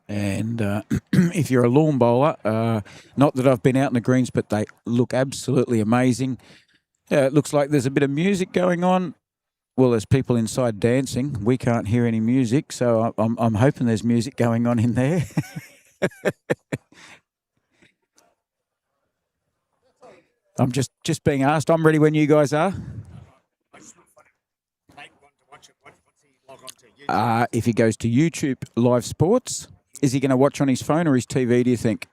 And if you're a lawn bowler, not that I've been out in the greens, but they look absolutely amazing. It looks like there's a bit of music going on. Well, there's people inside dancing. We can't hear any music, so I'm hoping there's music going on in there. I'm just being asked. I'm ready when you guys are. If he goes to YouTube Live Sports, is he going to watch on his phone or his TV, do you think?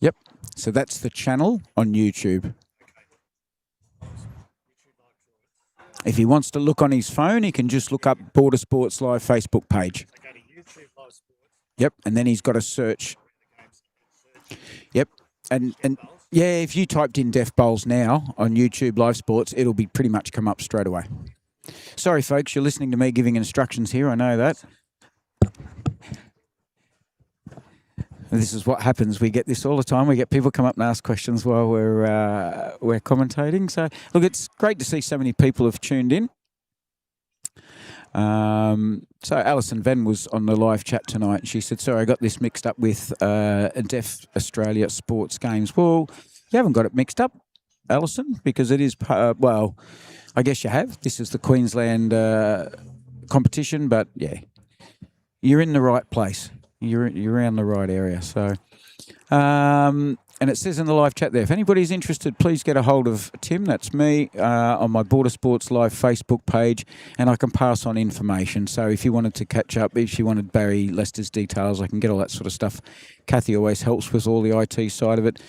Yep. So that's the channel on YouTube. If he wants to look on his phone, he can just look up Border Sports Live Facebook page. Yep, and then he's got to search. Yep, and yeah, if you typed in Deaf Bowls now on YouTube Live Sports, it'll be pretty much come up straight away. Sorry, folks, you're listening to me giving instructions here. I know that. This is what happens. We get this all the time. We get people come up and ask questions while we're commentating. So, look, it's great to see so many people have tuned in. So Alison Venn was on the live chat tonight, and she said, sorry, I got this mixed up with a Deaf Australia Sports Games. Well, you haven't got it mixed up, Alison, because it is, well, I guess you have. This is the Queensland competition, but yeah, you're in the right place. You're around the right area. So, And it says in the live chat there, if anybody's interested, please get a hold of Tim, that's me, on my Border Sports Live Facebook page, and I can pass on information. So if you wanted to catch up, if you wanted Barry Lester's details, I can get all that sort of stuff. Kathy always helps with all the IT side of it.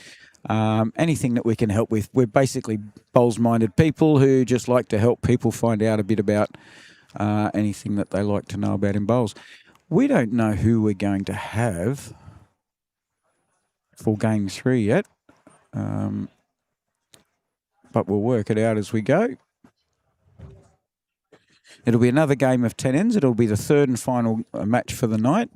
Anything that we can help with. We're basically bowls-minded people who just like to help people find out a bit about anything that they like to know about in bowls. We don't know who we're going to have for Game 3 yet, but we'll work it out as we go. It'll be another game of 10 ends. It'll be the third and final match for the night.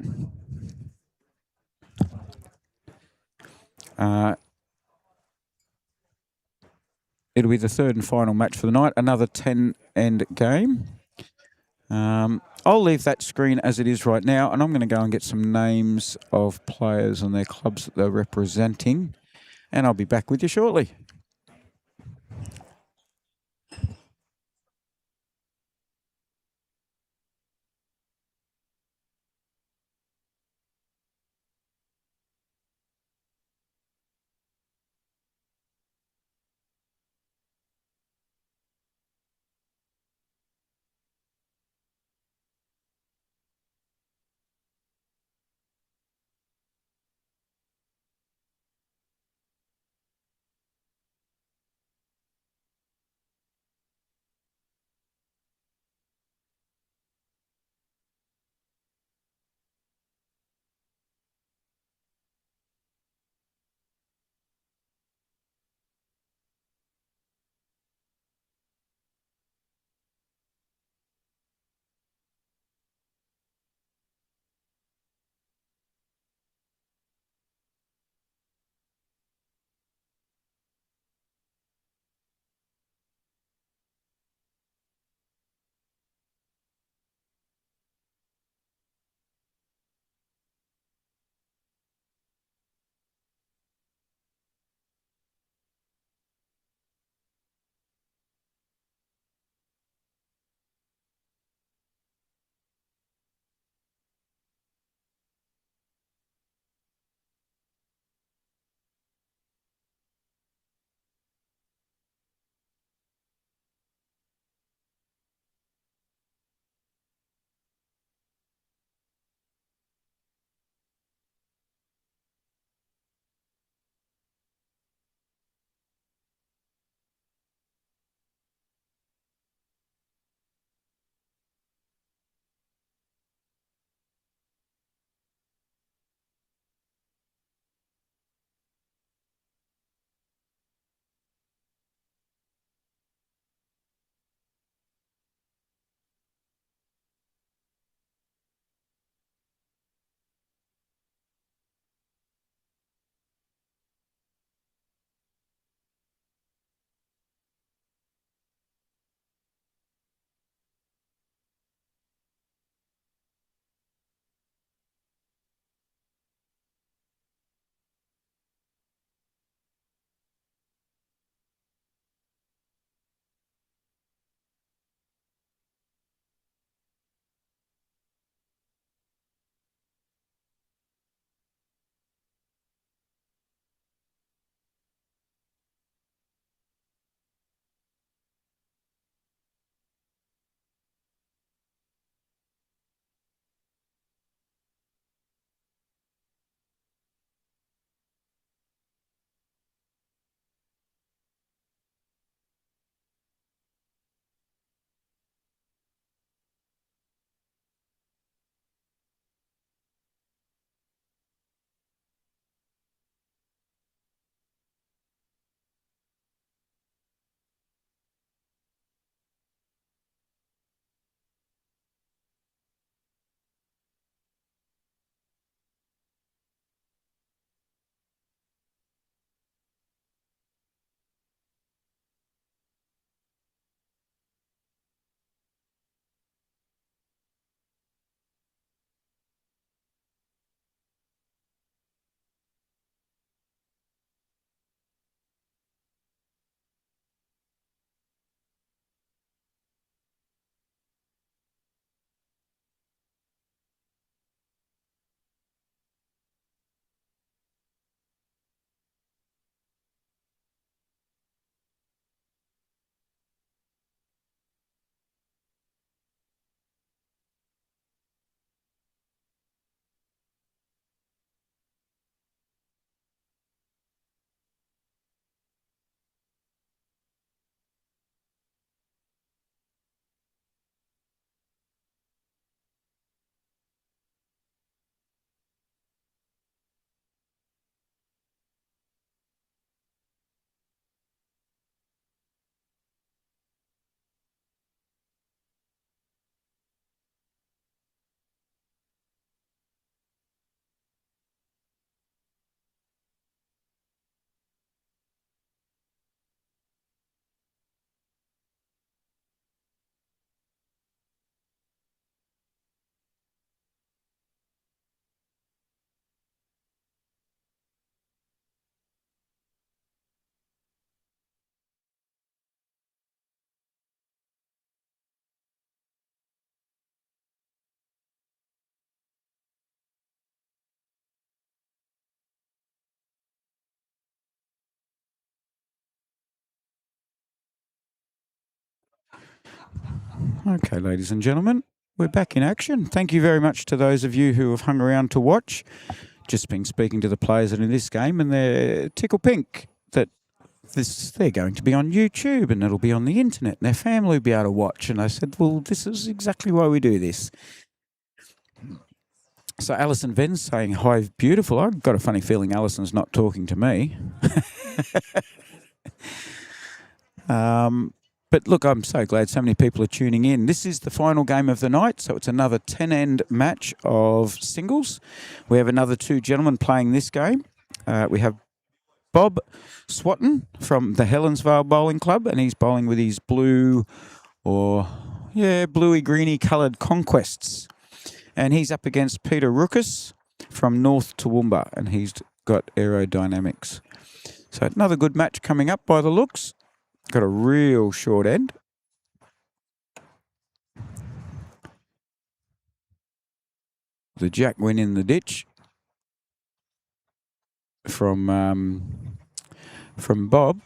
It'll be the third and final match for the night, another 10-end game. I'll leave that screen as it is right now, and I'm going to go and get some names of players and their clubs that they're representing, and I'll be back with you shortly. Okay, ladies and gentlemen, we're back in action. Thank you very much to those of you who have hung around to watch. Just been speaking to the players in this game, and they're tickle pink that they're going to be on YouTube and it'll be on the internet and their family will be able to watch. And I said, well, this is exactly why we do this. So Alison Venn's saying, hi, beautiful. I've got a funny feeling Alison's not talking to me. But look, I'm so glad so many people are tuning in. This is the final game of the night, so it's another 10-end match of singles. We have another 2 gentlemen playing this game. We have Bob Swatton from the Helensvale Bowling Club, and he's bowling with his bluey greeny coloured Conquests. And he's up against Peter Ruckus from North Toowoomba, and he's got aerodynamics. So another good match coming up by the looks. Got a real short end. The jack went in the ditch from Bob.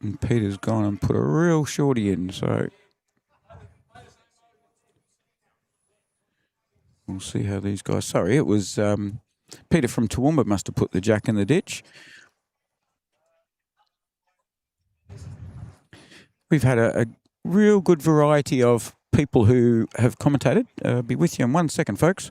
And Peter's gone and put a real shorty in, so we'll see how these guys... Sorry, it was Peter from Toowoomba must have put the jack in the ditch. We've had a real good variety of people who have commentated. I'll be with you in 1 second, folks.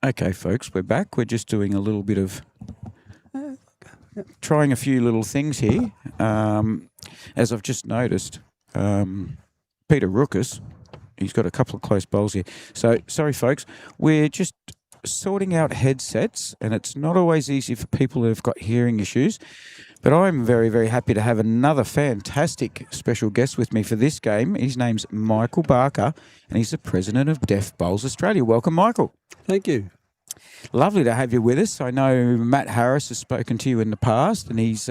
Okay, folks, we're back. We're just doing a little bit of trying a few little things here. As I've just noticed, Peter Ruckus, he's got a couple of close bowls here. So, sorry, folks, we're just sorting out headsets, and it's not always easy for people who have got hearing issues. But I'm very, very happy to have another fantastic special guest with me for this game. His name's Michael Barker, and he's the president of Deaf Bowls Australia. Welcome, Michael. Thank you. Lovely to have you with us. I know Matt Harris has spoken to you in the past, and he's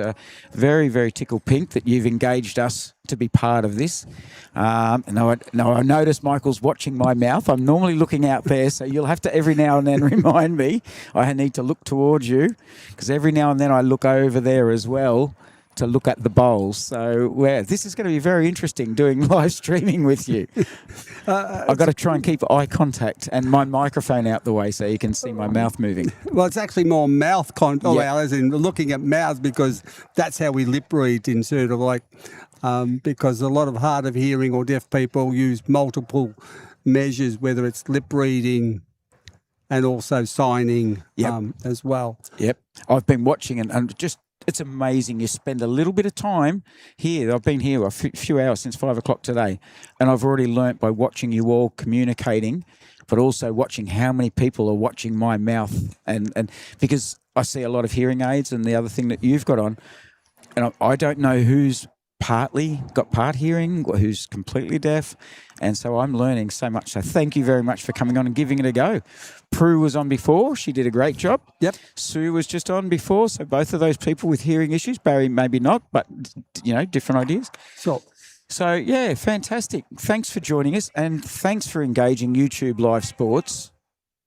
very, very tickled pink that you've engaged us to be part of this. Now I notice Michael's watching my mouth. I'm normally looking out there, so you'll have to every now and then remind me. I need to look towards you, because every now and then I look over there as well to look at the bowls. So this is going to be very interesting doing live streaming with you. I've got to try and keep eye contact and my microphone out the way so you can see my mouth moving. Well, it's actually more mouth contact, as in looking at mouths, because that's how we lip read in sort of like, because a lot of hard of hearing or deaf people use multiple measures, whether it's lip reading and also signing as well. Yep. I've been watching and just, it's amazing. You spend a little bit of time here. I've been here a few hours since 5 o'clock today, and I've already learnt by watching you all communicating, but also watching how many people are watching my mouth. And because I see a lot of hearing aids and the other thing that you've got on, and I don't know who's partly got part hearing or who's completely deaf. And so I'm learning so much. So thank you very much for coming on and giving it a go. Prue was on before. She did a great job. Yep. Sue was just on before. So both of those people with hearing issues, Barry maybe not, but, different ideas. Sure. So, yeah, fantastic. Thanks for joining us, and thanks for engaging YouTube Live Sports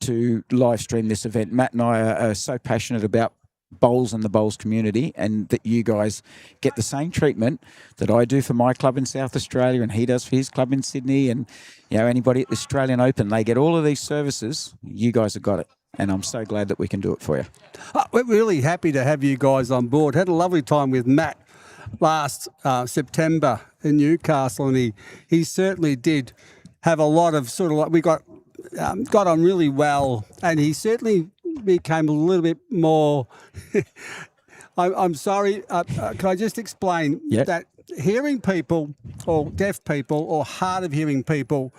to live stream this event. Matt and I are so passionate about bowls and the bowls community, and that you guys get the same treatment that I do for my club in South Australia and he does for his club in Sydney, and anybody at the Australian Open, they get all of these services. You guys have got it, and I'm so glad that we can do it for you. We're really happy to have you guys on board. Had a lovely time with Matt last September in Newcastle, and he certainly did have a lot of sort of like we got on really well, and he certainly became a little bit more. I'm sorry. Can I just explain that hearing people or deaf people or hard of hearing people,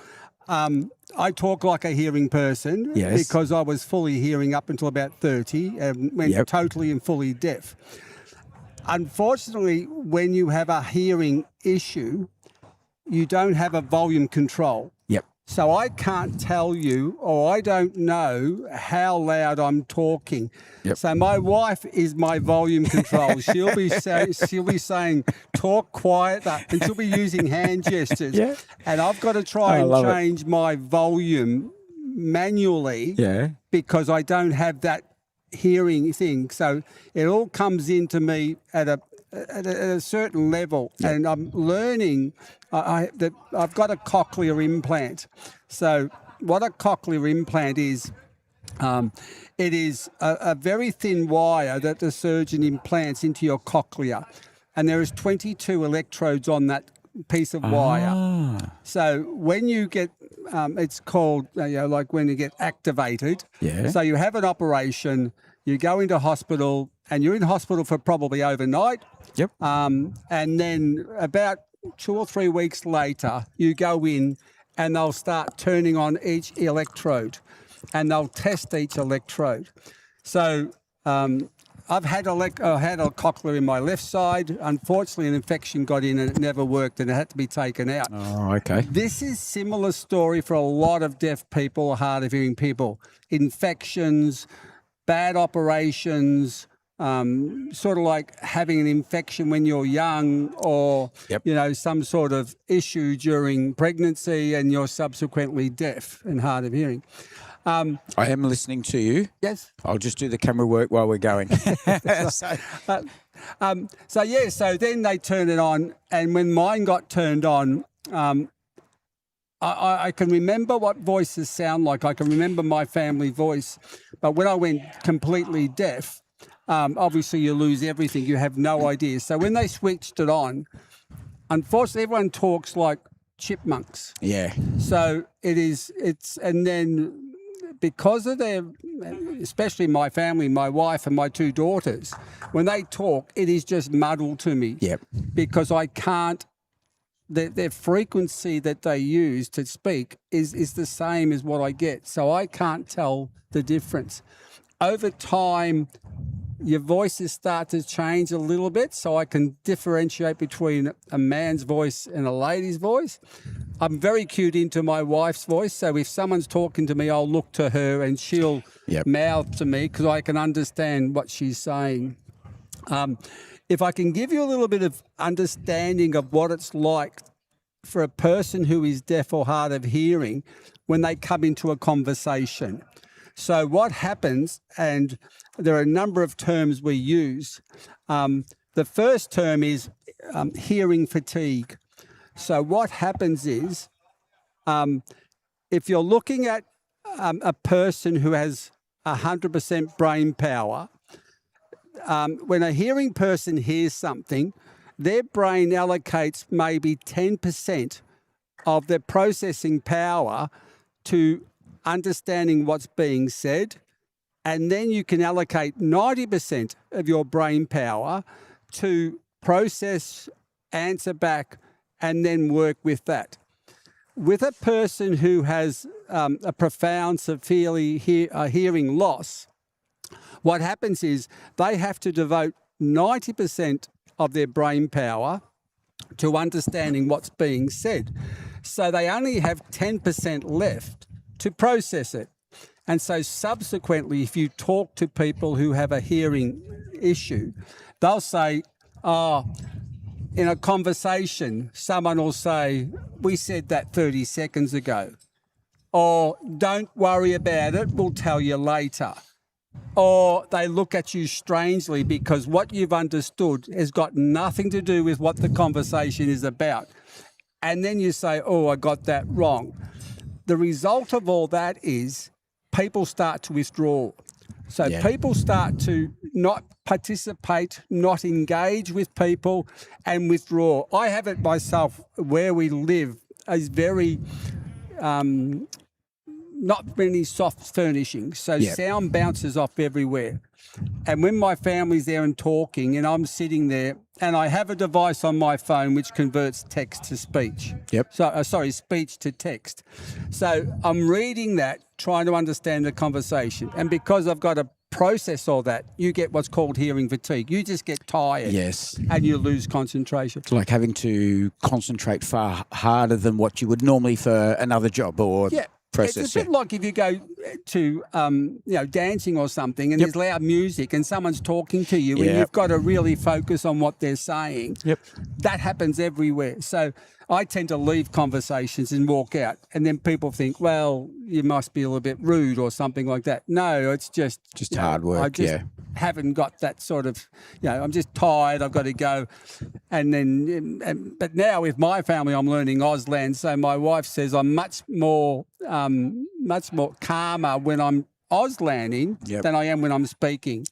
I talk like a hearing person because I was fully hearing up until about 30 and went totally and fully deaf. Unfortunately, when you have a hearing issue, you don't have a volume control. Yep. So I can't tell you, or I don't know how loud I'm talking. Yep. So my wife is my volume control. She'll be saying, talk quieter, and she'll be using hand gestures. Yeah. And I've got to try and change my volume manually because I don't have that hearing thing. So it all comes into me at a certain level, and I'm learning that I've got a cochlear implant. So what a cochlear implant is, it is a very thin wire that the surgeon implants into your cochlea, and there is 22 electrodes on that piece of wire. So when you get, it's called, like when you get activated. Yeah. So you have an operation, you go into hospital, and you're in hospital for probably overnight. Yep. And then about 2 or 3 weeks later, you go in and they'll start turning on each electrode and they'll test each electrode. So I've had a cochlear in my left side. Unfortunately, an infection got in and it never worked and it had to be taken out. Oh, okay. This is similar story for a lot of deaf people, hard of hearing people. Infections, bad operations, sort of like having an infection when you're young, or some sort of issue during pregnancy and you're subsequently deaf and hard of hearing. I am listening to you. Yes. I'll just do the camera work while we're going. So then they turn it on, and when mine got turned on, I can remember what voices sound like. I can remember my family voice, but when I went completely deaf, obviously you lose everything. You have no idea. So when they switched it on, unfortunately everyone talks like chipmunks. Yeah. So and then because of their, especially my family, my wife and my 2 daughters, when they talk, it is just muddled to me. Yep. Because I can't, their frequency that they use to speak is the same as what I get. So I can't tell the difference. Over time, your voices start to change a little bit, so I can differentiate between a man's voice and a lady's voice. I'm very cued into my wife's voice, so if someone's talking to me, I'll look to her and she'll mouth to me because I can understand what she's saying. If I can give you a little bit of understanding of what it's like for a person who is deaf or hard of hearing when they come into a conversation. So what happens, and there are a number of terms we use. The first term is hearing fatigue. So what happens is, if you're looking at a person who has 100% brain power, when a hearing person hears something, their brain allocates maybe 10% of their processing power to understanding what's being said, and then you can allocate 90% of your brain power to process, answer back, and then work with that. With a person who has a profound, severely hearing loss, what happens is they have to devote 90% of their brain power to understanding what's being said. So they only have 10% left to process it. And so subsequently, if you talk to people who have a hearing issue, they'll say, in a conversation, someone will say, we said that 30 seconds ago. Or don't worry about it, we'll tell you later. or they look at you strangely because what you've understood has got nothing to do with what the conversation is about. And then you say, oh, I got that wrong. The result of all that is people start to withdraw. So Yeah. people start to not participate, not engage with people and withdraw. I have it myself where we live is very not many soft furnishings. So Yep. sound bounces off everywhere. And when my family's there and talking and I'm sitting there and I have a device on my phone which converts text to speech. Yep. So, speech to text. So I'm reading that, trying to understand the conversation. And because I've got to process all that, you get what's called hearing fatigue. You just get tired. Yes. And you lose concentration. It's like having to concentrate far harder than what you would normally for another job or process. It's a bit like if you go to, dancing or something and there's loud music and someone's talking to you and you've got to really focus on what they're saying. Yep. That happens everywhere. So I tend to leave conversations and walk out. And then people think, well, you must be a little bit rude or something like that. No, it's just hard work, I just haven't got that sort of, I'm just tired. I've got to go. And then, but now with my family, I'm learning Auslan. So my wife says I'm much more calmer when I'm Auslaning than I am when I'm speaking.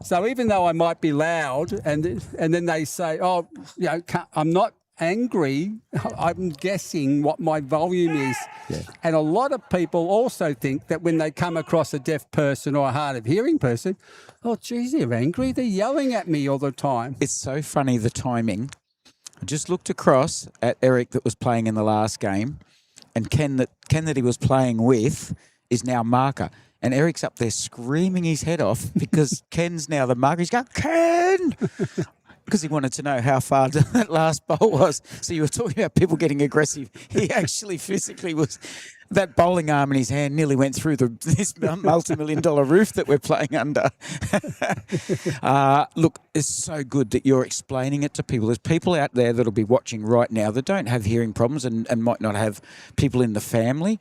So even though I might be loud, and then they say, I'm not angry, I'm guessing what my volume is. Yeah. And a lot of people also think that when they come across a deaf person or a hard of hearing person, oh, geez, they're angry. They're yelling at me all the time. It's so funny, the timing. I just looked across at Eric that was playing in the last game, and Ken that he was playing with is now marker. And Eric's up there screaming his head off because Ken's now the marker. He's going, Ken! Because he wanted to know how far that last bowl was. So you were talking about people getting aggressive. He actually physically was, that bowling arm in his hand nearly went through this multi-million-dollar roof that we're playing under. Look, it's so good that you're explaining it to people. There's people out there that'll be watching right now that don't have hearing problems and might not have people in the family,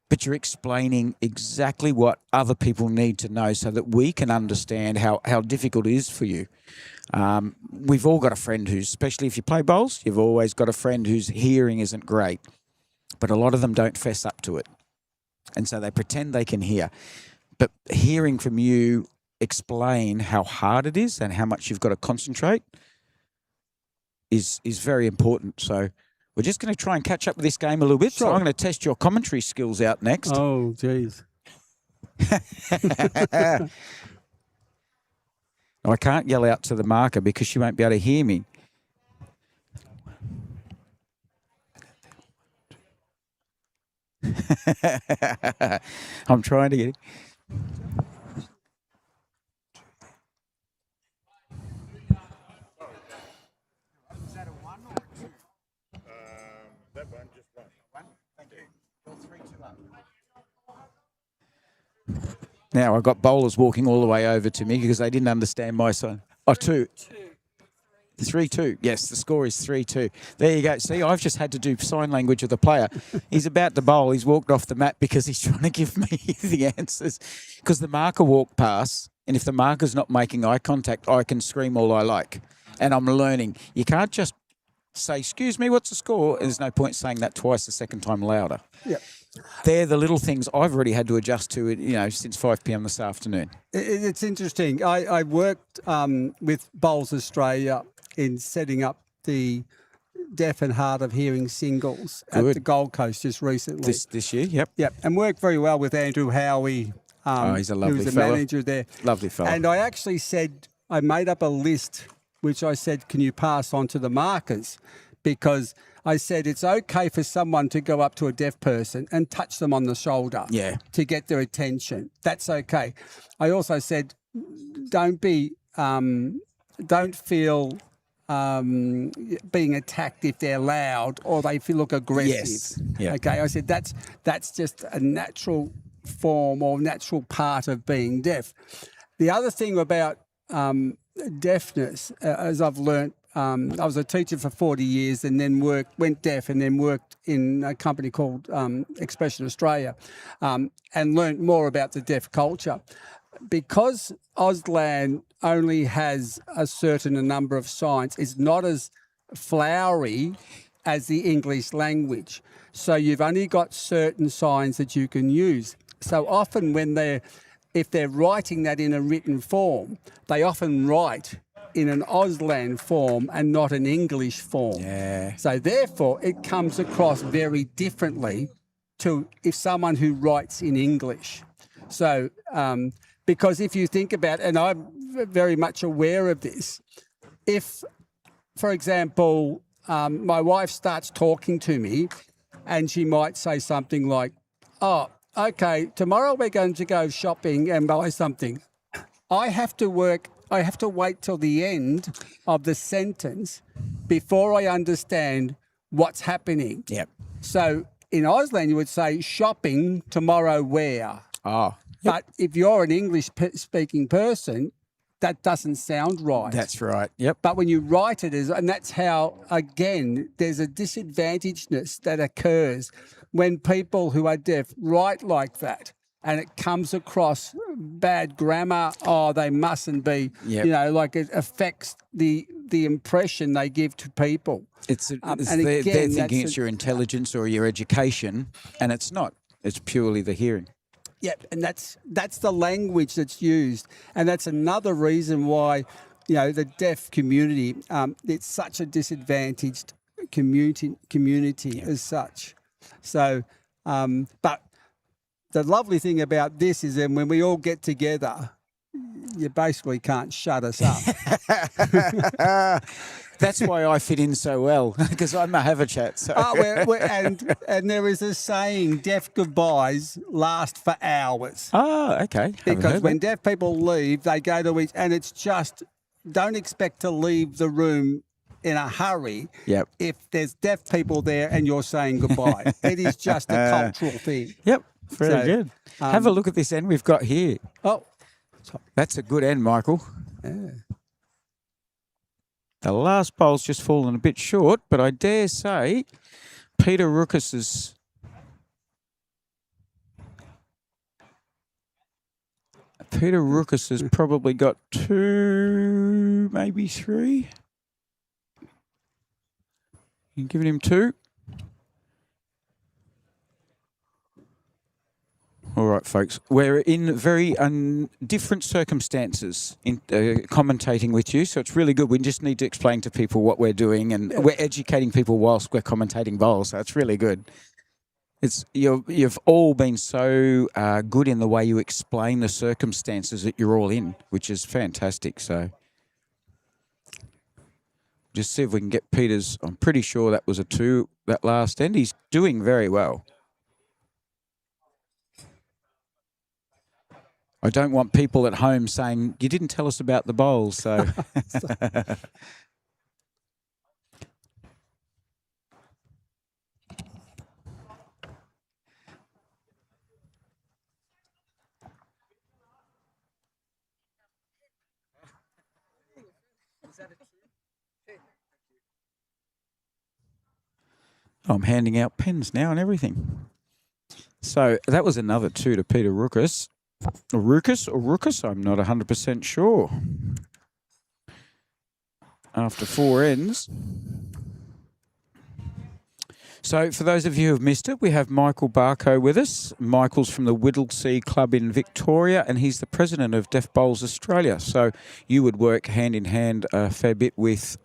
but you're explaining exactly what other people need to know so that we can understand how difficult it is for you. We've all got a friend who's, especially if you play bowls, you've always got a friend whose hearing isn't great, but a lot of them don't fess up to it. And so they pretend they can hear. But hearing from you explain how hard it is and how much you've got to concentrate is very important. So we're just going to try and catch up with this game a little bit. Sure. So I'm going to test your commentary skills out next. Oh, geez. I can't yell out to the marker because she won't be able to hear me. I'm trying to get it. That one, just one. One? Thank you. You're 3-2 up. Now, I've got bowlers walking all the way over to me because they didn't understand my sign. Oh, 2. 3-2. Yes, the score is 3-2. There you go. See, I've just had to do sign language of the player. He's about to bowl. He's walked off the mat because he's trying to give me the answers. Because the marker walked past, and if the marker's not making eye contact, I can scream all I like. And I'm learning. You can't just say, excuse me, what's the score? There's no point saying that twice the second time louder. Yep. They're the little things I've already had to adjust to, since 5 p.m. this afternoon. It's interesting. I worked with Bowls Australia in setting up the deaf and hard of hearing singles at the Gold Coast just recently. This year, yep. Yep, and worked very well with Andrew Howie. He's a lovely who was the fella. manager there. Lovely fella. And I actually said, I made up a list, which I said, can you pass on to the markers? Because I said it's okay for someone to go up to a deaf person and touch them on the shoulder to get their attention. That's okay. I also said, don't feel being attacked if they're loud or they look aggressive. Yes. Yeah. Okay. I said that's just a natural form or natural part of being deaf. The other thing about deafness, as I've learnt, I was a teacher for 40 years and then went deaf and then worked in a company called Expression Australia and learnt more about the deaf culture. because Auslan only has a certain number of signs, it's not as flowery as the English language. So you've only got certain signs that you can use. So often if they're writing that in a written form, they often write in an Auslan form and not an English form. Yeah. So therefore, it comes across very differently to if someone who writes in English. So because if you think about, and I'm very much aware of this, if, for example, my wife starts talking to me and she might say something like, oh, okay, tomorrow we're going to go shopping and buy something. I have to wait till the end of the sentence before I understand what's happening. Yep. So in Auslan, you would say shopping tomorrow where? Oh, But if you're an English-speaking person, that doesn't sound right. that's right. Yep. But when you write it, and that's how, again, there's a disadvantagedness that occurs when people who are deaf write like that, and it comes across bad grammar. Oh, they mustn't be. Yep. You know, like it affects the impression they give to people. It's and they're again, thinking that's it's your intelligence or your education, and it's not. It's purely the hearing. Yeah, and that's the language that's used, and that's another reason why, you know, the deaf community, it's such a disadvantaged community as such. So, but the lovely thing about this is that when we all get together, you basically can't shut us up. That's why I fit in so well, because I may have a chat. So. And there is a saying, deaf goodbyes last for hours. Oh, okay. Because when deaf people leave, they go to each, and it's just, don't expect to leave the room in a hurry. Yep. If there's deaf people there and you're saying goodbye. It is just a cultural thing. Yep. Very So, good. Have a look at this end we've got here. Oh, That's a good end, Michael. yeah. The last bowl's just fallen a bit short, but I dare say Peter Ruckus has probably got 2, maybe 3. You giving him 2? All right, folks. We're in very different circumstances in commentating with you, so it's really good. We just need to explain to people what we're doing, and we're educating people whilst we're commentating bowls, so it's really good. You've all been so good in the way you explain the circumstances that you're all in, which is fantastic. So just see if we can get Peter's. I'm pretty sure that was a 2, that last end. He's doing very well. I don't want people at home saying, you didn't tell us about the bowls, so. I'm handing out pens now and everything. So that was another 2 to Peter Ruckus. Ruckus? I'm not 100% sure. After 4 ends. So for those of you who have missed it, we have Michael Barco with us. Michael's from the Whittlesea Club in Victoria, and he's the president of Deaf Bowls Australia. So you would work hand in hand a fair bit with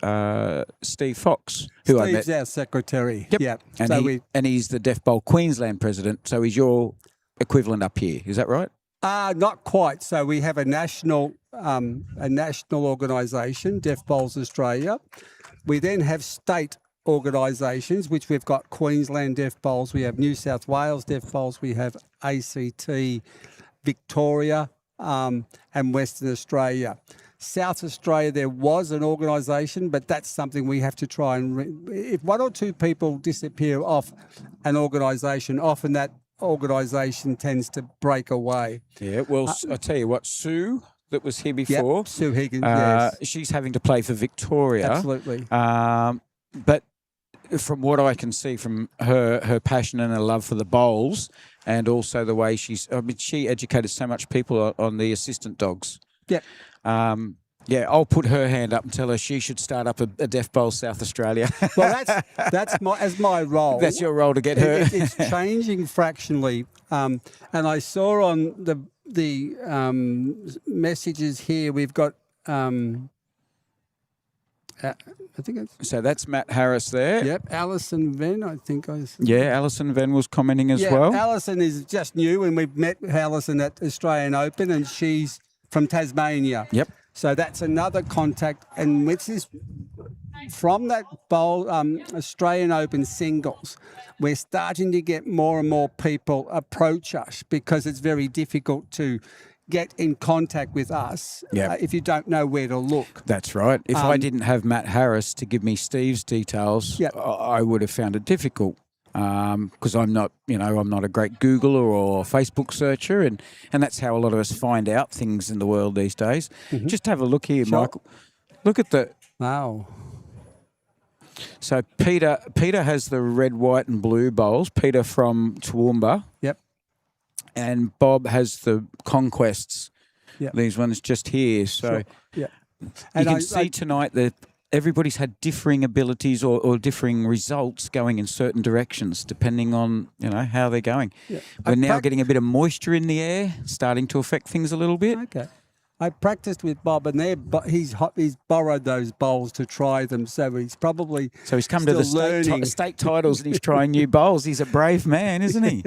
Steve Fox, who I met. Steve's our secretary. Yep. Yeah. And, So and he's the Deaf Bowl Queensland president, so he's your equivalent up here. Is that right? not quite. So we have a national organisation, Deaf Bowls Australia. We then have state organisations, which we've got Queensland Deaf Bowls, we have New South Wales Deaf Bowls, we have ACT, Victoria, and Western Australia. South Australia, there was an organisation, but that's something we have to try and... if 1 or 2 people disappear off an organisation, often that organisation tends to break away. Yeah, well, I tell you what, Sue, that was here before. Yep, Sue Higgins, yes. She's having to play for Victoria. Absolutely. But from what I can see from her passion and her love for the bowls, and also the way she educated so much people on the assistant dogs. Yep. Yeah, I'll put her hand up and tell her she should start up a Deaf Bowl South Australia. Well, that's my role. That's your role to get her. It's changing fractionally, and I saw on the messages here we've got. I think it's. So that's Matt Harris there. Yep, Alison Venn. I think I. Yeah, Alison Venn was commenting as well. Alison is just new, and we've met Alison at Australian Open, and she's from Tasmania. Yep. So that's another contact, and which is from that bowl Australian Open singles. We're starting to get more and more people approach us because it's very difficult to get in contact with us if you don't know where to look. That's right. If I didn't have Matt Harris to give me Steve's details, I would have found it difficult. Because I'm not a great Googler or Facebook searcher, and that's how a lot of us find out things in the world these days. Mm-hmm. Just have a look here, Michael. Look at the. Wow. So Peter has the red, white, and blue bowls. Peter from Toowoomba. Yep. And Bob has the Conquests. Yep. These ones just here. So yeah, you and can see tonight that everybody's had differing abilities or differing results going in certain directions, depending on how they're going. Yeah. We're now getting a bit of moisture in the air, starting to affect things a little bit. Okay. I practiced with Bob, and he's borrowed those bowls to try them, so he's probably he's come to the state titles and he's trying new bowls. He's a brave man, isn't he?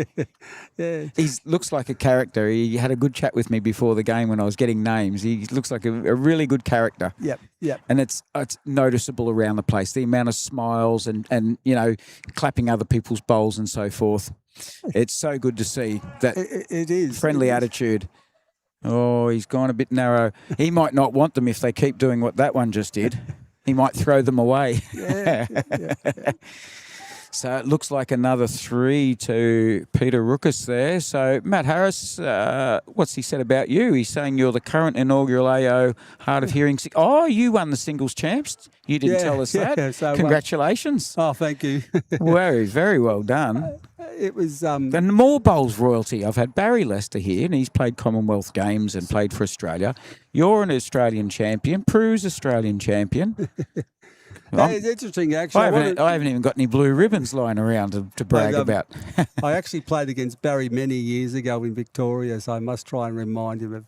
Yeah. He looks like a character. He had a good chat with me before the game when I was getting names. He looks like a really good character. Yep. And it's noticeable around the place, the amount of smiles and clapping other people's bowls and so forth. It's so good to see that it is friendly attitude. Oh, he's gone a bit narrow. He might not want them if they keep doing what that one just did. He might throw them away. Yeah. So it looks like another 3 to Peter Ruckus there. So Matt Harris, what's he said about you? He's saying you're the current inaugural AO Hard of Hearing. Oh, you won the singles champs. You didn't tell us that. So, congratulations. Oh, thank you. Very well done. It was and more bowls royalty. I've had Barry Lester here, and he's played Commonwealth games and played for Australia. You're an Australian champion. Prue's Australian champion. It's interesting, actually. I haven't even got any blue ribbons lying around to brag about. I actually played against Barry many years ago in Victoria, so I must try and remind him of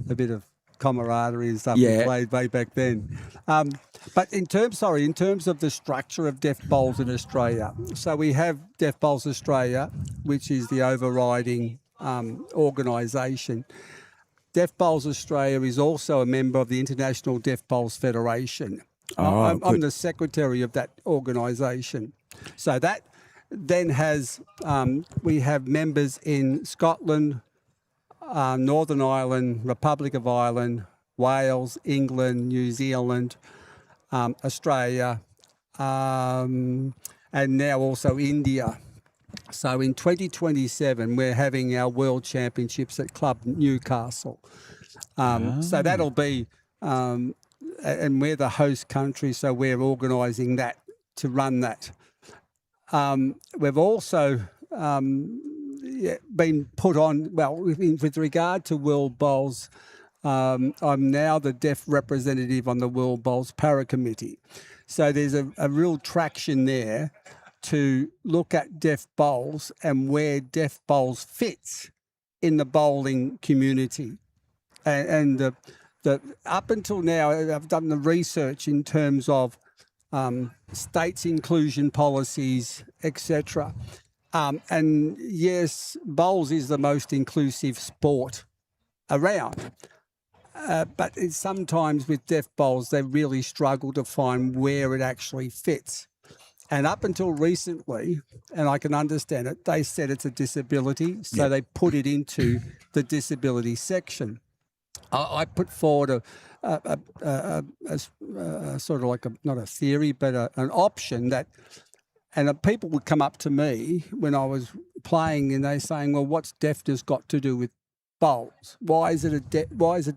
a bit of camaraderie and stuff we played way back then. But in terms of the structure of Deaf Bowls in Australia, so we have Deaf Bowls Australia, which is the overriding organisation. Deaf Bowls Australia is also a member of the International Deaf Bowls Federation. I'm the secretary of that organisation. So that then has, we have members in Scotland, Northern Ireland, Republic of Ireland, Wales, England, New Zealand, Australia, and now also India. So in 2027, we're having our World Championships at Club Newcastle. So that'll be... and we're the host country, so we're organising that to run that. We've also been put on, with regard to World Bowls, I'm now the deaf representative on the World Bowls Para Committee. So there's a real traction there to look at deaf bowls and where deaf bowls fits in the bowling community. And up until now, I've done the research in terms of states' inclusion policies, etc. And yes, bowls is the most inclusive sport around. But sometimes with deaf bowls, they really struggle to find where it actually fits. And up until recently, and I can understand it, they said it's a disability, so they put it into the disability section. I put forward a sort of like not a theory, but an option that, and people would come up to me when I was playing, and they saying, "Well, what's deafness got to do with bowls? Why is it a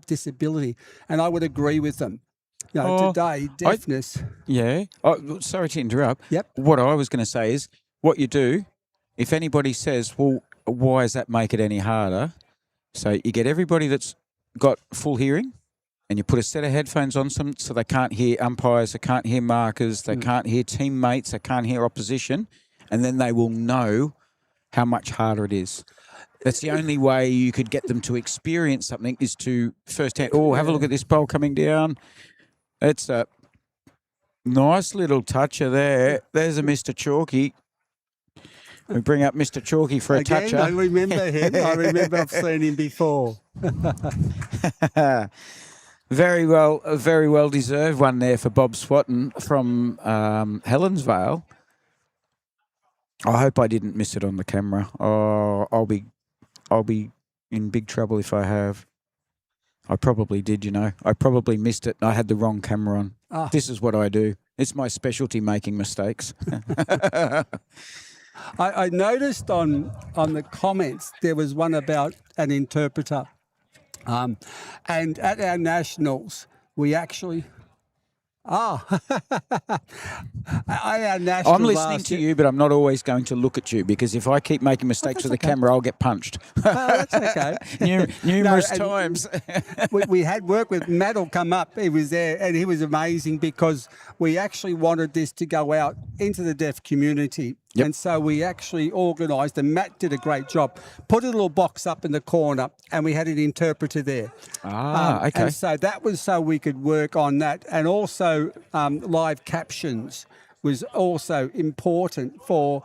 disability?" And I would agree with them. You know, Oh, today, deafness. Yeah. Oh, sorry to interrupt. Yep. What I was going to say is what you do, if anybody says, well, why does that make it any harder? So you get everybody that's got full hearing and you put a set of headphones on them so they can't hear umpires, they can't hear markers, they can't hear teammates, they can't hear opposition, and then they will know how much harder it is. That's the only way you could get them to experience something is to firsthand, have a look at this bowl coming down. It's a nice little toucher there. There's a Mr. Chalky. We bring up Mr. Chalky for a Again, toucher. I remember him. I remember I've seen him before. Very well deserved one there for Bob Swatton from Helensvale. I hope I didn't miss it on the camera. Oh, I'll be in big trouble if I have. I probably did, you know. I probably missed it. I had the wrong camera on. Ah. This is what I do. It's my specialty, making mistakes. I noticed on the comments there was one about an interpreter. And at our nationals, we actually... our nationals I'm listening to you, but I'm not always going to look at you because if I keep making mistakes with the camera, I'll get punched. That's okay. Numerous No, times. we had work with Matt will come up. He was there and he was amazing because we actually wanted this to go out into the deaf community. Yep. And so we actually organised, and Matt did a great job, put a little box up in the corner and we had an interpreter there. Okay. And so that was so we could work on that. And also live captions was also important for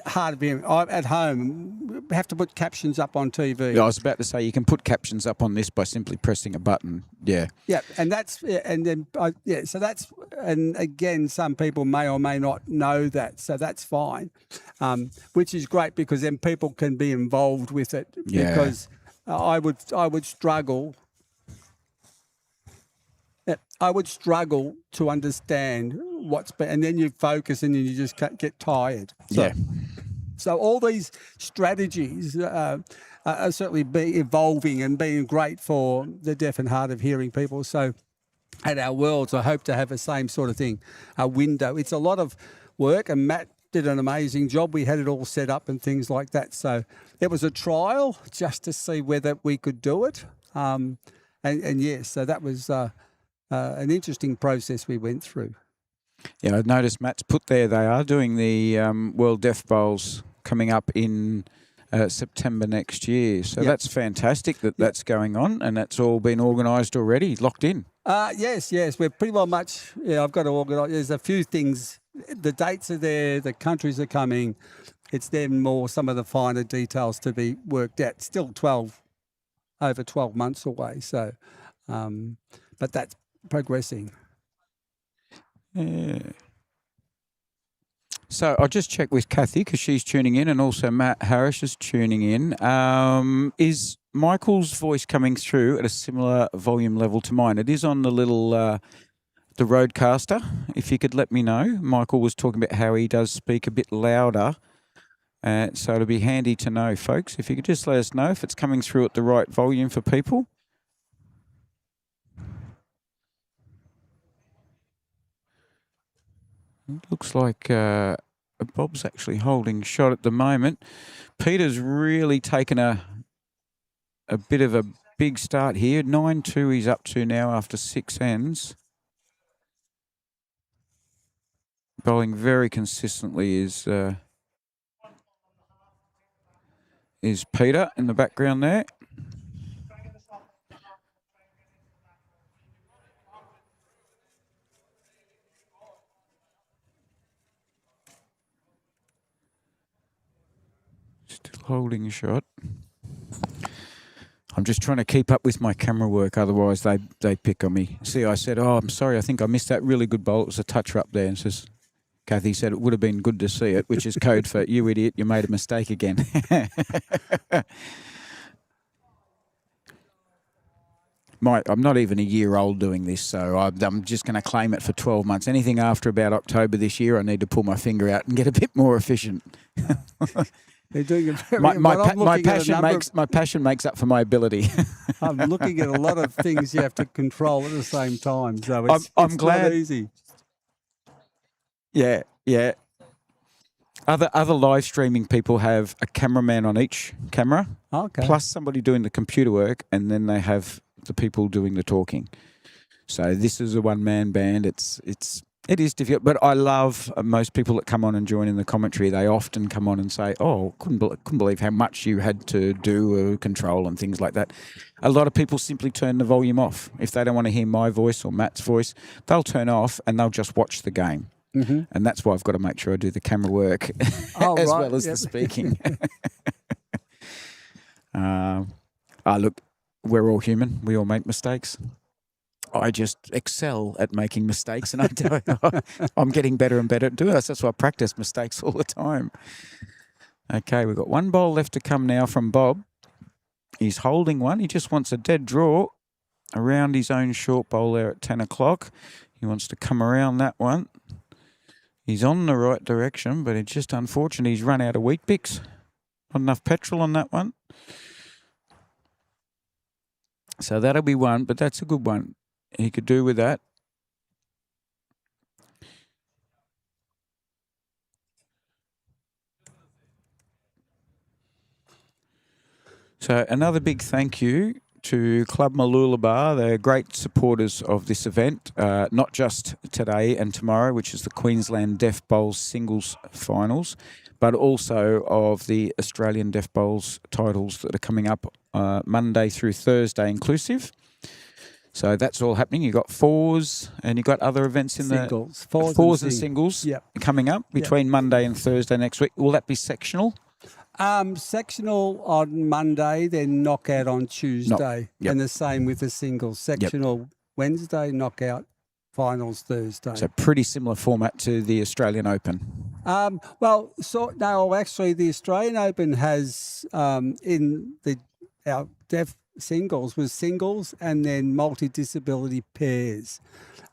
hard of hearing. At home, we have to put captions up on TV. Yeah, I was about to say you can put captions up on this by simply pressing a button. Yeah. Yeah, and that's so that's, and again, some people may or may not know that, so that's fine, which is great because then people can be involved with it. Yeah. Because I would struggle. I would struggle to understand and then you focus and then you just get tired. So, Yeah. So all these strategies are certainly evolving and being great for the deaf and hard of hearing people. So at our Worlds, I hope to have the same sort of thing, a window. It's a lot of work, and Matt did an amazing job. We had it all set up and things like that. So it was a trial just to see whether we could do it. And yes, so that was an interesting process we went through. Yeah, I noticed Matt's put there they are doing the World Deaf Bowls coming up in September next year. So that's fantastic that's going on, and that's all been organised already, locked in. Yes. We're pretty well much, I've got to organise. There's a few things. The dates are there, the countries are coming. It's then more some of the finer details to be worked out. Still over 12 months away. So, but that's progressing. Yeah. So I'll just check with Kathy because she's tuning in, and also Matt Harris is tuning in. Is Michael's voice coming through at a similar volume level to mine? It is on the little the Roadcaster. If you could let me know. Michael was talking about how he does speak a bit louder. So it'll be handy to know, folks. If you could just let us know if it's coming through at the right volume for people. It looks like Bob's actually holding shot at the moment. Peter's really taken a bit of a big start here. 9-2 he's up to now after 6 ends. Bowling very consistently is Peter in the background there. Still holding a shot. I'm just trying to keep up with my camera work, otherwise they pick on me. See, I said, oh, I'm sorry, I think I missed that really good bowl. It was a toucher up there. And says, Kathy said it would have been good to see it, which is code for, you idiot, you made a mistake again. I'm not even a year old doing this, so I'm just going to claim it for 12 months. Anything after about October this year, I need to pull my finger out and get a bit more efficient. They're doing it very My well. I'm looking at a number my passion makes up for my ability. I'm looking at a lot of things you have to control at the same time. So I'm it's glad. not easy. Yeah, yeah. Other live streaming people have a cameraman on each camera, Okay. plus somebody doing the computer work, and then they have the people doing the talking. So this is a one-man band. It is difficult, but I love most people that come on and join in the commentary. They often come on and say, "Oh, couldn't believe how much you had to do control and things like that." A lot of people simply turn the volume off if they don't want to hear my voice or Matt's voice. They'll turn off and they'll just watch the game. Mm-hmm. And that's why I've got to make sure I do the camera work Oh, as right, well as yep. the speaking. Look, we're all human. We all make mistakes. I just excel at making mistakes, and I'm getting better and better at doing this. That's why I practice mistakes all the time. Okay, we've got one bowl left to come now from Bob. He's holding one. He just wants a dead draw around his own short bowl there at 10 o'clock. He wants to come around that one. He's on the right direction, but it's just unfortunate he's run out of wheat bix. Not enough petrol on that one. So that'll be one, but that's a good one. He could do with that. So another big thank you to Club Mooloolaba. They're great supporters of this event, not just today and tomorrow, which is the Queensland Deaf Bowls singles finals, but also of the Australian Deaf Bowls titles that are coming up Monday through Thursday inclusive. So that's all happening. You've got fours and you've got other events in Singles. the fours and singles Yep. coming up between Monday and Thursday next week. Will that be sectional? Sectional on Monday, then knockout on Tuesday. Yep. And the same with the singles. Sectional Wednesday, knockout finals Thursday. So pretty similar format to the Australian Open. Actually, the Australian Open has our deaf singles was singles and then multi-disability pairs.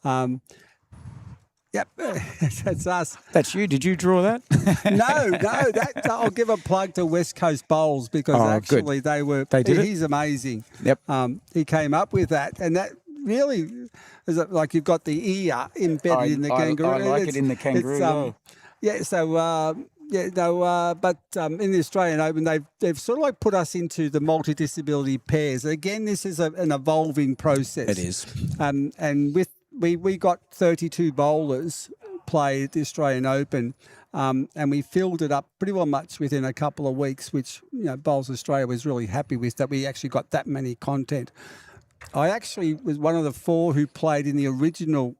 Yep, that's us. That's you. Did you draw that? No. I'll give a plug to West Coast Bowls because actually They did it? He's amazing. Yep. He came up with that, and that really is like you've got the ear embedded in the kangaroo. I like it in the kangaroo. But in the Australian Open, they've sort of like put us into the multi-disability pairs. Again, this is an evolving process. It is. And we got 32 bowlers play at the Australian Open, and we filled it up pretty well much within a couple of weeks, which Bowls Australia was really happy with, that we actually got that many content. I actually was one of the 4 who played in the original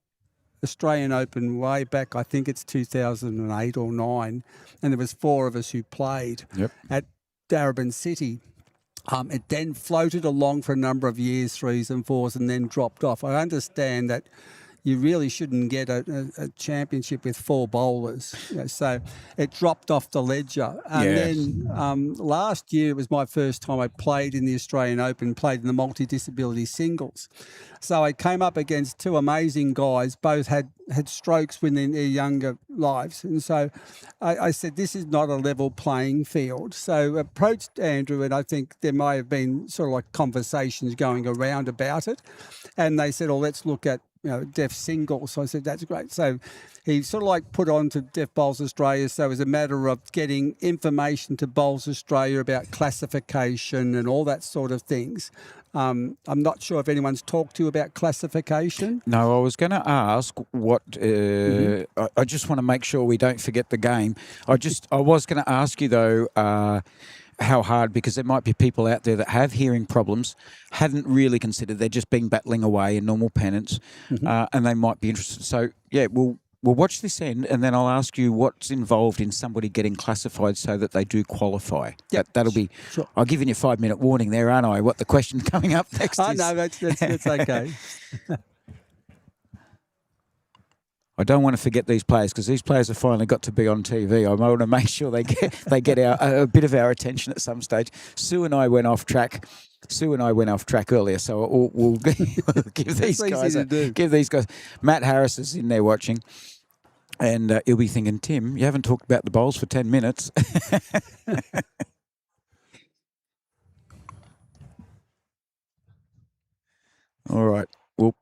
Australian Open way back, I think it's 2008 or 9, and there was 4 of us who played at Darebin City. It then floated along for a number of years, 3s and 4s, and then dropped off. I understand that you really shouldn't get a championship with 4 bowlers. So it dropped off the ledger. And then last year was my first time I played in the Australian Open, played in the multi-disability singles. So I came up against 2 amazing guys, both had strokes within their younger lives. And so I said, this is not a level playing field. So approached Andrew, and I think there may have been sort of like conversations going around about it. And they said, let's look at deaf singles. So I said, that's great. So he sort of like put on to Deaf Bowls Australia. So it was a matter of getting information to Bowls Australia about classification and all that sort of things. I'm not sure if anyone's talked to you about classification. No, I was going to ask what. I just want to make sure we don't forget the game. I was going to ask you though. How hard, because there might be people out there that have hearing problems, hadn't really considered, they're just been battling away in normal penance, and they might be interested. So, we'll watch this end, and then I'll ask you what's involved in somebody getting classified so that they do qualify. Yep. That'll be... Sure. I've given you a 5-minute warning there, aren't I? What the question coming up next is... No, that's okay. I don't want to forget these players because these players have finally got to be on TV. I want to make sure they get a bit of our attention at some stage. Sue and I went off track earlier, so we'll give these guys. Matt Harris is in there watching. And he'll be thinking, Tim, you haven't talked about the bowls for 10 minutes. All right. Well,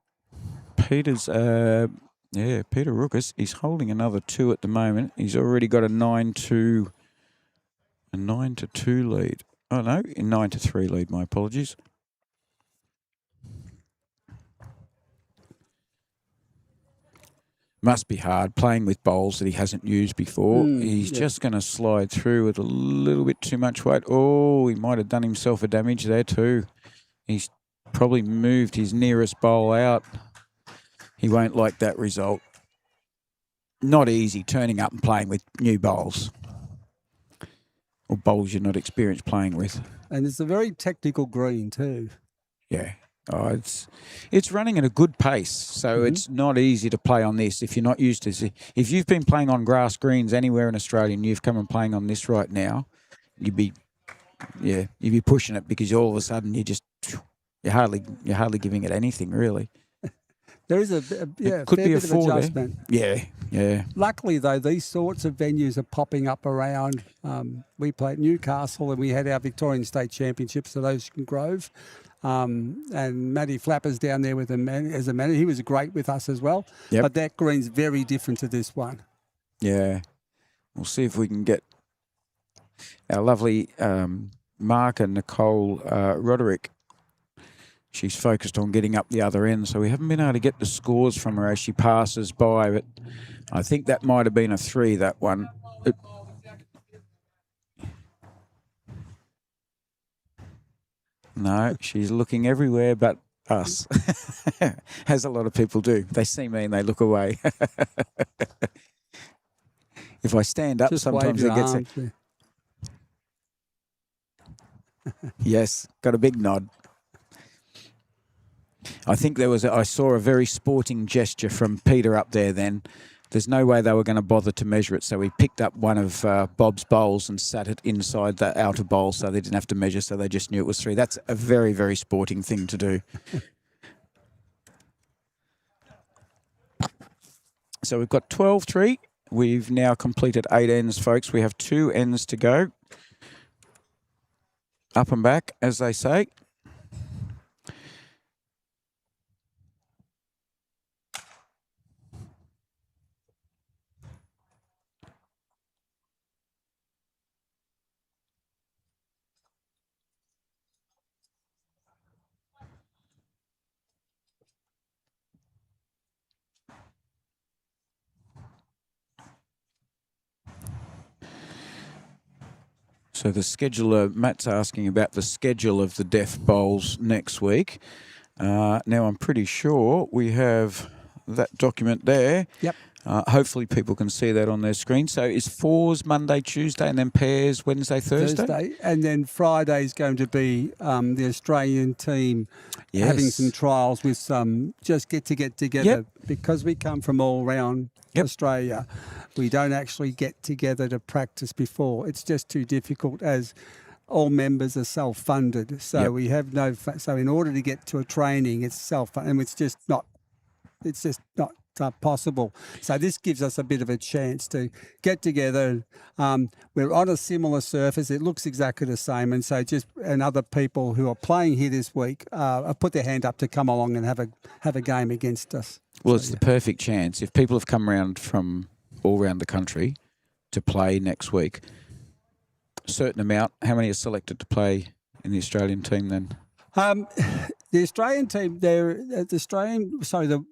Peter's, Peter Rookus, he's holding another 2 at the moment. He's already got a 9-2 lead. Oh, no, a 9-3 lead, my apologies. Must be hard playing with bowls that he hasn't used before. He's just going to slide through with a little bit too much weight. Oh, he might have done himself a damage there too. He's probably moved his nearest bowl out. He won't like that result. Not easy turning up and playing with new bowls or bowls you're not experienced playing with. And it's a very technical green too. Yeah. Oh, it's running at a good pace, so it's not easy to play on this if you're not used to it. If you've been playing on grass greens anywhere in Australia and you've come and playing on this right now, you'd be pushing it because all of a sudden you're hardly giving it anything really. There is It fair could be a bit of fall there. adjustment. Yeah. Luckily, though, these sorts of venues are popping up around. We played Newcastle and we had our Victorian State Championships at Ocean Grove. And Matty Flapper's down there with as a manager. He was great with us as well. Yep. But that green's very different to this one. Yeah. We'll see if we can get our lovely Mark and Nicole Roderick. She's focused on getting up the other end, so we haven't been able to get the scores from her as she passes by, but I think that might have been a 3, that one. No, she's looking everywhere but us, as a lot of people do. They see me and they look away. If I stand up, Just sometimes wave it your gets arms. Yes, got a big nod. I think I saw a very sporting gesture from Peter up there then. There's no way they were going to bother to measure it, so he picked up one of Bob's bowls and sat it inside the outer bowl so they didn't have to measure, so they just knew it was 3. That's a very, very sporting thing to do. So we've got 12-3. We've now completed 8 ends, folks. We have 2 ends to go. Up and back, as they say. So the scheduler, Matt's asking about the schedule of the Deaf Bowls next week. Now, I'm pretty sure we have that document there. Yep. Hopefully people can see that on their screen. So is 4s Monday, Tuesday, and then pairs Wednesday, Thursday? And then Friday's going to be the Australian team having some trials with some just get together. Because we come from all around Australia. We don't actually get together to practice before. It's just too difficult as all members are self-funded. So we have no. So in order to get to a training, it's self-funded, and it's just not possible. So this gives us a bit of a chance to get together. We're on a similar surface. It looks exactly the same. And so and other people who are playing here this week have put their hand up to come along and have a game against us. Well, it's the perfect chance. If people have come around from all around the country to play next week, a certain amount, how many are selected to play in the Australian team then? The Australian team, the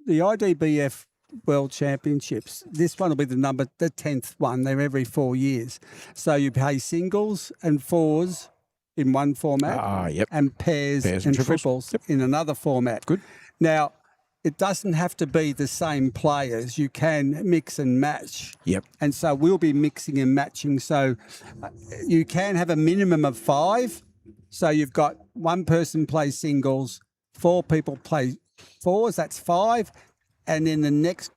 IDBF World Championships. This one will be the 10th one. They're every 4 years. So you play singles and 4s in one format, and pairs and triples in another format. Good. Now, it doesn't have to be the same players. You can mix and match. Yep. And so we'll be mixing and matching. So you can have a minimum of 5. So you've got one person play singles, 4 people play 4s, that's 5. And then the next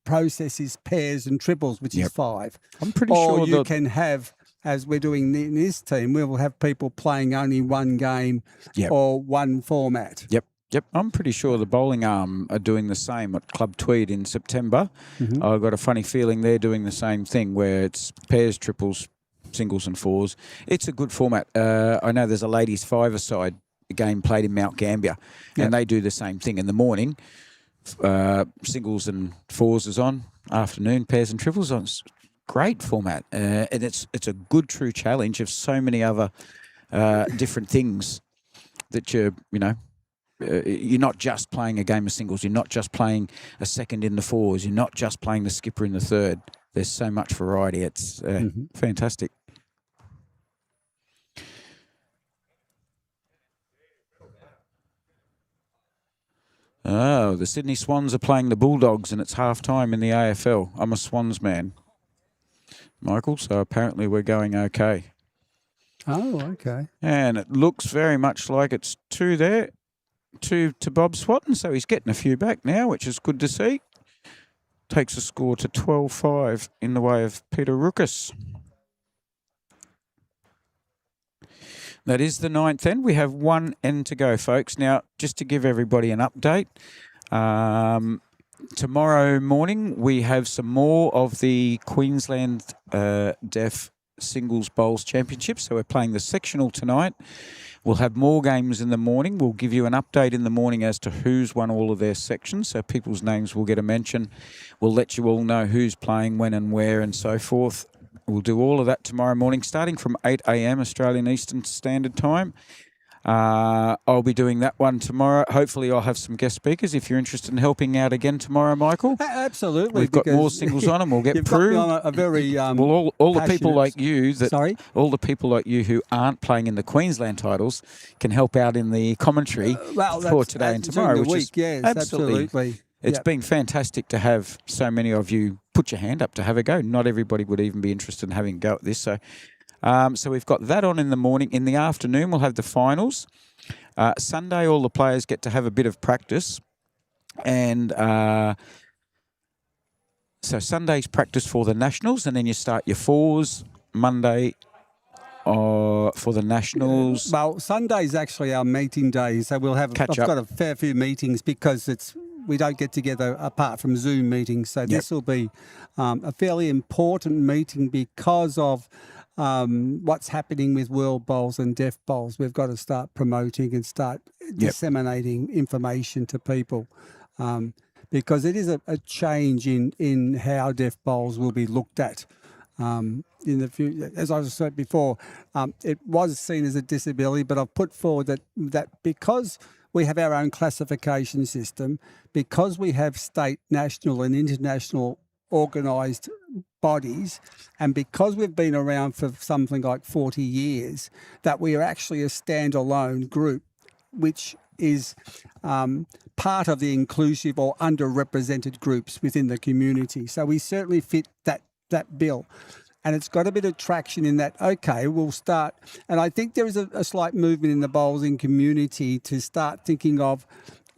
process is pairs and triples, which is 5. I'm pretty sure. Or you can have, as we're doing in this team, we will have people playing only one game or one format. Yep. Yep, I'm pretty sure the bowling arm are doing the same at Club Tweed in September. I've got a funny feeling they're doing the same thing where it's pairs, triples, singles and fours. It's a good format. I know there's a ladies' five-a-side game played in Mount Gambier, and they do the same thing in the morning. Singles and fours is on, afternoon pairs and triples on. It's great format, and it's a good true challenge of so many other different things that you're not just playing a game of singles. You're not just playing a second in the fours. You're not just playing the skipper in the third. There's so much variety. It's fantastic. Oh, the Sydney Swans are playing the Bulldogs, and it's half-time in the AFL. I'm a Swans man, Michael, so apparently we're going okay. Oh, okay. And it looks very much like it's 2 there, 2 to Bob Swatton, so he's getting a few back now, which is good to see. Takes the score to 12-5 in the way of Peter Ruckus. That is the 9th end. We have 1 end to go, folks. Now, just to give everybody an update, tomorrow morning we have some more of the Queensland Deaf Singles Bowls Championship. So we're playing the sectional tonight. We'll have more games in the morning. We'll give you an update in the morning as to who's won all of their sections. So people's names will get a mention. We'll let you all know who's playing, when and where and so forth. We'll do all of that tomorrow morning, starting from 8 a.m. Australian Eastern Standard Time. I'll be doing that one tomorrow. Hopefully I'll have some guest speakers if you're interested in helping out again tomorrow, Michael. Absolutely. We've got more singles on and we'll get you've through. Got me on a very well, all the people like you all the people like you who aren't playing in the Queensland titles can help out in the commentary for today and tomorrow, which is yes, absolutely. It's been fantastic to have so many of you put your hand up to have a go. Not everybody would even be interested in having a go at this. So we've got that on in the morning. In the afternoon, we'll have the finals. Sunday, all the players get to have a bit of practice. And so Sunday's practice for the Nationals, and then you start your fours Monday for the Nationals. Well, Sunday's actually our meeting day, so we'll have. I've got a fair few meetings because we don't get together apart from Zoom meetings. So this will be a fairly important meeting because of what's happening with World Bowls and Deaf Bowls. We've got to start promoting and start disseminating information to people because it is a change in how Deaf Bowls will be looked at. In the future, as I said before, it was seen as a disability, but I've put forward that because we have our own classification system, because we have state, national and international organised bodies, and because we've been around for something like 40 years, that we are actually a standalone group, which is part of the inclusive or underrepresented groups within the community. So we certainly fit that bill. And it's got a bit of traction in that, okay, we'll start. And I think there is a slight movement in the bowling community to start thinking of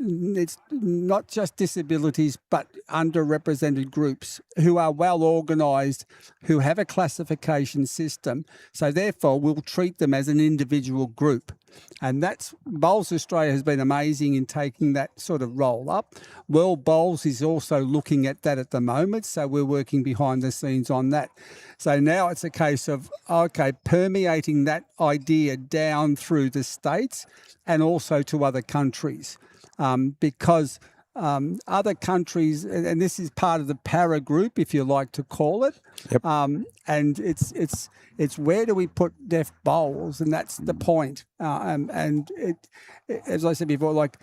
it's not just disabilities, but underrepresented groups who are well organised, who have a classification system. So therefore, we'll treat them as an individual group. And that's Bowls Australia has been amazing in taking that sort of role up. World Bowls is also looking at that at the moment, so we're working behind the scenes on that. So now it's a case of, okay, permeating that idea down through the states and also to other countries. Because other countries, and this is part of the para group, if you like to call it, and it's where do we put deaf bowls, and that's the point. And as I said before, like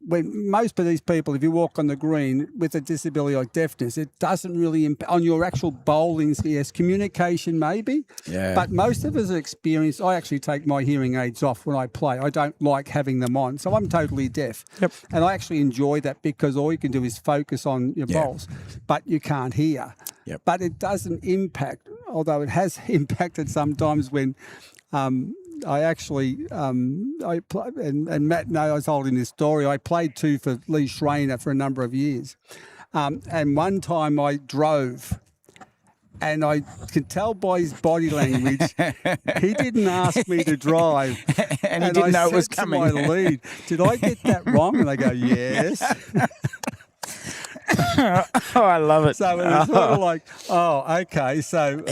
when most of these people, if you walk on the green with a disability like deafness, it doesn't really impact on your actual bowling. Yes, communication maybe, but most of us are experienced. I actually take my hearing aids off when I play. I don't like having them on, so I'm totally deaf. And I actually enjoy that because all you can do is focus on your bowls, but you can't hear. But it doesn't impact, although it has impacted sometimes when I actually, and Matt knows I was holding this story, I played too for Lee Schreiner for a number of years. And one time I drove And I can tell by his body language, he didn't ask me to drive. And he didn't know it was said coming. to my lead, did I get that wrong? And they go, yes. Oh, I love it. So it was sort of like, oh, okay. So,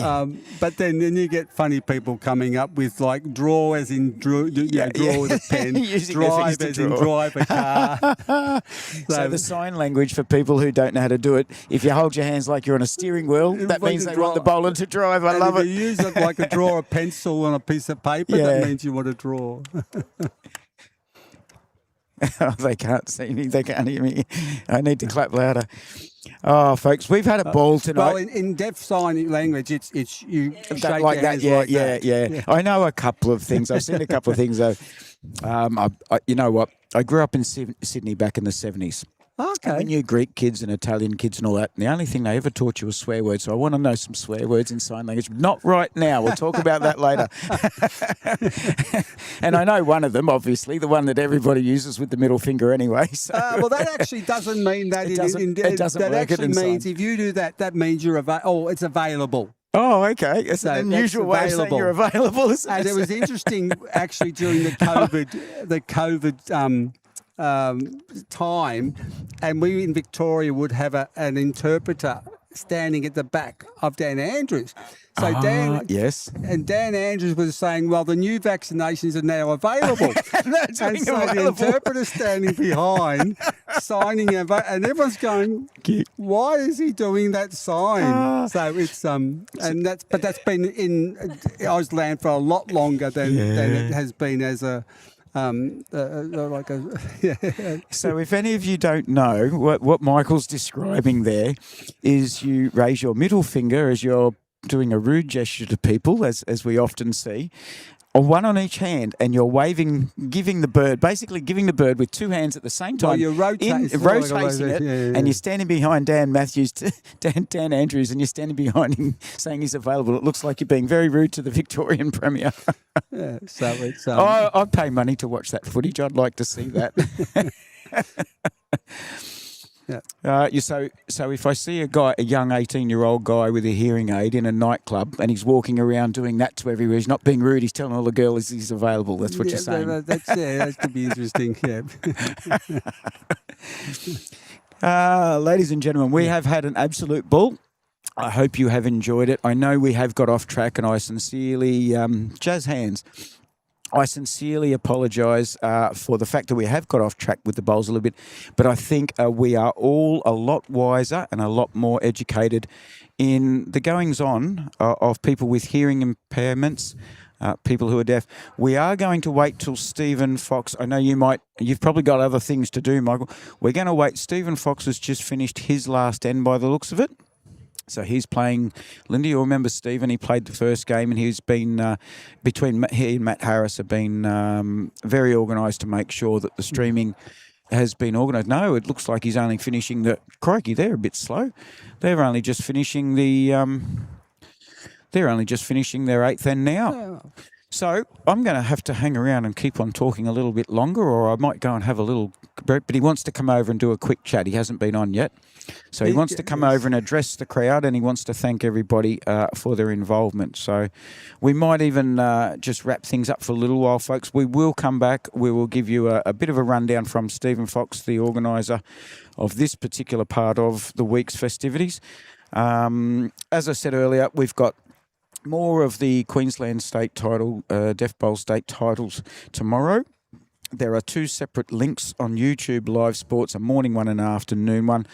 but then you get funny people coming up with like draw as in draw with a pen, Using their fingers drive to as in draw. drive a car. So the sign language for people who don't know how to do it, if you hold your hands like you're on a steering wheel, that want means to they draw. want the bowler to drive. I And love if it. you use it like a draw a pencil on a piece of paper, Yeah. that means you want to draw. Oh, they can't see me. They can't hear me. I need to clap louder. Oh, folks, we've had a ball tonight. Well, in deaf sign language, it's you shake like your that, hands yeah, like that. yeah. I know a couple of things. I've seen a couple of things though. You know what? I grew up in Sydney back in the 70s. Okay. When you Greek kids and Italian kids and all that, the only thing they ever taught you was swear words. So I want to know some swear words in sign language. Not right now. We'll talk about that later. And I know one of them, obviously, the one that everybody uses with the middle finger anyway. So. Well, that actually doesn't mean that. It doesn't that work actually in means sign. if you do that, that means you're it's available. Oh, okay. It's So an that's unusual way of saying available. you're available, isn't And it? it was interesting actually during the COVID time, and we in Victoria would have an interpreter standing at the back of Dan Andrews. So yes. And Dan Andrews was saying, well, the new vaccinations are now available. That's And so the interpreter's standing behind, signing, and everyone's going, why is he doing that sign? So it's but that's been in Auslan for a lot longer than it has been as a. So if any of you don't know, what Michael's describing there is you raise your middle finger as you're doing a rude gesture to people, as we often see, or one on each hand, and you're waving, giving the bird with two hands at the same time. Well, you're rotating it, and you're standing behind Dan Andrews, and you're standing behind him saying he's available. It looks like you're being very rude to the Victorian Premier. Yeah, so it's. I'd pay money to watch that footage. I'd like to see that. Yeah. So if I see a young 18-year-old guy with a hearing aid in a nightclub and he's walking around doing that to everywhere, he's not being rude, he's telling all the girls he's available. That's what you're saying. That could be interesting, yeah. Ladies and gentlemen, we have had an absolute ball. I hope you have enjoyed it. I know we have got off track, and I sincerely, jazz hands, I sincerely apologise for the fact that we have got off track with the bowls a little bit, but I think we are all a lot wiser and a lot more educated in the goings-on of people with hearing impairments, people who are deaf. We are going to wait till Stephen Fox. I know you've probably got other things to do, Michael. We're going to wait. Stephen Fox has just finished his last end by the looks of it. So he's playing, Linda, you remember Stephen, he played the first game, and he's been, between he and Matt Harris have been very organised to make sure that the streaming has been organised. No, it looks like he's only finishing crikey, they're a bit slow. They're only just finishing their 8th end now. Yeah. So I'm going to have to hang around and keep on talking a little bit longer, or I might go and have a little break. But he wants to come over and do a quick chat. He hasn't been on yet. So he wants to come over and address the crowd, and he wants to thank everybody for their involvement. So we might even just wrap things up for a little while, folks. We will come back. We will give you a bit of a rundown from Stephen Fox, the organiser of this particular part of the week's festivities. As I said earlier, we've got more of the Queensland state title, Deaf Bowl state titles tomorrow. There are 2 separate links on YouTube Live Sports, a morning one and an afternoon one.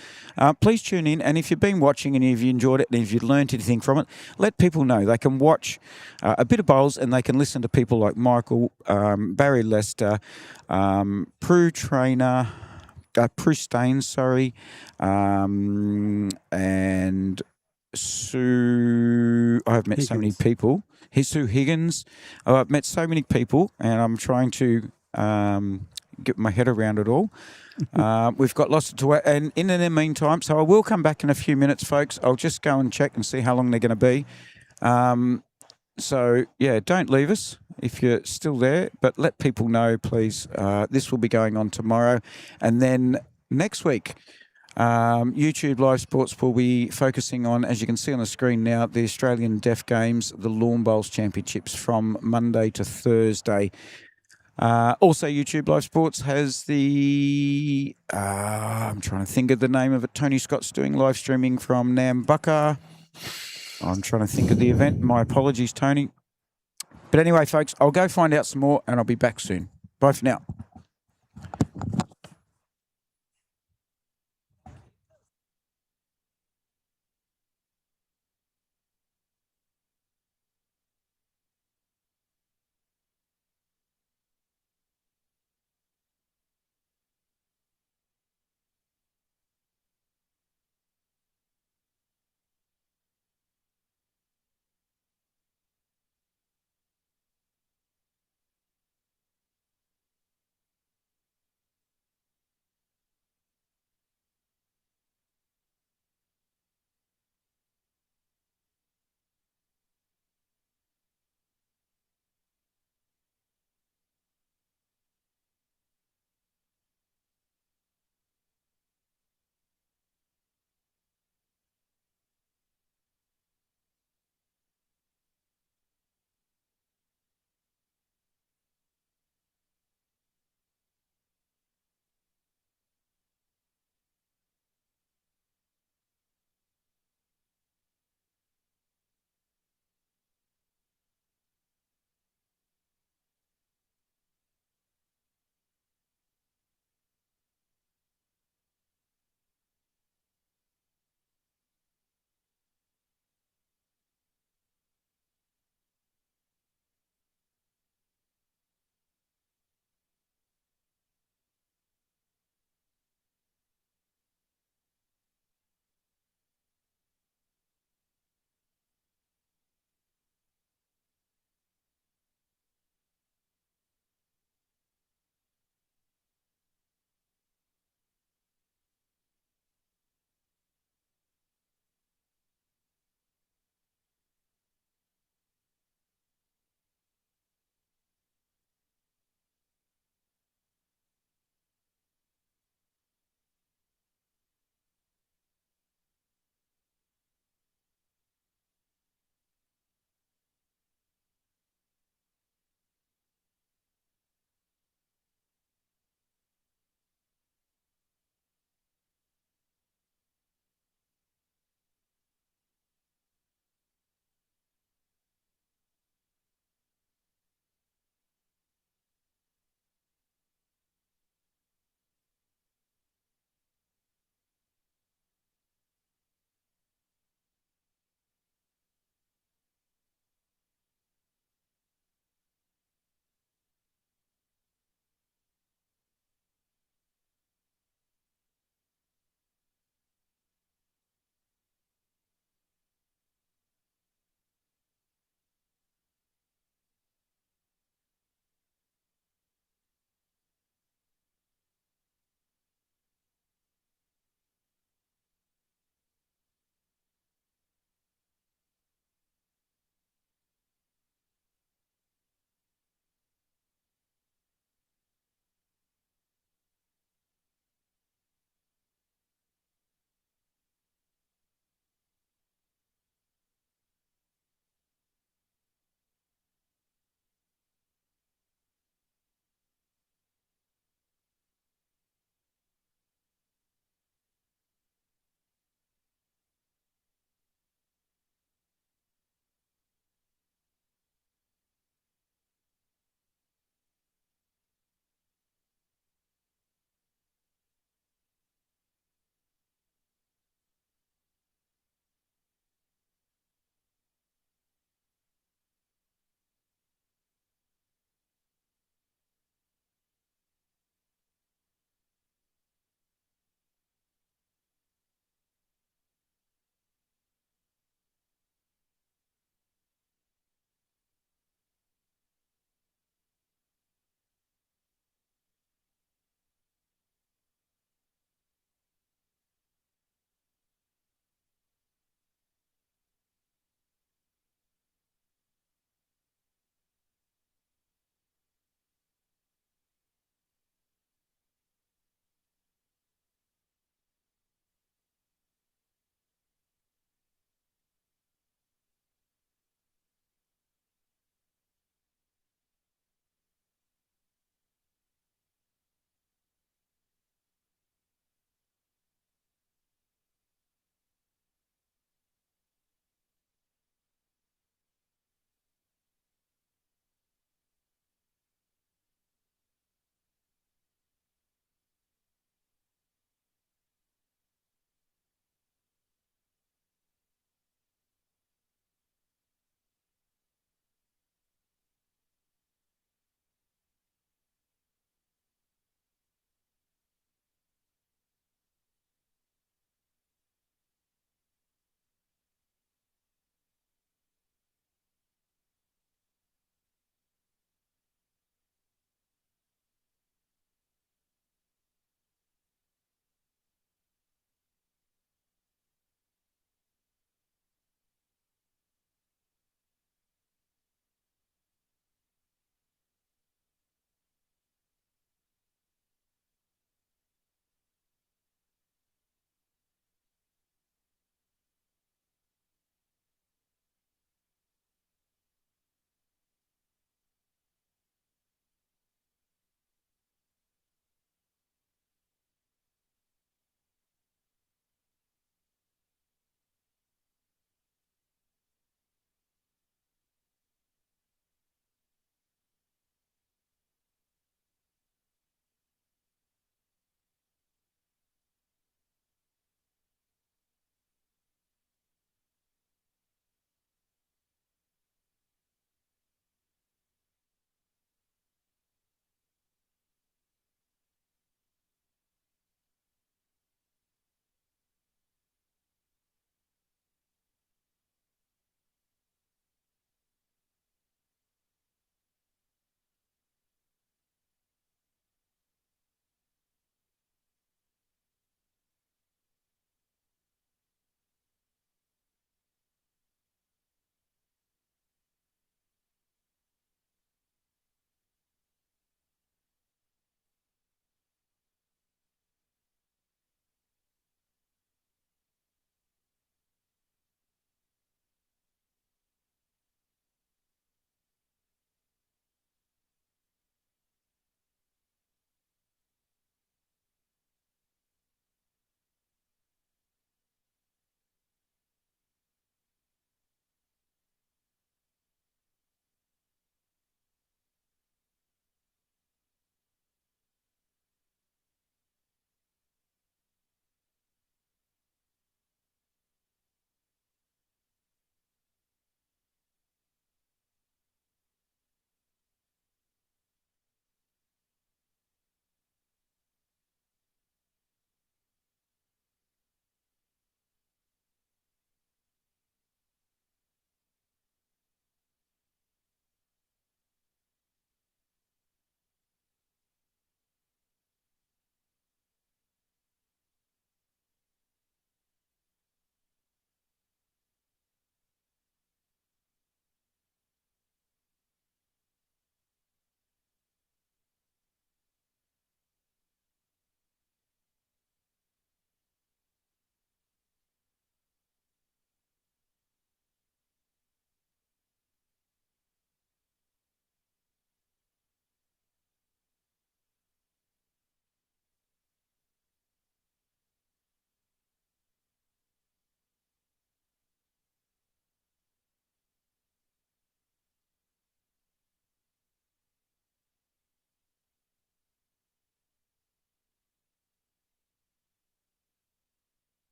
Please tune in, and if you've been watching and if you enjoyed it and if you've learned anything from it, let people know. They can watch a bit of bowls, and they can listen to people like Michael, Barry Lester, Prue Trainer, Prue Staines, and Sue. I've met so many people. Sue Higgins. I've met so many people, and I'm trying to get my head around it all. We've got lots to talk, and in the meantime, so I will come back in a few minutes, folks. I'll just go and check and see how long they're going to be. So yeah, don't leave us if you're still there, but let people know, please. This will be going on tomorrow, and then next week. YouTube Live Sports will be focusing on, as you can see on the screen now, the Australian Deaf Games, the Lawn Bowls Championships from Monday to Thursday. Also, YouTube Live Sports has the, I'm trying to think of the name of it. Tony Scott's doing live streaming from Nambucca. I'm trying to think of the event. My apologies, Tony. But anyway, folks, I'll go find out some more and I'll be back soon. Bye for now.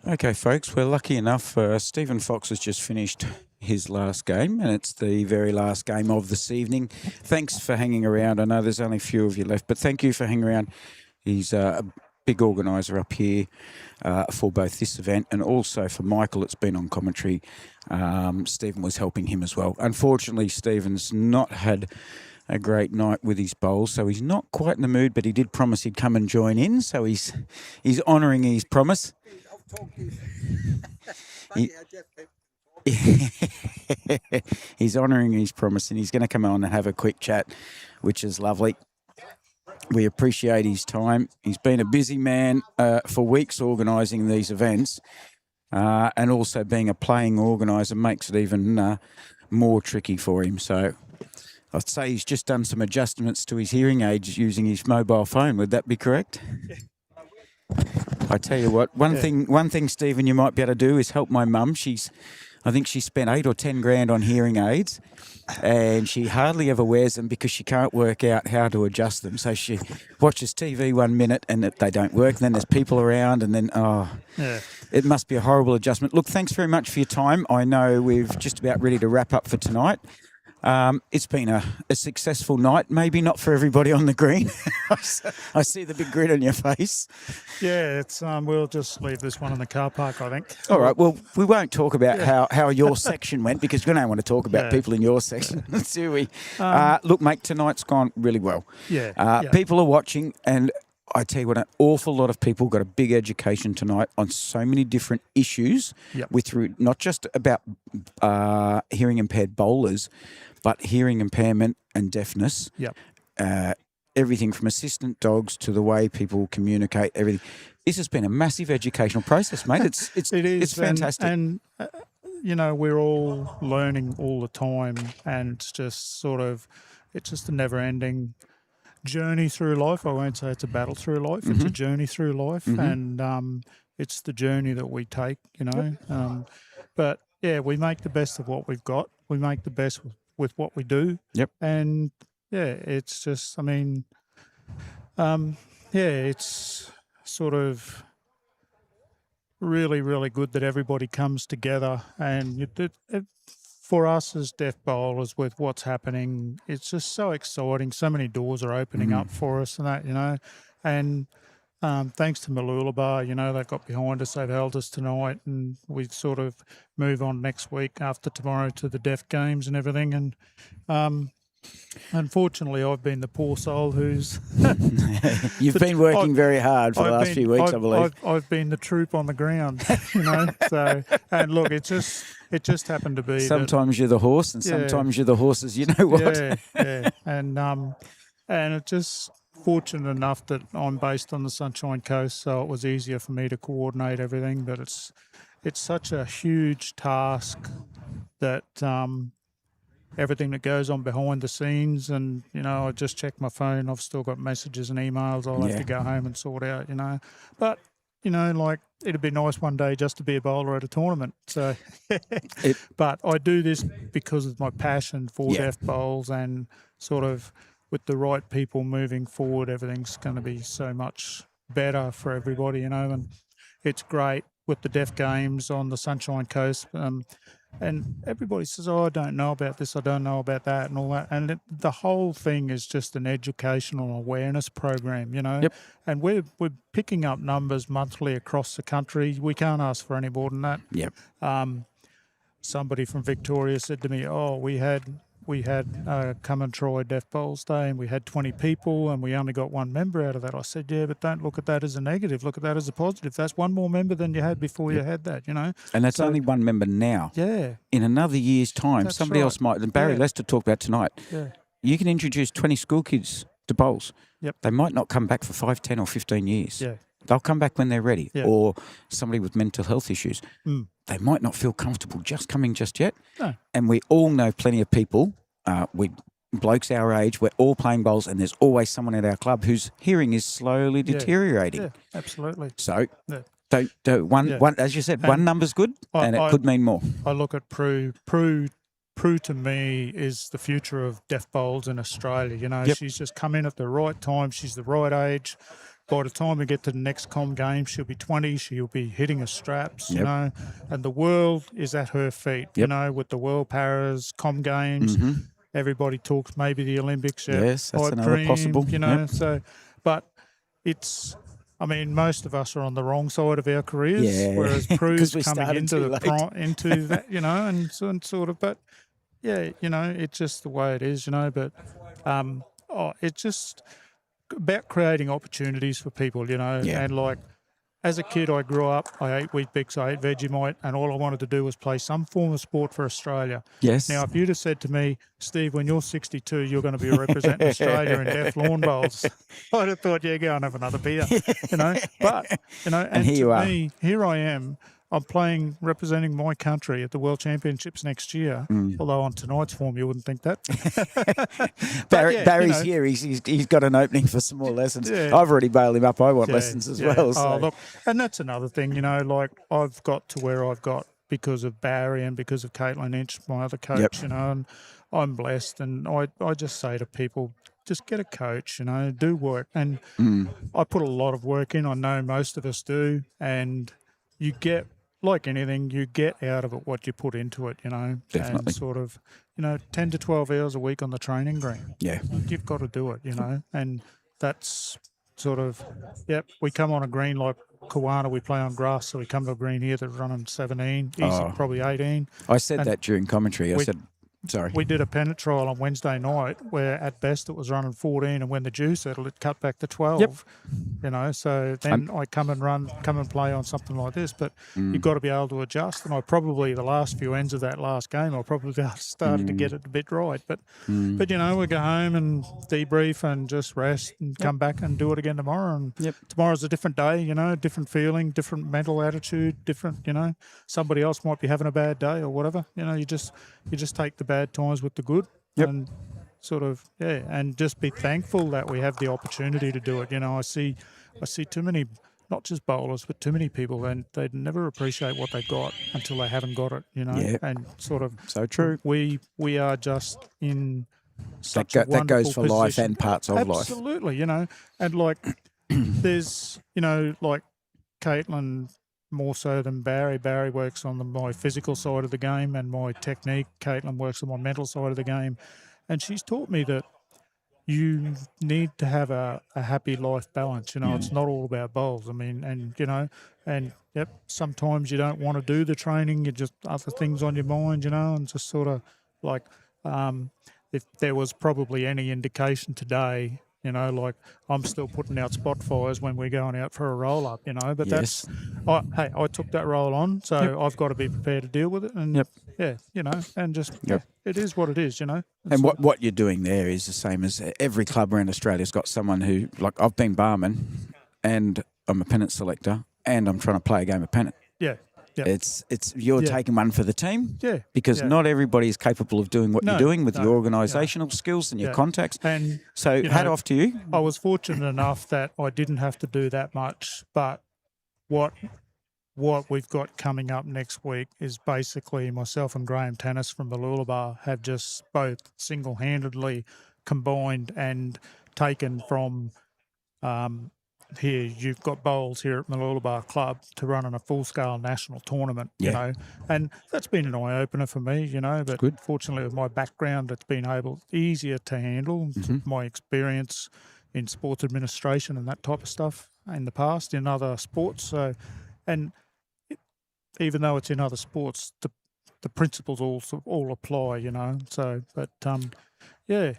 Okay, folks, we're lucky enough. Stephen Fox has just finished his last game, and it's the very last game of this evening. Thanks for hanging around. I know there's only a few of you left, but thank you for hanging around. He's a big organiser up here for both this event and also for Michael. It's been on commentary. Stephen was helping him as well. Unfortunately, Stephen's not had a great night with his bowls, so he's not quite in the mood, but he did promise he'd come and join in, so he's honouring his promise. He's honouring his promise, and he's going to come on and have a quick chat, which is lovely. We appreciate his time. He's been a busy man for weeks organising these events, and also being a playing organiser makes it even more tricky for him. So I'd say he's just done some adjustments to his hearing aids using his mobile phone. Would that be correct? I tell you what, one thing, Stephen, you might be able to do is help my mum. I think she spent 8 or 10 grand on hearing aids, and she hardly ever wears them because she can't work out how to adjust them. So she watches TV 1 minute and they don't work. And then there's people around, and then it must be a horrible adjustment. Look, thanks very much for your time. I know we're just about ready to wrap up for tonight. It's been a successful night, maybe not for everybody on the green. I see the big grin on your face. Yeah, it's we'll just leave this one in the car park, I think. All right, well, we won't talk about how your section went because we don't want to talk about people in your section, do we? Look, mate, tonight's gone really well. People are watching, and I tell you what, an awful lot of people got a big education tonight on so many different issues not just about hearing impaired bowlers, but hearing impairment and deafness. Everything from assistant dogs to the way people communicate, everything. This has been a massive educational process, mate. It's fantastic. And you know, we're all learning all the time, and it's just a never-ending journey through life. I won't say it's a battle through life. It's a journey through life, and it's the journey that we take, you know. But yeah, we make the best of what we've got. We make the best with what we do. And yeah, it's just, I mean, it's sort of really, really good that everybody comes together, and for us as deaf bowlers with what's happening, it's just so exciting. So many doors are opening up for us and that, you know. And thanks to Mooloolaba, you know, they got behind us, they've held us tonight, and we sort of move on next week after tomorrow to the deaf games and everything. And unfortunately, I've been the poor soul who's... You've been working very hard for the last few weeks, I believe. I've been the troop on the ground, you know. So, and look, it just happened to be sometimes you're the horse, and sometimes you're the horses. You know what? And it's just fortunate enough that I'm based on the Sunshine Coast, so it was easier for me to coordinate everything. But it's such a huge task that everything that goes on behind the scenes, and you know, I just checked my phone. I've still got messages and emails I'll have to go home and sort out, you know. But you know, like, it'd be nice one day just to be a bowler at a tournament. So, but I do this because of my passion for deaf bowls, and sort of with the right people moving forward, everything's going to be so much better for everybody, you know. And it's great with the deaf games on the Sunshine Coast. And everybody says, oh, I don't know about this, I don't know about that, and all that. And the whole thing is just an educational awareness program, you know. And we're picking up numbers monthly across the country. We can't ask for any more than that. Somebody from Victoria said to me, oh, we had come and try Deaf Bowls Day, and we had 20 people, and we only got one member out of that. I said, yeah, but don't look at that as a negative. Look at that as a positive. That's one more member than you had before you had that, you know. And that's only one member now. In another year's time, somebody else might. And Barry Lester talked about tonight. You can introduce 20 school kids to bowls. They might not come back for 5, 10 or 15 years. They'll come back when they're ready. Or somebody with mental health issues. They might not feel comfortable just coming just yet. And we all know plenty of people, blokes our age, we're all playing bowls, and there's always someone at our club whose hearing is slowly deteriorating. Absolutely. So don't one, as you said, one number's good, and it could mean more. I look at Prue. Prue to me is the future of deaf bowls in Australia. You know, she's just come in at the right time. She's the right age. by the time we get to the next com game, she'll be 20. She'll be hitting her straps, you know, and the world is at her feet, you know, with the World Paras, com games. Everybody talks maybe the Olympics. Yes, that's pipe another dream, possible. you know. So, but it's. I mean, most of us are on the wrong side of our careers, whereas Prue's we coming started into too late. into that, you know, and sort of. But yeah, you know, it's just the way it is, you know. But it's just about creating opportunities for people, you know, and like. As a kid, I grew up, I ate Wheat Bix, I ate Vegemite, and all I wanted to do was play some form of sport for Australia. Yes. Now, if you'd have said to me, Steve, when you're 62, you're going to be representing Australia in deaf lawn bowls, I'd have thought, yeah, go and have another beer, you know. But, you know, and here to you are. me, here I am. I'm representing my country at the World Championships next year. Although on tonight's form, you wouldn't think that. Barry's here. He's got an opening for some more lessons. Yeah. I've already bailed him up. I want lessons as well. So. Oh, look, and that's another thing, you know, like I've got to where I've got because of Barry and because of Caitlin Inch, my other coach, you know, and I'm blessed. And I just say to people, just get a coach, you know, do work. And I put a lot of work in. I know most of us do. And you get, like anything, you get out of it what you put into it, you know. Definitely. And sort of, you know, 10 to 12 hours a week on the training ground. Yeah. You've got to do it, you know. And that's sort of, we come on a green like Kawana, we play on grass, so we come to a green here that's running 17, easy, probably 18. I said that during commentary. I said, sorry. We did a pennant trial on Wednesday night where at best it was running 14, and when the dew settled, it cut back to 12. You know, so then I come and play on something like this, but you've got to be able to adjust. And I probably, the last few ends of that last game, I probably started to get it a bit right. But you know, we go home and debrief and just rest and come back and do it again tomorrow. And tomorrow's a different day, you know, different feeling, different mental attitude, different, you know, somebody else might be having a bad day or whatever. You know, you just take the bad times with the good and sort of and just be thankful that we have the opportunity to do it. You know, I see too many, not just bowlers, but too many people, and they never appreciate what they got until they haven't got it, you know. And sort of so true. We are just in such a that wonderful goes for life position. and parts of life. Absolutely, you know. And like there's, you know, like Caitlin more so than Barry. Barry works on my physical side of the game and my technique. Caitlin works on my mental side of the game. And she's taught me that you need to have a happy life balance. You know, it's not all about bowls. I mean, and, you know, and sometimes you don't want to do the training. You just other things on your mind, you know, and just sort of like if there was probably any indication today, you know, like I'm still putting out spot fires when we're going out for a roll up, you know, but that's, I took that roll on, so I've got to be prepared to deal with it. And you know, and just, it is what it is, you know. And what you're doing there is the same as every club around Australia's got someone who, like I've been barman and I'm a pennant selector and I'm trying to play a game of pennant. It's you're taking one for the team because not everybody is capable of doing what you're doing with your organisational skills and your contacts. And so you hat know, off to you. I was fortunate enough that I didn't have to do that much, but what we've got coming up next week is basically myself and Graham Tannis from Mooloolaba have just both single-handedly combined and taken from here, you've got bowls here at Mooloolaba Club to run in a full-scale national tournament, you know, and that's been an eye-opener for me, you know, but fortunately with my background, it's been easier to handle, my experience in sports administration and that type of stuff in the past in other sports. So, and even though it's in other sports, the principles all apply, you know, so, but,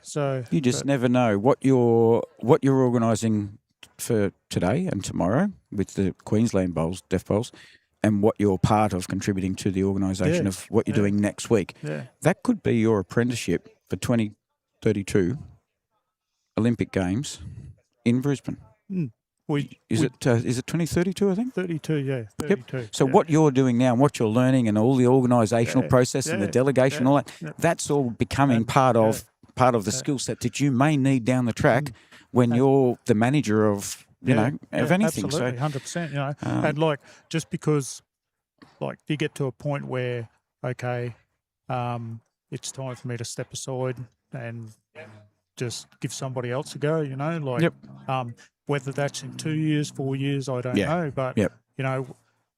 so. You just never know what you're organising for today and tomorrow with the Queensland bowls, deaf bowls, and what you're part of contributing to the organisation of what you're doing next week. That could be your apprenticeship for 2032 Olympic Games in Brisbane. Is it 2032, I think? 32, 32. So what you're doing now and what you're learning and all the organisational process and the delegation, all that, that's all becoming part of the skill set that you may need down the track when you're the manager of, you know, of anything. Absolutely, 100%, you know. And, like, just because, like, you get to a point where, okay, it's time for me to step aside and just give somebody else a go. You know, like Yep. whether that's in 2 years, 4 years, I don't know. But Yep. you know,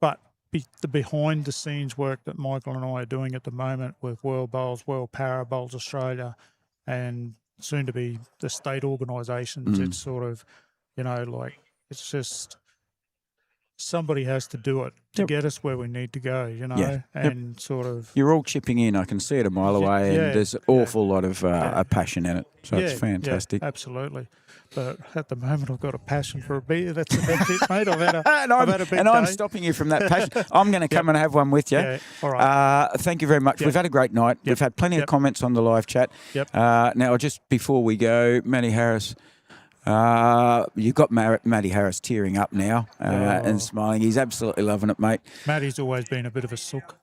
but the behind the scenes work that Michael and I are doing at the moment with World Bowls, World Para Bowls Australia, and soon to be the state organisations, it's sort of, you know, like it's just somebody has to do it to get us where we need to go, you know, and sort of. You're all chipping in. I can see it a mile away, and there's an awful lot of a passion in it. So it's fantastic. Yeah, absolutely. But at the moment, I've got a passion for a beer. That's it, mate. I've had a big day. I'm stopping you from that passion. I'm going to come and have one with you. Yeah, all right. Thank you very much. We've had a great night. We've had plenty of comments on the live chat. Now, just before we go, Matty Harris. You've got Matty Harris tearing up now and smiling. He's absolutely loving it, mate. Matty's always been a bit of a sook.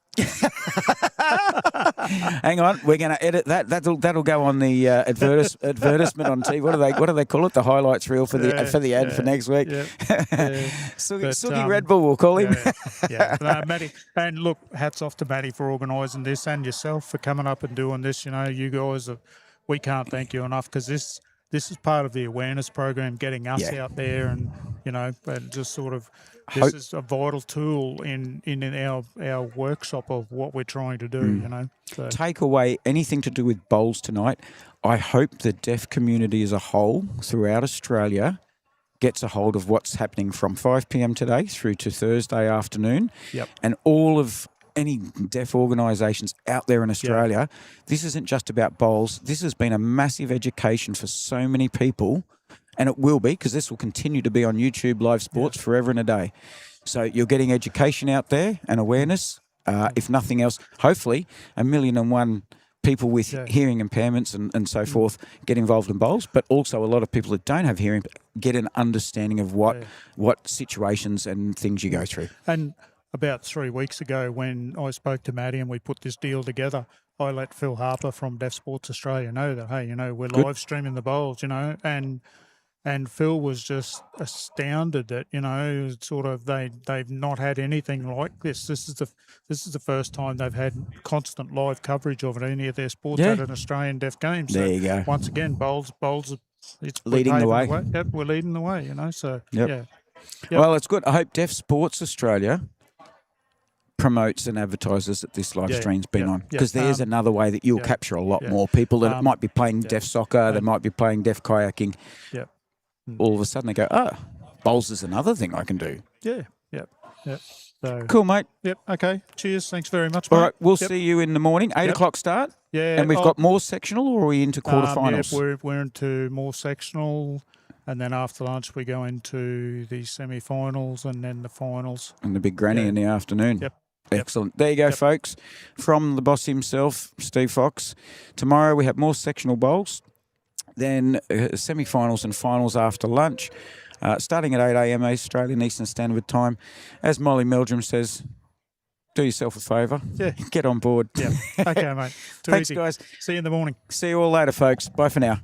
Hang on, we're going to edit that. That'll go on the advertisement on TV. What do they call it? The highlights reel for the ad for next week. Sookie Red Bull, we'll call him. Matty, and look, hats off to Matty for organising this, and yourself for coming up and doing this. You know, you guys, we can't thank you enough, because this is part of the awareness program, getting us out there, and you know, and just sort of. This is a vital tool in our workshop of what we're trying to do, you know. So. Take away anything to do with bowls tonight. I hope the deaf community as a whole throughout Australia gets a hold of what's happening from 5 p.m. today through to Thursday afternoon. And all of any deaf organisations out there in Australia, this isn't just about bowls. This has been a massive education for so many people. And it will be, because this will continue to be on YouTube Live Sports forever and a day. So you're getting education out there and awareness. If nothing else, hopefully 1,000,001 people with hearing impairments and so forth get involved in bowls, but also a lot of people that don't have hearing get an understanding of what situations and things you go through. And about 3 weeks ago, when I spoke to Matty and we put this deal together, I let Phil Harper from Deaf Sports Australia know that, hey, you know, we're live streaming the bowls, you know, and Phil was just astounded that, you know, sort of they've not had anything like this. This is the first time they've had constant live coverage of any of their sports at an Australian Deaf Games. So there you go. Once again, bowls, it's leading the way. Yep, we're leading the way, you know. So Well, it's good. I hope Deaf Sports Australia promotes and advertises that this live stream's been on, because there's another way that you'll capture a lot more people that might be playing deaf soccer, they might be playing deaf kayaking. All of a sudden they go, bowls is another thing I can do. So, cool, mate. Okay. Cheers. Thanks very much, mate. All right, we'll see you in the morning, 8 o'clock start. And we've got more sectional, or are we into quarterfinals? We're into more sectional, and then after lunch we go into the semi-finals and then the finals. And the big granny in the afternoon. Excellent. There you go, folks. From the boss himself, Steve Fox. Tomorrow we have more sectional bowls. Then semi-finals and finals after lunch, starting at 8 a.m. Australian Eastern Standard Time. As Molly Meldrum says, do yourself a favour. Get on board. Okay, mate. Thanks, guys. See you in the morning. See you all later, folks. Bye for now.